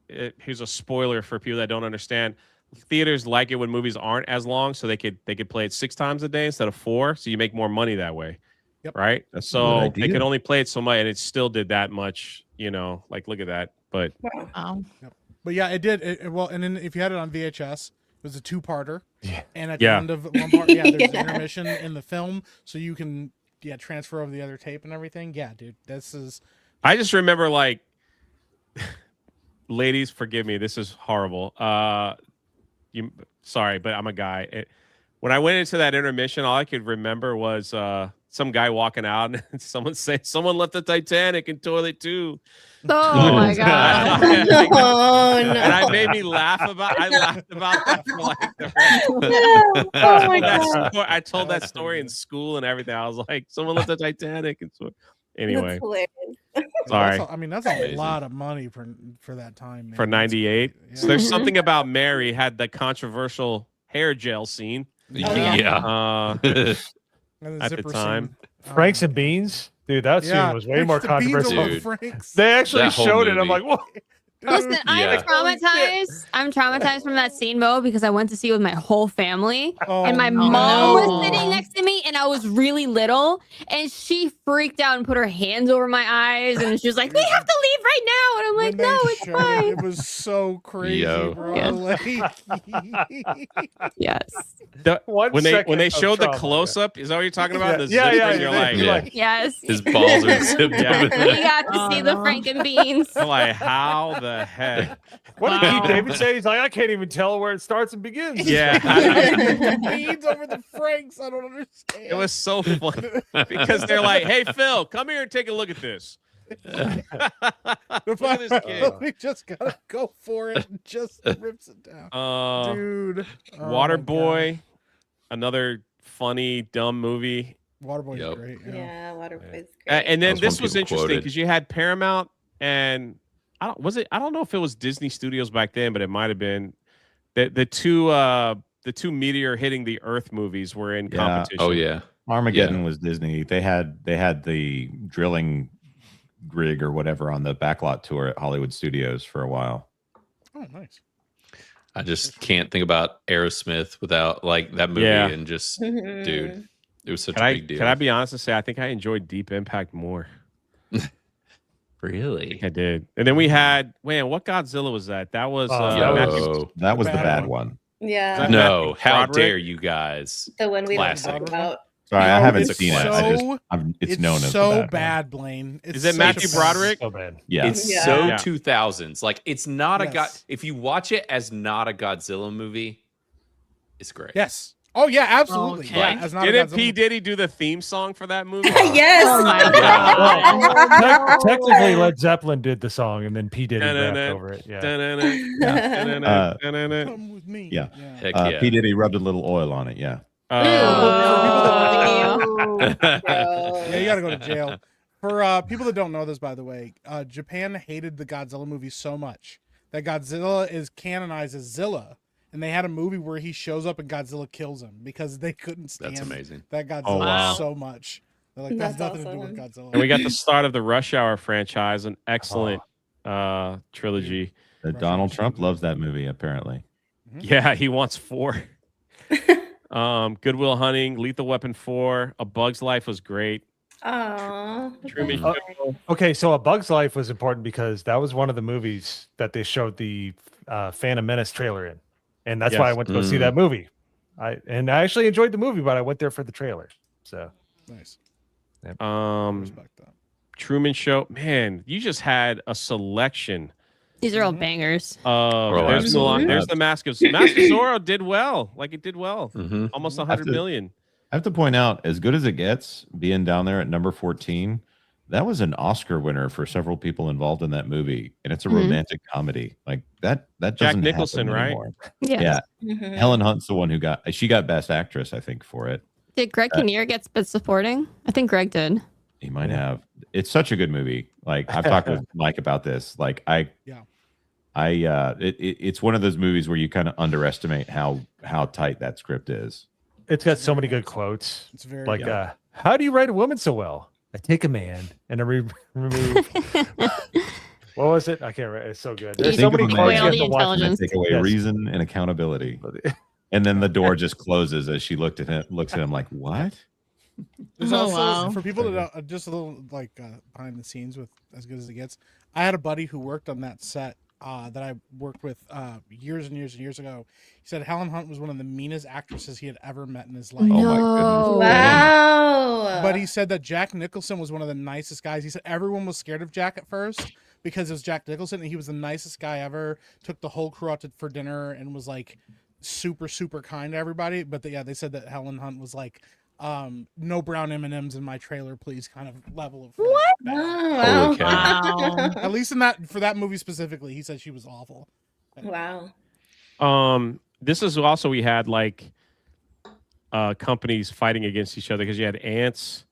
Here's a spoiler for people that don't understand. Theaters like it when movies aren't as long, so they could play it 6 times a day instead of 4, so you make more money that way. Yep. Right? That's a So good they idea. could only play it so much, and it still did that much. Like look at that. But Wow. But yeah, it did. Well, and then if you had it on VHS, it was a 2-parter. Yeah. And at the Yeah. end of one part, there's an Yeah. intermission in the film, so you can transfer over the other tape and everything. Yeah, dude, this is. I just remember like, ladies, forgive me, this is horrible. Sorry, but I'm a guy. When I went into that intermission, all I could remember was some guy walking out and someone say someone left the Titanic in toilet too. Oh my god! Oh, no. And I made me laugh about. I laughed about that for like the rest. Oh my god. I told that story in school and everything. I was like, someone left the Titanic and so. Anyway, That's hilarious. sorry. That's a lot of money for that time, man. For 98. Yeah. So there's something about Mary had the controversial hair gel scene. Yeah. And At the time. Franks and beans, dude. That scene was way more controversial. Dude. They actually That whole showed it. I'm movie. like, what? Listen, I'm Yeah. traumatized. I'm traumatized from that scene, Mo, because I went to see it with my whole family, Oh, and my no. mom was sitting next to me, and I was really little, and she freaked out and put her hands over my eyes, and she was like, "We have to leave right now," and I'm like, When they "No, it's showed fine." It was so crazy, Yo. bro. Yeah. Like, Yes. When they second showed of the trauma, close up, is that what you're talking about? The Yeah, zipper, yeah, and you're yeah, like, you're like- Yes. His balls are zipped Yeah. up. We got to see the Frank and Beans. I'm like, how the heck? What did Wow. Keith David say? He's like, I can't even tell where it starts and begins. Yeah, the beans over the Franks. I don't understand. it was so funny because they're like, "Hey, Phil, come here and take a look at this." Look at this kid. We just gotta go for it and just rips it down. Dude. Oh Water my Boy, another funny, dumb movie. God. Waterboy's Yep. great. Yeah, Waterboy's great. And then That was this one was people interesting quoted. because you had Paramount and I don't know if it was Disney Studios back then, but it might have been the two meteor hitting the Earth movies were in Yeah. competition. Oh yeah. Armageddon was Disney. They had the drilling rig or whatever on the backlot tour at Hollywood Studios for a while. Oh, nice. I just can't think about Aerosmith without like that movie Yeah. and just dude, it was such Can a big deal. Can I be honest and say I think I enjoyed Deep Impact more? Really? I did. And then we had what Godzilla was that? That was Yo. That was the bad bad one. one. Yeah. No, Matthew how Broderick? dare you guys? The one we don't Classic. talk about. Sorry, I No, haven't it's seen it. It's known as the so bad one. bad, Blaine. It's Is it such Matthew a Broderick? So bad. Yeah. It's Yeah. so Yeah. 2000s. Like it's not a god. Yes. If you watch it as not a Godzilla movie, it's great. Yes. Oh yeah, absolutely. Okay. Yeah, as not a Didn't Godzilla P movie. Diddy do the theme song for that movie? Yes. Oh my Well, god. technically, Led Zeppelin did the song, and then P Diddy rapped Da-na-na, over it. Yeah. da-na-na, da-na-na. Come with me. Yeah. Heck yeah. P. Diddy rubbed a little oil on it. Yeah. Yeah, you gotta go to jail. For people that don't know this, by the way, Japan hated the Godzilla movie so much that Godzilla is canonized as Zilla, and they had a movie where he shows up and Godzilla kills him because they couldn't stand That's amazing. that Godzilla Oh, wow. so much. They're like, that's That's nothing to do with awesome. Godzilla. And we got the start of the Rush Hour franchise, an excellent trilogy. Donald Trump loves that movie, apparently. Yeah, he wants 4. Goodwill Hunting, Lethal Weapon 4, A Bug's Life was great. Oh. Truman Show. Okay, so A Bug's Life was important because that was one of the movies that they showed the Phantom Menace trailer in, and that's why I Yes. went to go see that movie. I actually enjoyed the movie, but I went there for the trailer. So Nice. Respect that. Truman Show. Man, you just had a selection. These are all bangers. There's Mulan. There's the Mask of Zorro did well. Like it did well. Almost 100 million. I have to point out, as good as it gets, being down there at number 14, that was an Oscar winner for several people involved in that movie, and it's a romantic comedy. Like that Jack doesn't Nicholson, happen right? anymore. Yes. Yeah. Helen Hunt's the one who got Best Actress, I think, for it. Did Greg Kinnear get Best Supporting? I think Greg did. He might have. It's such a good movie. Like I've talked with Mike about this. Like it's one of those movies where you kind of underestimate how tight that script is. it's got so many good quotes. It's very Like, good. how do you write a woman so well? I take a man and I remove. What was it? I can't remember. It's so good. There's so Think of many a quotes. man You have to watch and it. take away Yes. reason and accountability. And then the door just closes as she looks at him like, what? There's Oh, also wow. for people that don't, just a little like behind the scenes with As Good as It Gets. I had a buddy who worked on that set that I worked with years and years and years ago. He said Helen Hunt was one of the meanest actresses he had ever met in his life. Oh my goodness! Wow. But he said that Jack Nicholson was one of the nicest guys. He said everyone was scared of Jack at first because it was Jack Nicholson, and he was the nicest guy ever. Took the whole crew out for dinner and was like super, super kind to everybody. But yeah, they said that Helen Hunt was like no brown M&Ms in my trailer, please kind of level of what? Oh, Wow. At least in that for that movie specifically, he said she was awful. Wow. This is also we had like companies fighting against each other because you had Ants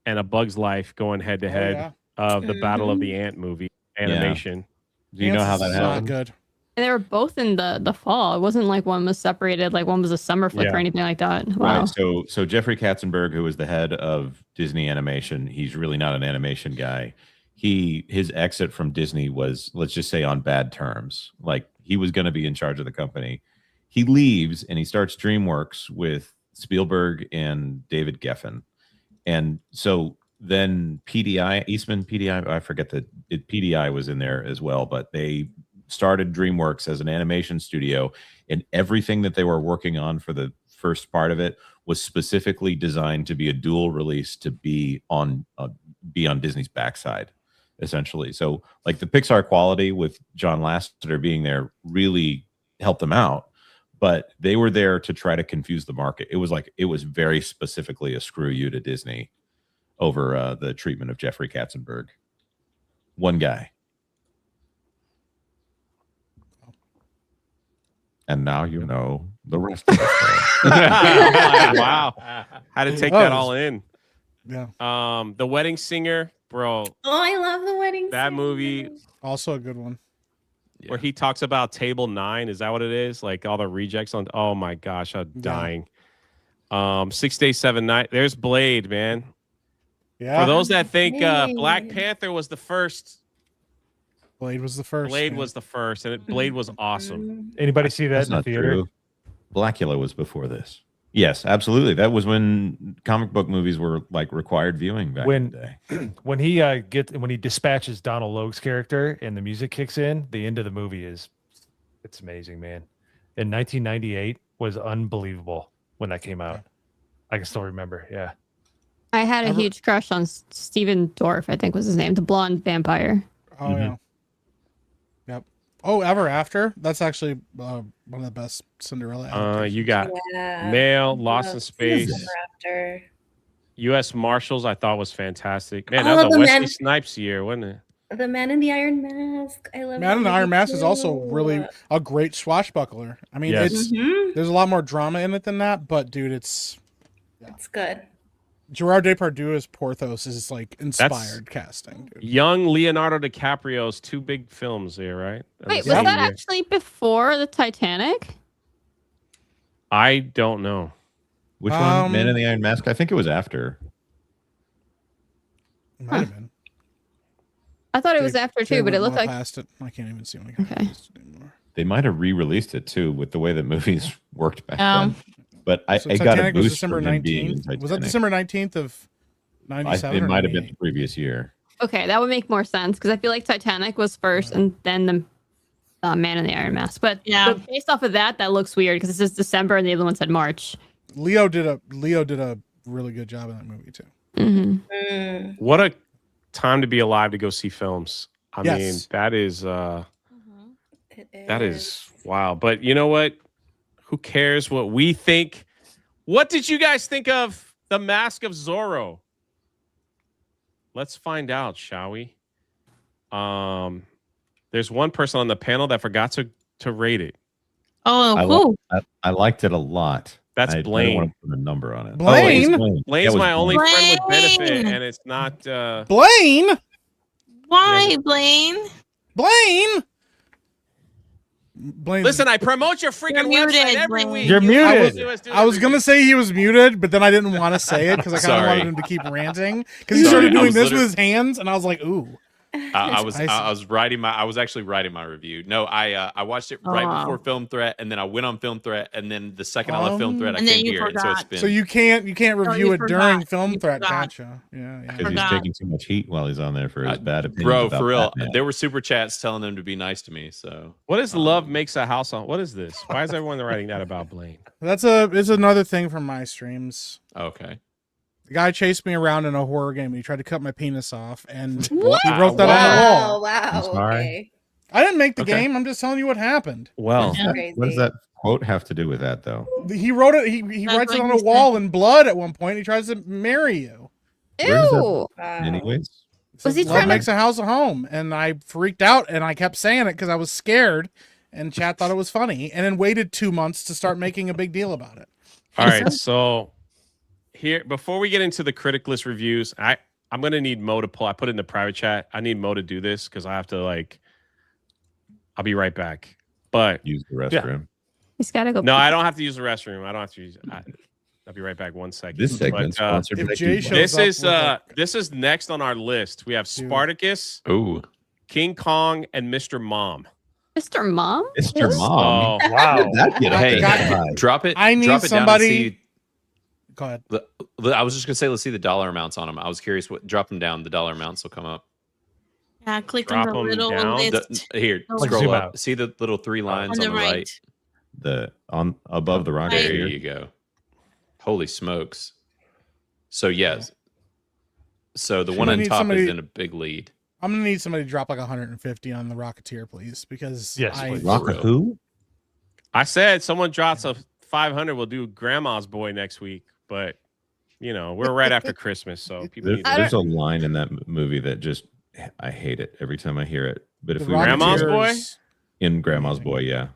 and A Bug's Life going head to head of the Battle of the Ant movie animation. Do you know how that happened? Good. And they were both in the fall. It wasn't like one was separated, like one was a summer flick or anything like that. Wow. Right. So Jeffrey Katzenberg, who was the head of Disney Animation, he's really not an animation guy. His exit from Disney was, let's just say, on bad terms. Like he was going to be in charge of the company. He leaves and he starts DreamWorks with Spielberg and David Geffen. And so then Eastman PDI, I forget that PDI was in there as well, but they started DreamWorks as an animation studio, and everything that they were working on for the first part of it was specifically designed to be a dual release to be on Disney's backside, essentially. So like the Pixar quality with John Lasseter being there really helped them out, but they were there to try to confuse the market. It was very specifically a screw you to Disney over the treatment of Jeffrey Katzenberg. One guy. And now you know the rest of the story. Wow. Had to take that all in. Yeah. The Wedding Singer, bro. Oh, I love The Wedding That Singer. movie. Also a good one. Where he talks about Table 9. Is that what it is? Like all the rejects on. Oh my gosh, I'm dying. 6 Days, 7 Nights. There's Blade, man. Yeah. For those that think Black Panther was the first. Blade was the first. Blade was the first, and Blade was awesome. Anybody see that That's in the not theater? true. Blackula was before this. Yes, absolutely. That was when comic book movies were like required viewing back in the day. When he dispatches Donald Logue's character and the music kicks in, the end of the movie it's amazing, man. In 1998 was unbelievable when that came out. I can still remember. Yeah. I had a huge crush on Steven Dorff, I think was his name, the blonde vampire. Oh yeah. Yep. Oh, Ever After. That's actually one of the best Cinderella. You got Mail, Lost in Space, U.S. Marshals. I thought was fantastic. Man, that was a Wesley Snipes year, wasn't it? The Man in the Iron Mask. I love Man in the Iron Mask is also really a great swashbuckler. I mean, there's a lot more drama in it than that, but dude, it's good. Gerard Depardieu as Porthos is like inspired casting. Dude. Young Leonardo DiCaprio's 2 big films there, right? Wait, was that actually before the Titanic? I don't know. Which one? Man in the Iron Mask? I think it was after. It might have been. I thought it was after too, but it looked like past it. I can't even see when I got past it anymore. They might have re-released it too with the way that movies worked back then. But I got a Titanic was boost December from him being in 19th. Was that Titanic. December 19th of 97? It might have been the previous year. okay, that would make more sense because I feel like Titanic was first and then the Man in the Iron Mask. But based off of that looks weird because it says December and the other one said March. Leo did a really good job in that movie too. Mm-hmm. What a time to be alive to go see films. I Yes. mean, that is wow. But you know what? Who cares what we think? What did you guys think of The Mask of Zorro? Let's find out, shall we? There's one person on the panel that forgot to rate it. Oh, who? I liked it a lot. That's I Blaine. don't want to put a number on it. Blaine? Oh, Blaine. Blaine's Yeah, it was my only Blaine. friend with benefit, and it's not Blaine. Why, Blaine? Blaine. Blaine. Listen, I promote your freaking You're website muted, every Blaine. week. You're muted. I was gonna say he was muted, but then I didn't want to say it because I kind of Sorry. wanted him to keep ranting because he Sorry, started I doing was this with literally- his hands, and I was like, "Ooh." I was actually writing my review. No, I watched it right before Film Threat, and then I went on Film Threat, and then the second I left Film Threat, I And then came you here, and so it's forgot. been. So you can't review you it during forgot. Film You Threat. forgot. Gotcha. Yeah. Because he's taking too much heat while he's on there for his bad opinions. Bro, about for real, Batman. there were super chats telling them to be nice to me. So What is love makes a house on? What is this? Why is everyone writing that about Blaine? It's another thing from my streams. okay. The guy chased me around in a horror game. He tried to cut my penis off, and What? he wrote that on the wall. Wow. I'm sorry. Okay. I didn't make the game. I'm just telling you what happened. Well, what does that quote have to do with that, though? He wrote it. He writes it on a wall in blood at one point. He tries to marry you. Ew. Anyways, Was he Love trying makes to? a house a home, and I freaked out, and I kept saying it because I was scared, and chat thought it was funny, and then waited 2 months to start making a big deal about it. all right. So here, before we get into the critic list reviews, I'm gonna need Mo to pull. I put it in the private chat. I need Mo to do this because I have to like. I'll be right back. But use the restroom. He's got to go. No, I don't have to use the restroom. I don't have to use. I'll be right back. 1 second. This segment's sponsored by this is next on our list. We have Spartacus, King Kong, and Mr. Mom. Mr. Mom? Mr. Mom. Oh, wow. That get Hey, drop it. I need drop it somebody. Down Go ahead. I was just gonna say, let's see the dollar amounts on them. I was curious. Drop them down. The dollar amounts will come up. Yeah, click Drop on the 'em little down. list. Here, Like scroll zoom up. out. See the little 3 lines On on the the right. right. The on above the rocket. There here. you go. Holy smokes. So yes. So the one on need top somebody- is in a big lead. I'm gonna need somebody to drop like 150 on the Rocketeer, please, because Yes, I please. Rocket who? I said someone drops a 500. We'll do Grandma's Boy next week, but you know we're right after Christmas, so people need. There's a line in that movie that just I hate it every time I hear it. But if we Grandma's Boy in Grandma's Boy, yeah.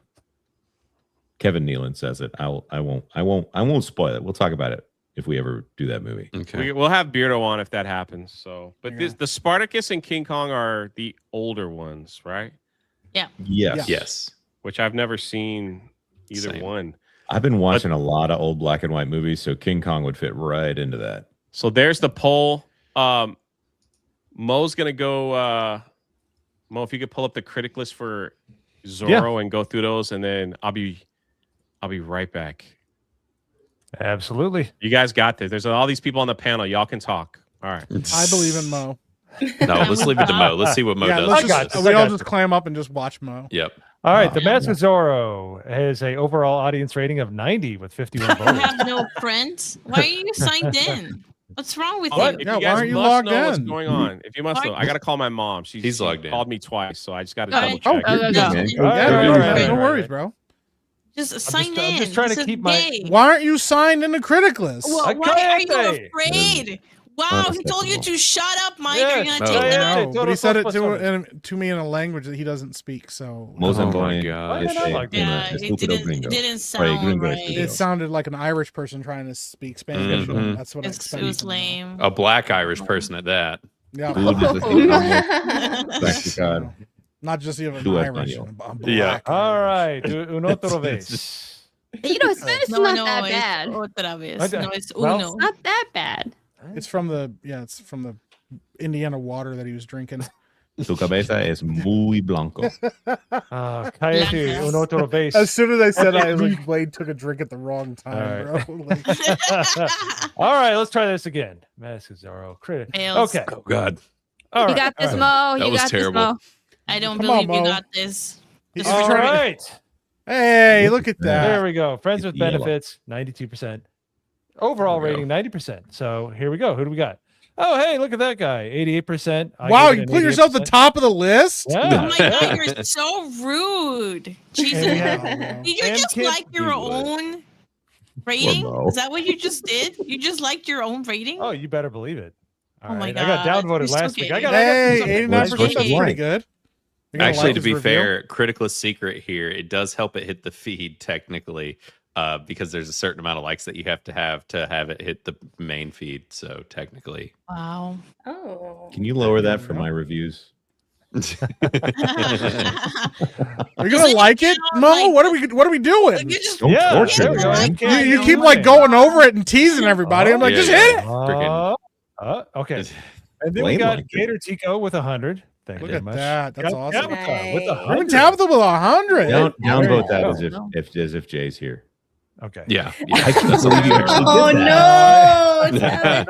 Kevin Nealon says it. I won't spoil it. We'll talk about it if we ever do that movie. Okay. We'll have Beardo on if that happens. So, but the Spartacus and King Kong are the older ones, right? Yeah. Yes. Yes. Which I've never seen either Same. one. I've been watching a lot of old black and white movies, so King Kong would fit right into that. So there's the poll. Mo's gonna go. Mo, if you could pull up the critic list for Zorro and go through those, and then I'll be right back. Absolutely. You guys got this. There's all these people on the panel. Y'all can talk. All right. I believe in Mo. No, let's leave it to Mo. Let's see what Mo Yeah, does. let's just, we all just clam up and just watch Mo. Yep. All right, The Mask of Zorro has a overall audience rating of 90 with 51 You votes. have no friends. Why are you signed in? What's wrong with If you? you guys must know what's going on. If you must know, I got to call my mom. She's logged in. Called me twice, so I just got to Okay. double check. No worries, bro. Just sign in. I'm just trying to This is keep my- gay. Why aren't you signed in the critic list? Well, why are you Cállate. afraid? Wow, he told you to shut up, Mike. Yes. You're gonna No. take that No, out. but he said it to me in a language that he doesn't speak. So Mozambique. Yeah, it didn't sound right. It sounded like an Irish person trying to speak Spanish. Mhm. That's what I It expected. was lame. A black Irish person at that. Yeah. God. Not just even Tú Irish. español. I'm Yeah. black. All right, un otro vez. You know, Spanish is No, not no, that es bad. otra vez. No, it's Well, uno. It's not that bad. It's from the Indiana water that he was drinking. Tu cabeza es muy blanco. Cállate, un otro vez. As soon as I said I like Blade took a drink at the wrong time, All right. bro. Like, All right, let's try this again. Mask of Zorro. Critic. Fails. Okay. Oh God. All You right. got this, all right. Mo. That You was got terrible. this, Mo. I don't Come on, believe you Mo. got this. he's This is trying to- All right. Hey, look at that. There we go. Friends with Yellow. benefits, 92%. Overall There we go. rating, 90%. So here we go. Who do we got? Oh, hey, look at that guy. 88%. I Wow, give you it an put yourself at the 88%. top of the list? Yeah. Oh my God, you're so rude. Jesus. Yeah, Did you And just Kip, like your you would. own rating? Mo. Is that what you just did? You just liked your own rating? Oh, you better believe it. All Oh my right. I got God, downvoted you're last so week. gay. I got Hey, something 89% What's is the pretty like? good. You're gonna Actually, like to his be review? fair, Criticless secret here, it does help it hit the feed technically, because there's a certain amount of likes that you have to have it hit the main feed. So technically, Wow. Oh. Can you lower that for my reviews? Are you gonna like it, Mo? What are we doing? You just Don't Yeah, torture there me, we go. man. Yeah, You no keep way. like going over it and teasing everybody. I'm like, Yeah, just yeah. hit it. Freaking- Okay. And then we Blame got like it. Gator Tico with 100. Thank you Look very at much. that. That's Got awesome. Tabitha with Nice. 100. Even Tabitha with 100. Downvote that go. as if Jay's here. Okay. yeah. I can't believe you actually Oh did that. no, Tabitha.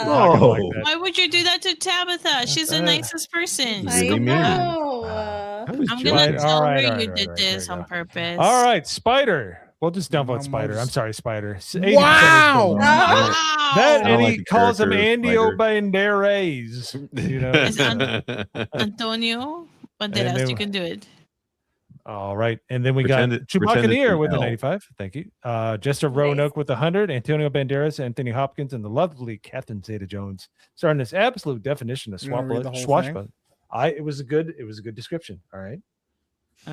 Not gonna like No. that. Why would you do that to Tabitha? She's the nicest person. I Really mean. know. I was I'm joking. gonna tell Alright, her alright, you alright, did alright, this there on you go. purpose. All right, Spider. We'll just downvote Almost. Spider. I'm sorry, Spider. 80% Wow. is below. Wow. That I don't and like he the calls him character, Andy Spider. Banderas. You know. Is Antonio? Banderas, you can do it. All right. And then we Pretend got it- pretend it's Chubacaneer an with a L. 95. Thank you. Jester Roanoke with 100. Antonio Banderas, Anthony Hopkins, and the lovely Captain Zeta-Jones. Starting this absolute definition of You wanna read the whole swashbuckling. It was a good description. All right.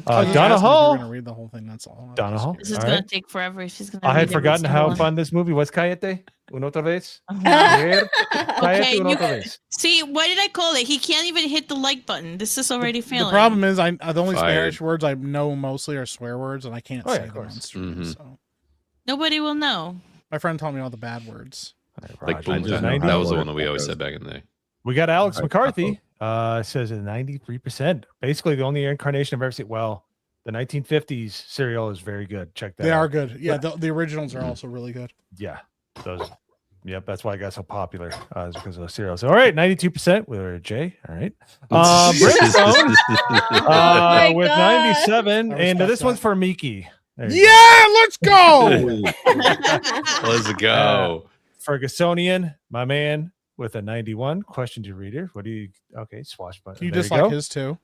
Donna Donna Hall. You're gonna read the whole thing. That's all. Donna Hall. This is All gonna right. take forever if she's gonna. I had read every forgotten single how one. fun this movie was. Cállate. Una otra vez. Okay, Cállate una you, otra vez. see, why did I call it? He can't even hit the like button. This is already failing. The problem is, the only Fired. Spanish words I know mostly are swear words, and I can't Oh, yeah, say of them on course. stream. So Nobody will know. my friend taught me all the bad words. Like Roger, boom, just that, 90. that was the one that we always said back in the day. We got Alex All right, McCarthy. Says a 93%. Basically, the only incarnation I've ever seen. Well, the 1950s serial is very good. Check that They out. are good. Yeah, the originals are also really good. Yeah. Those. Yep. That's why I got so popular. Is because of those serials. All right. 92% with Jay. All right. Brimstone, my with God. 97. I And respect this one's that. for Miki. There you Yeah, let's go. Let's go. Fergusonian, my man, with a 91. Question to reader. What do you? Okay. Swashbuckler. You There just like go. his too.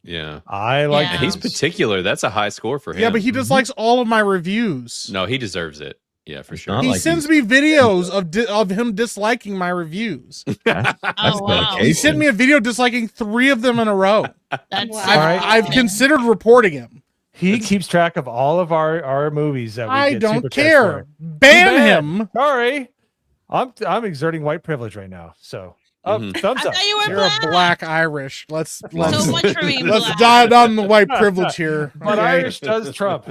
Yeah. I like. Yeah. And he's particular. That's a high score for him. Yeah, but he dislikes all of my reviews. No, he deserves it. Yeah, for sure. not He like sends me videos of him disliking my reviews. Oh wow, He sent me a video disliking 3 of them in a row. that's Wow. I've considered reporting him. He keeps track of all of our movies that we I get don't super chats care. for. Ban Too bad. him. Sorry, I'm exerting white privilege right now. So, thumbs I up. thought you were You're black. a black Irish. Let's So much for being let's black. dive down the white privilege here. But okay? Irish does Trump.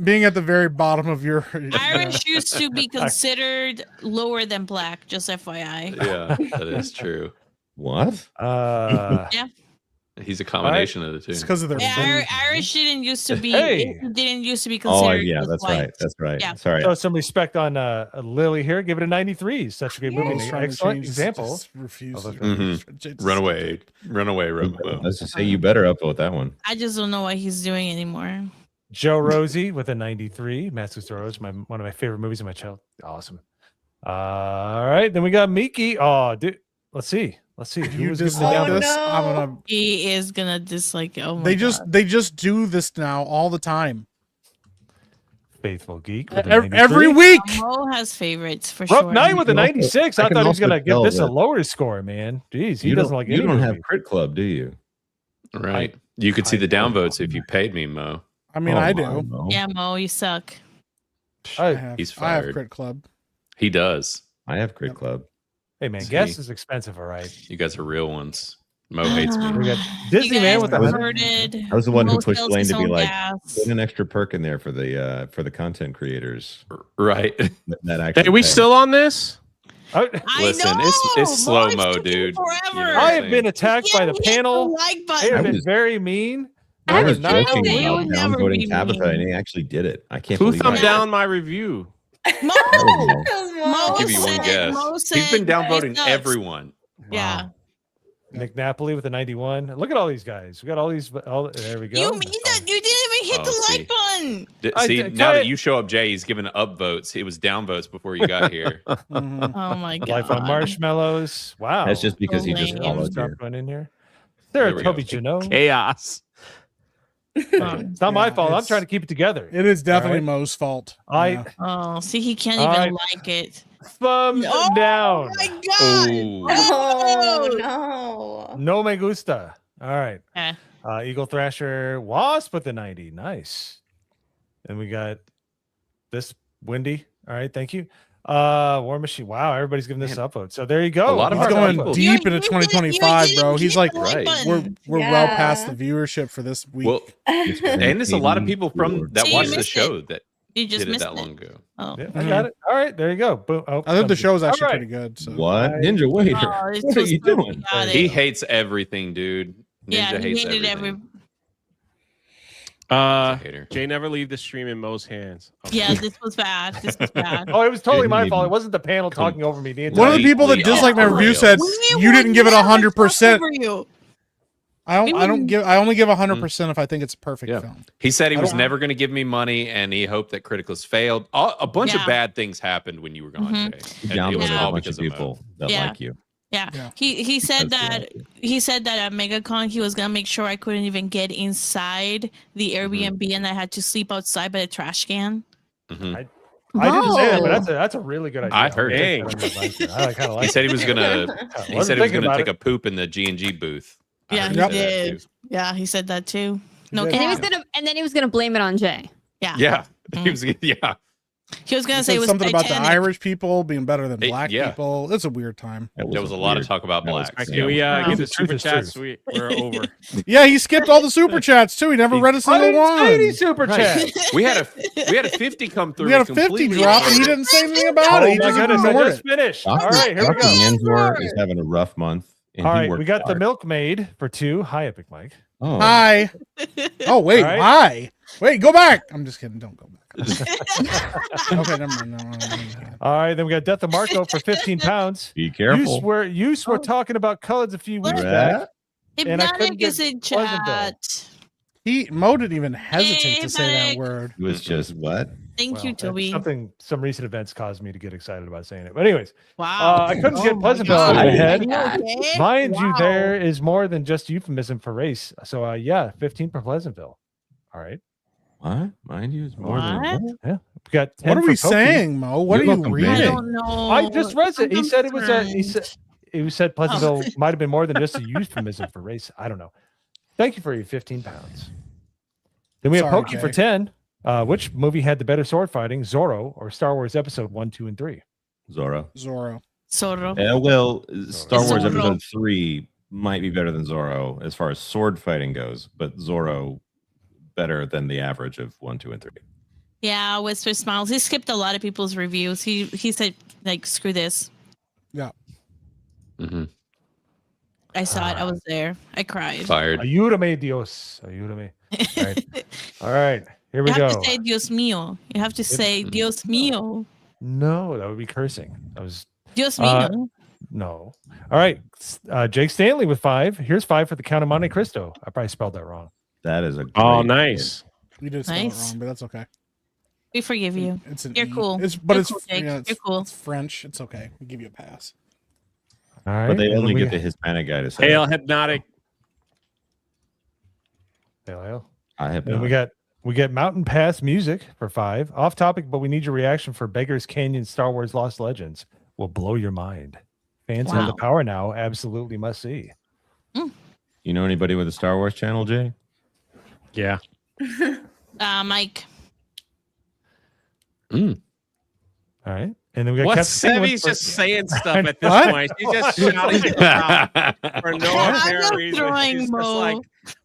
Being at the very bottom of your Irish used to be considered lower than black. Just FYI. Yeah, that is true. What? Yeah. He's a combination of the two. It's because of their Yeah, Irish didn't used to be. Hey. Didn't used to be Oh, considered. yeah, as that's white. right. That's right. Yeah. Sorry. Show some respect on Lily here. Give it a 93. Such a good movie. He's trying to Excellent change, example. just refuse of to- a- just- Run away. Run away, Robo. Let's just say you better upvote that one. I just don't know what he's doing anymore. Joe Rosie with a 93. Master Zorro, one of my favorite movies in my child. Awesome. All right, then we got Miki. Oh, dude, let's see. You Who's just giving the like down? this. I'm gonna. He is gonna dislike. Oh my They God. just do this now all the time. Faithful Geek with a Every 93. week. Mo has favorites for Rough sure. Night with a can also- 96. I I can thought he was also gonna give tell this a that- lower score, man. Jeez, he You doesn't don't, like you any don't have movie. Crit Club, do you? Right. You could see the downvotes if you paid me, Mo. I mean, Oh, I my, do. no. Yeah, Mo, you suck. I have, He's I have fired. Crit Club. He does. I have Crit Club. Hey man, See? gas is expensive, all right. You guys are real ones. Mo hates me. We got You Disney Man guys with a 100. perverted. I was the one who Mo pushed sells Blaine his to be own like, gas. put an extra perk in there for the content creators. Right. That actually. Hey, we pay. still on this? I Listen, know. it's Mo slow is mo, taking dude. Forever. You know what I I'm have been attacked by the hit panel. like They button. have I been was- very mean. I was I joking know, about you would never be downvoting Tabitha, mean. and he actually did it. I can't Who believe thumbed it. down my review? Mo. Mo. Mo Give you one said- guess. Mo He's said been that downvoting it sucks. everyone. Yeah. Nick Napoli with a 91. Look at all these guys. We got all these. There we go. You mean that you didn't even hit Oh, the see. like button? See, I- now I- that you show up, Jay, he's giving upvotes. It was downvotes before you got here. Mhm. Oh my God. Life on Marshmallows. Wow. That's just because he just lame. followed Drop you. one in here. There Sarah we Toby go. Janot. Chaos. It's not my Yeah, fault. I'm it's- trying to keep it together. It is definitely All Mo's fault. I Yeah. Oh, see, he can't All even right. like it. thumbs Oh down. my God. Ooh. Oh no. No me gusta. All right. Eh. Eagle Thrasher Wasp with the 90. Nice. And we got this Windy. All right. Thank you. War Machine. Wow. Everybody's giving this upvote. So there you go. A lot of He's our going people- deep You- into you didn't- 2025, you bro. didn't He's hit like, the like Right. button. we're well past the viewership for this week. Well, and it's a lot of people from that See, you watch the missed show that You just did it missed that it. long ago. Oh. Yeah, I got it. All right. There you go. Boom. Oh, I think the thumbs show is up. actually All right. pretty good. So. What? Ninja Waiter. Oh, it's What too are you slow. doing? Got it. He hates everything, dude. Ninja Yeah, he hates hated everything. Hater. Jay, never leave the stream in Mo's hands. Okay. Yeah, this was bad. This was bad. Oh, it was totally Didn't my even- fault. It wasn't the panel Come- talking over me the One of the entire people that Completely disliked my off the review rails. said We you would didn't give it never 100%. talk over you. I only give 100% if I think it's a perfect Yeah. film. He said he I was don't- never going to give me money, and he hoped that Criticals failed. A bunch of Yeah. bad things happened when you were gone, Mhm. Jay. You And it was downvoted all a bunch because of of Mo. people that Yeah. like you. Yeah. Yeah. He said that at MegaCon he was gonna make sure I couldn't even get inside the Airbnb and I had to sleep outside by the trash can. I didn't say that, but Whoa. that's a really good idea. I heard it. Dang. I kind of like. He said he was gonna. He said he was gonna take it. a poop in the G&G booth. I Yeah, heard he said that did. too. Yeah, he said that too. No did. cap. And then he was gonna blame it on Jay. Yeah. Yeah, he was. Yeah, He was gonna He say it said was something about the Titanic. Irish people being better than black yeah. people. It's a weird time. there was a lot of talk about blacks. Can we get the Truth super is chats? truth. We're over. Yeah, he skipped all the super chats too. He never read a I single didn't say any one. super chat. We had a 50 come through. We had a 50 completely drop and he ignored it. didn't say anything about it. Oh He my just goodness! I ignored just it. finished. All right, here we Dr. go. Manzor is having a rough month. And All he right, worked we got the hard. milkmaid for 2. Hi, Epic Mike. Oh. Hi. Oh wait, All right. why? Wait, go back. I'm just kidding. Don't go back. Okay, never mind. No. All right, then we got Death of Marco for 15 pounds. Be careful. You were talking about colors a few weeks Right. back. And I couldn't Hypnotic get is in Pleasantville. chat. Mo didn't even hesitate to say that Hypnotic. word. It was just what? Thank you, Toby. Some recent events caused me to get excited about saying it. But anyways, Wow. I couldn't get my Pleasantville God. out of my Oh head. my Okay. Mind you, Wow. there is more than just euphemism for race. So yeah, 15 for Pleasantville. All right. What? Mind you, it's more What? than Yeah. We got 10 What are for we Toki. saying, Mo? What are You're you welcome, reading? I baby. don't know. I just read it. He I'm said it was a. concerned. He said Pleasantville might have been more than just a euphemism for race. I don't know. Thank you for your 15 pounds. Then we have Sorry, Pokey for Jay. 10. Which movie had the better sword fighting, Zorro or Star Wars Episode 1, 2, and 3? Zorro. Zorro. Zorro. Yeah, well, Star Wars Zorro. Episode 3 might be better than Zorro as far as sword fighting goes, but Zorro better than the average of 1, 2, and 3. Yeah, Whisper Smiles. He skipped a lot of people's reviews. He said, like, screw this. Yeah. Mm-hmm. I saw it. I was there. I cried. Fired. Ayúdame, Dios. Ayúdame. All right. All right. Here we You go. have to say Dios mío. You have to say Dios mío. No, that would be cursing. That was Dios mío. no. All right. Jake Stanley with 5. Here's 5 for the Count of Monte Cristo. I probably spelled that wrong. That is a Oh, great nice. You did spell Nice. it wrong, but that's okay. We forgive you. It's an You're E. cool. It's You're it's cool, Jake. yeah, it's, You're cool. It's French. It's okay. We give you a pass. All right. But they and then only we- get the Hispanic guy to say Hail it. Hypnotic. Hail, hail. I have And not. we get Mountain Pass Music for 5. Off topic, but we need your reaction for Beggar's Canyon Star Wars Lost Legends. Will blow your mind. Fans have the Wow. power now. Absolutely must see. You know anybody with a Star Wars channel, Jay? Yeah. Mike. All right. And then we got What? Captain Penguin Sevy's for- just saying stuff at this What? point. He's just shouting it out for no I'm apparent just reason. throwing He's just Mo. like,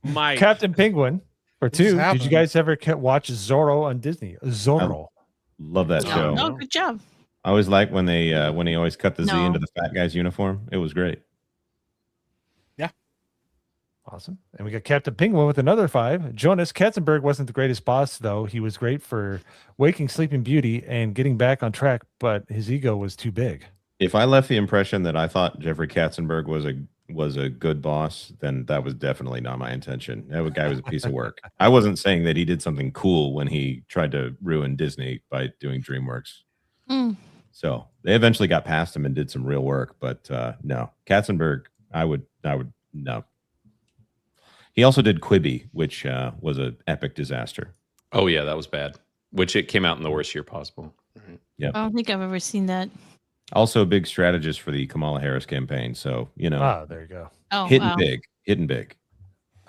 Mike. Captain Penguin for 2. Did you happened? guys ever watch Zorro on Disney? Zorro. Love that No, show. no, good job. I always like when he always cut the Z No. into the fat guy's uniform. It was great. Awesome. And we got Captain Penguin with another 5. Jonas Katzenberg wasn't the greatest boss, though. He was great for waking Sleeping Beauty and getting back on track, but his ego was too big. If I left the impression that I thought Jeffrey Katzenberg was a good boss, then that was definitely not my intention. That guy was a piece of work. I wasn't saying that he did something cool when he tried to ruin Disney by doing DreamWorks. Mm. So they eventually got past him and did some real work, but no, Katzenberg, I would no. He also did Quibi, which was an epic disaster. Oh yeah, that was bad. Which it came out in the worst year possible. Yeah. I don't think I've ever seen that. Also a big strategist for the Kamala Harris campaign. So, you know, There you go. Oh, hidden wow. big.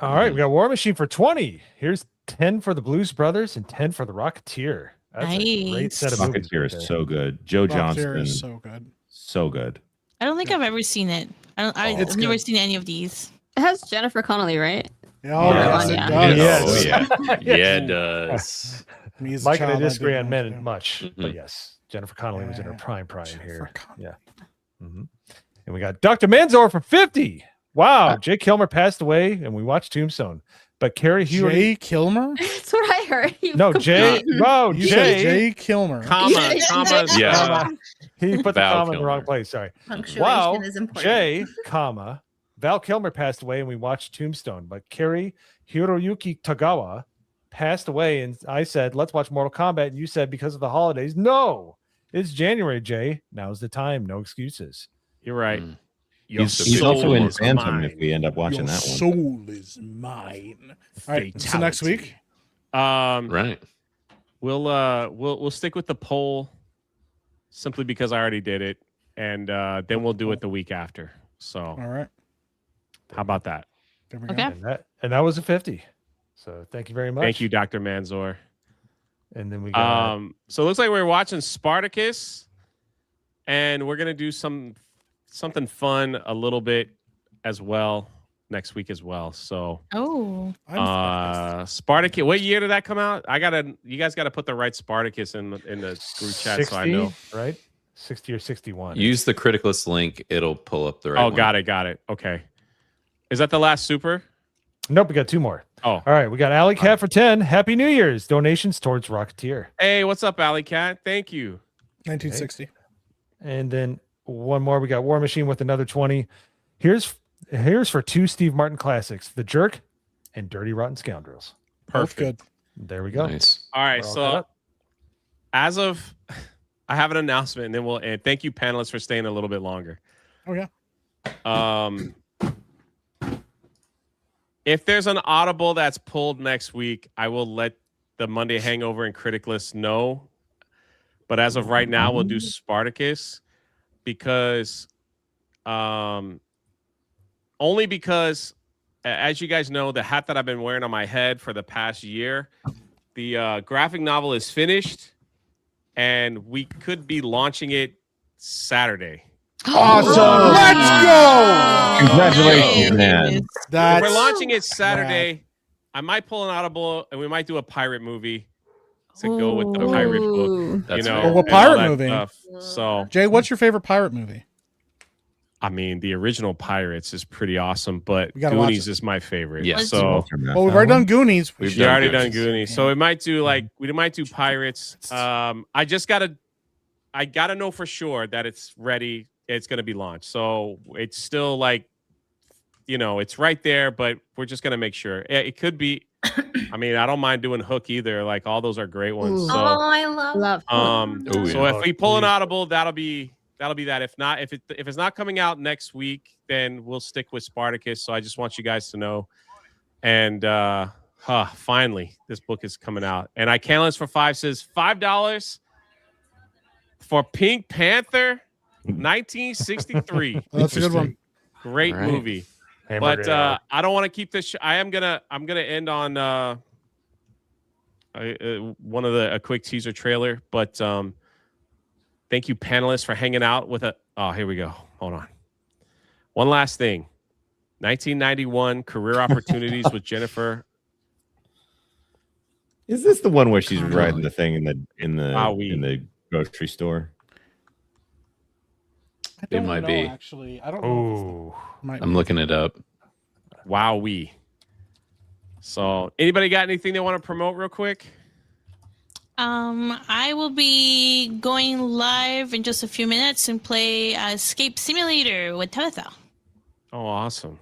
All right. We got War Machine for 20. Here's 10 for the Blues Brothers and 10 for the Rocketeer. That's a great Nice. set of movies. Rocketeer right is there. so good. Joe Rocketeer Johnston, is so good. so good. I don't think I've ever seen it. I've It's never good. seen any of these. It has Jennifer Connelly, right? Oh, Yeah. yes, it Yeah. does. Yes. Oh yeah. Yes. Yeah, it does. Me as a Mike and I child, disagree did on watch men it. much, but Mhm. yes, Jennifer Connelly was in her Yeah. prime Jennifer here. Connelly. Yeah. And we got Dr. Manzor for 50. Wow. Jake Kilmer passed away, and we watched Tombstone. But Carrie Hewitt. Jay Kilmer? That's what I heard. You No, Jay. completely- Wow, You said Jay. Jay Kilmer. Comma, comma. Yeah. He put the Val comma in the wrong Kilmer. place. Sorry. Punctuation Wow, is important. Jay, comma, Val Kilmer passed away, and we watched Tombstone. But Kerry Hiroyuki Tagawa passed away, and I said, let's watch Mortal Kombat. And you said, because of the holidays. No, it's January, Jay. Now's the time. No excuses. You're right. Mm. He's also in Phantom if we end up watching that one. Soul is mine. All right, so next week. Right. We'll stick with the poll simply because I already did it, and then we'll do it the week after. So All right. How about that? There we Okay. go. And that was a 50. So thank you very much. Thank you, Dr. Manzor. And then we got so it looks like we're watching Spartacus, and we're gonna do something fun a little bit as well next week as well. So Spartacus. What year did that come out? You guys gotta put the right Spartacus in the group chat 60, so I know. Right? 60 or 61. Use the Criticalist link. It'll pull up the right one. Got it. Okay. Is that the last super? Nope, we got 2 more. Oh. All right. We got Alley Cat for 10. Happy New Year's. Donations towards Rocketeer. Hey, what's up, Alley Cat? Thank you. 1960. And then one more. We got War Machine with another 20. Here's for 2 Steve Martin classics, The Jerk and Dirty Rotten Scoundrels. Both good. There we go. Nice. All right. We're all So caught up. as of I have an announcement, and then we'll end. Thank you, panelists, for staying a little bit longer. Oh yeah. If there's an audible that's pulled next week, I will let the Monday Hangover and Critic List know. But as of right now, we'll do Spartacus because only because, as you guys know, the hat that I've been wearing on my head for the past year, the graphic novel is finished, and we could be launching it Saturday. Awesome. Let's go. Congratulations, man. If we're launching it Saturday, I might pull an audible, and we might do a pirate movie to go with the pirate book. That's you know, fair. Well, what and all pirate that movie? stuff. So, Jay, what's your favorite pirate movie? I mean, the original Pirates is pretty awesome, but We gotta watch Goonies it. is my favorite. Yes. So Well, we've already done Goonies. We've we already done Goonies. Goonies. So we might do Pirates. I gotta know for sure that it's ready. It's gonna be launched. So it's still it's right there, but we're just gonna make sure. It could be. I mean, I don't mind doing Hook either. Like all those are great ones. So I love. so if we pull an audible, that'll be that. If not, if it's not coming out next week, then we'll stick with Spartacus. So I just want you guys to know. And finally, this book is coming out. And I can't list for 5 says $5 for Pink Panther 1963. That's a good one. Great All right. movie. Hamburger But Ale. I don't want to keep this. I'm gonna end on one of a quick teaser trailer. But thank you, panelists, for hanging out with a. Oh, here we go. Hold on. One last thing. 1991 career opportunities with Jennifer. Is this the one where she's riding the thing in Wowee. the grocery store? I don't might know, be. Actually, I don't know. Oh, Might I'm looking it up. Wowee. So, anybody got anything they want to promote real quick? I will be going live in just a few minutes and play Escape Simulator with Tabitha. Oh, awesome.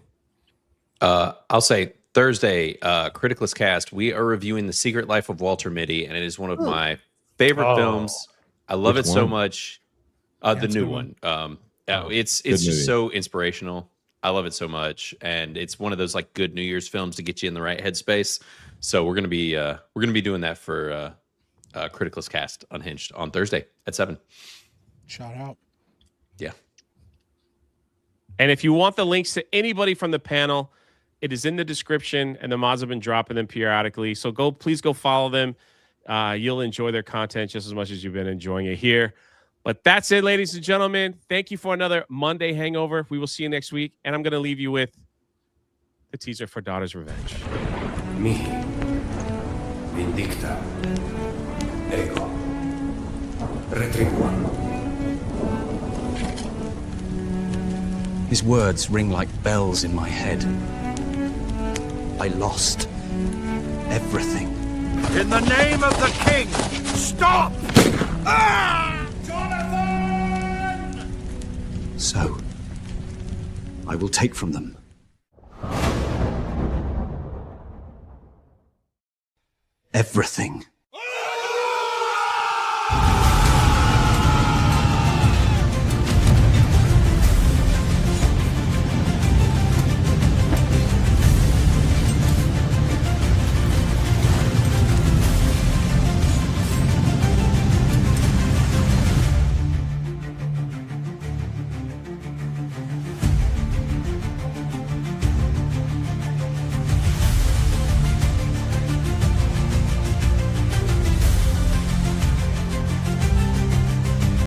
I'll say Thursday, Criticalist Cast, we are reviewing The Secret Life of Walter Mitty, and it is one of my favorite films. I love Which it so one? much. Yeah, The it's a new good one. It's good just movie. so inspirational. I love it so much, and it's one of those like good New Year's films to get you in the right headspace. So we're gonna be doing that for Criticalist Cast Unhinged on Thursday at 7. Shout out. Yeah. And if you want the links to anybody from the panel, it is in the description, and the mods have been dropping them periodically. So please go follow them. You'll enjoy their content just as much as you've been enjoying it here. But that's it, ladies and gentlemen. Thank you for another Monday Hangover. We will see you next week. And I'm going to leave you with the teaser for Daughter's Revenge. Mihi. Vindicta. Ego. Retribuam. His words ring like bells in my head. I lost everything. In the name of the king, stop! Jonathan! So, I will take from them everything.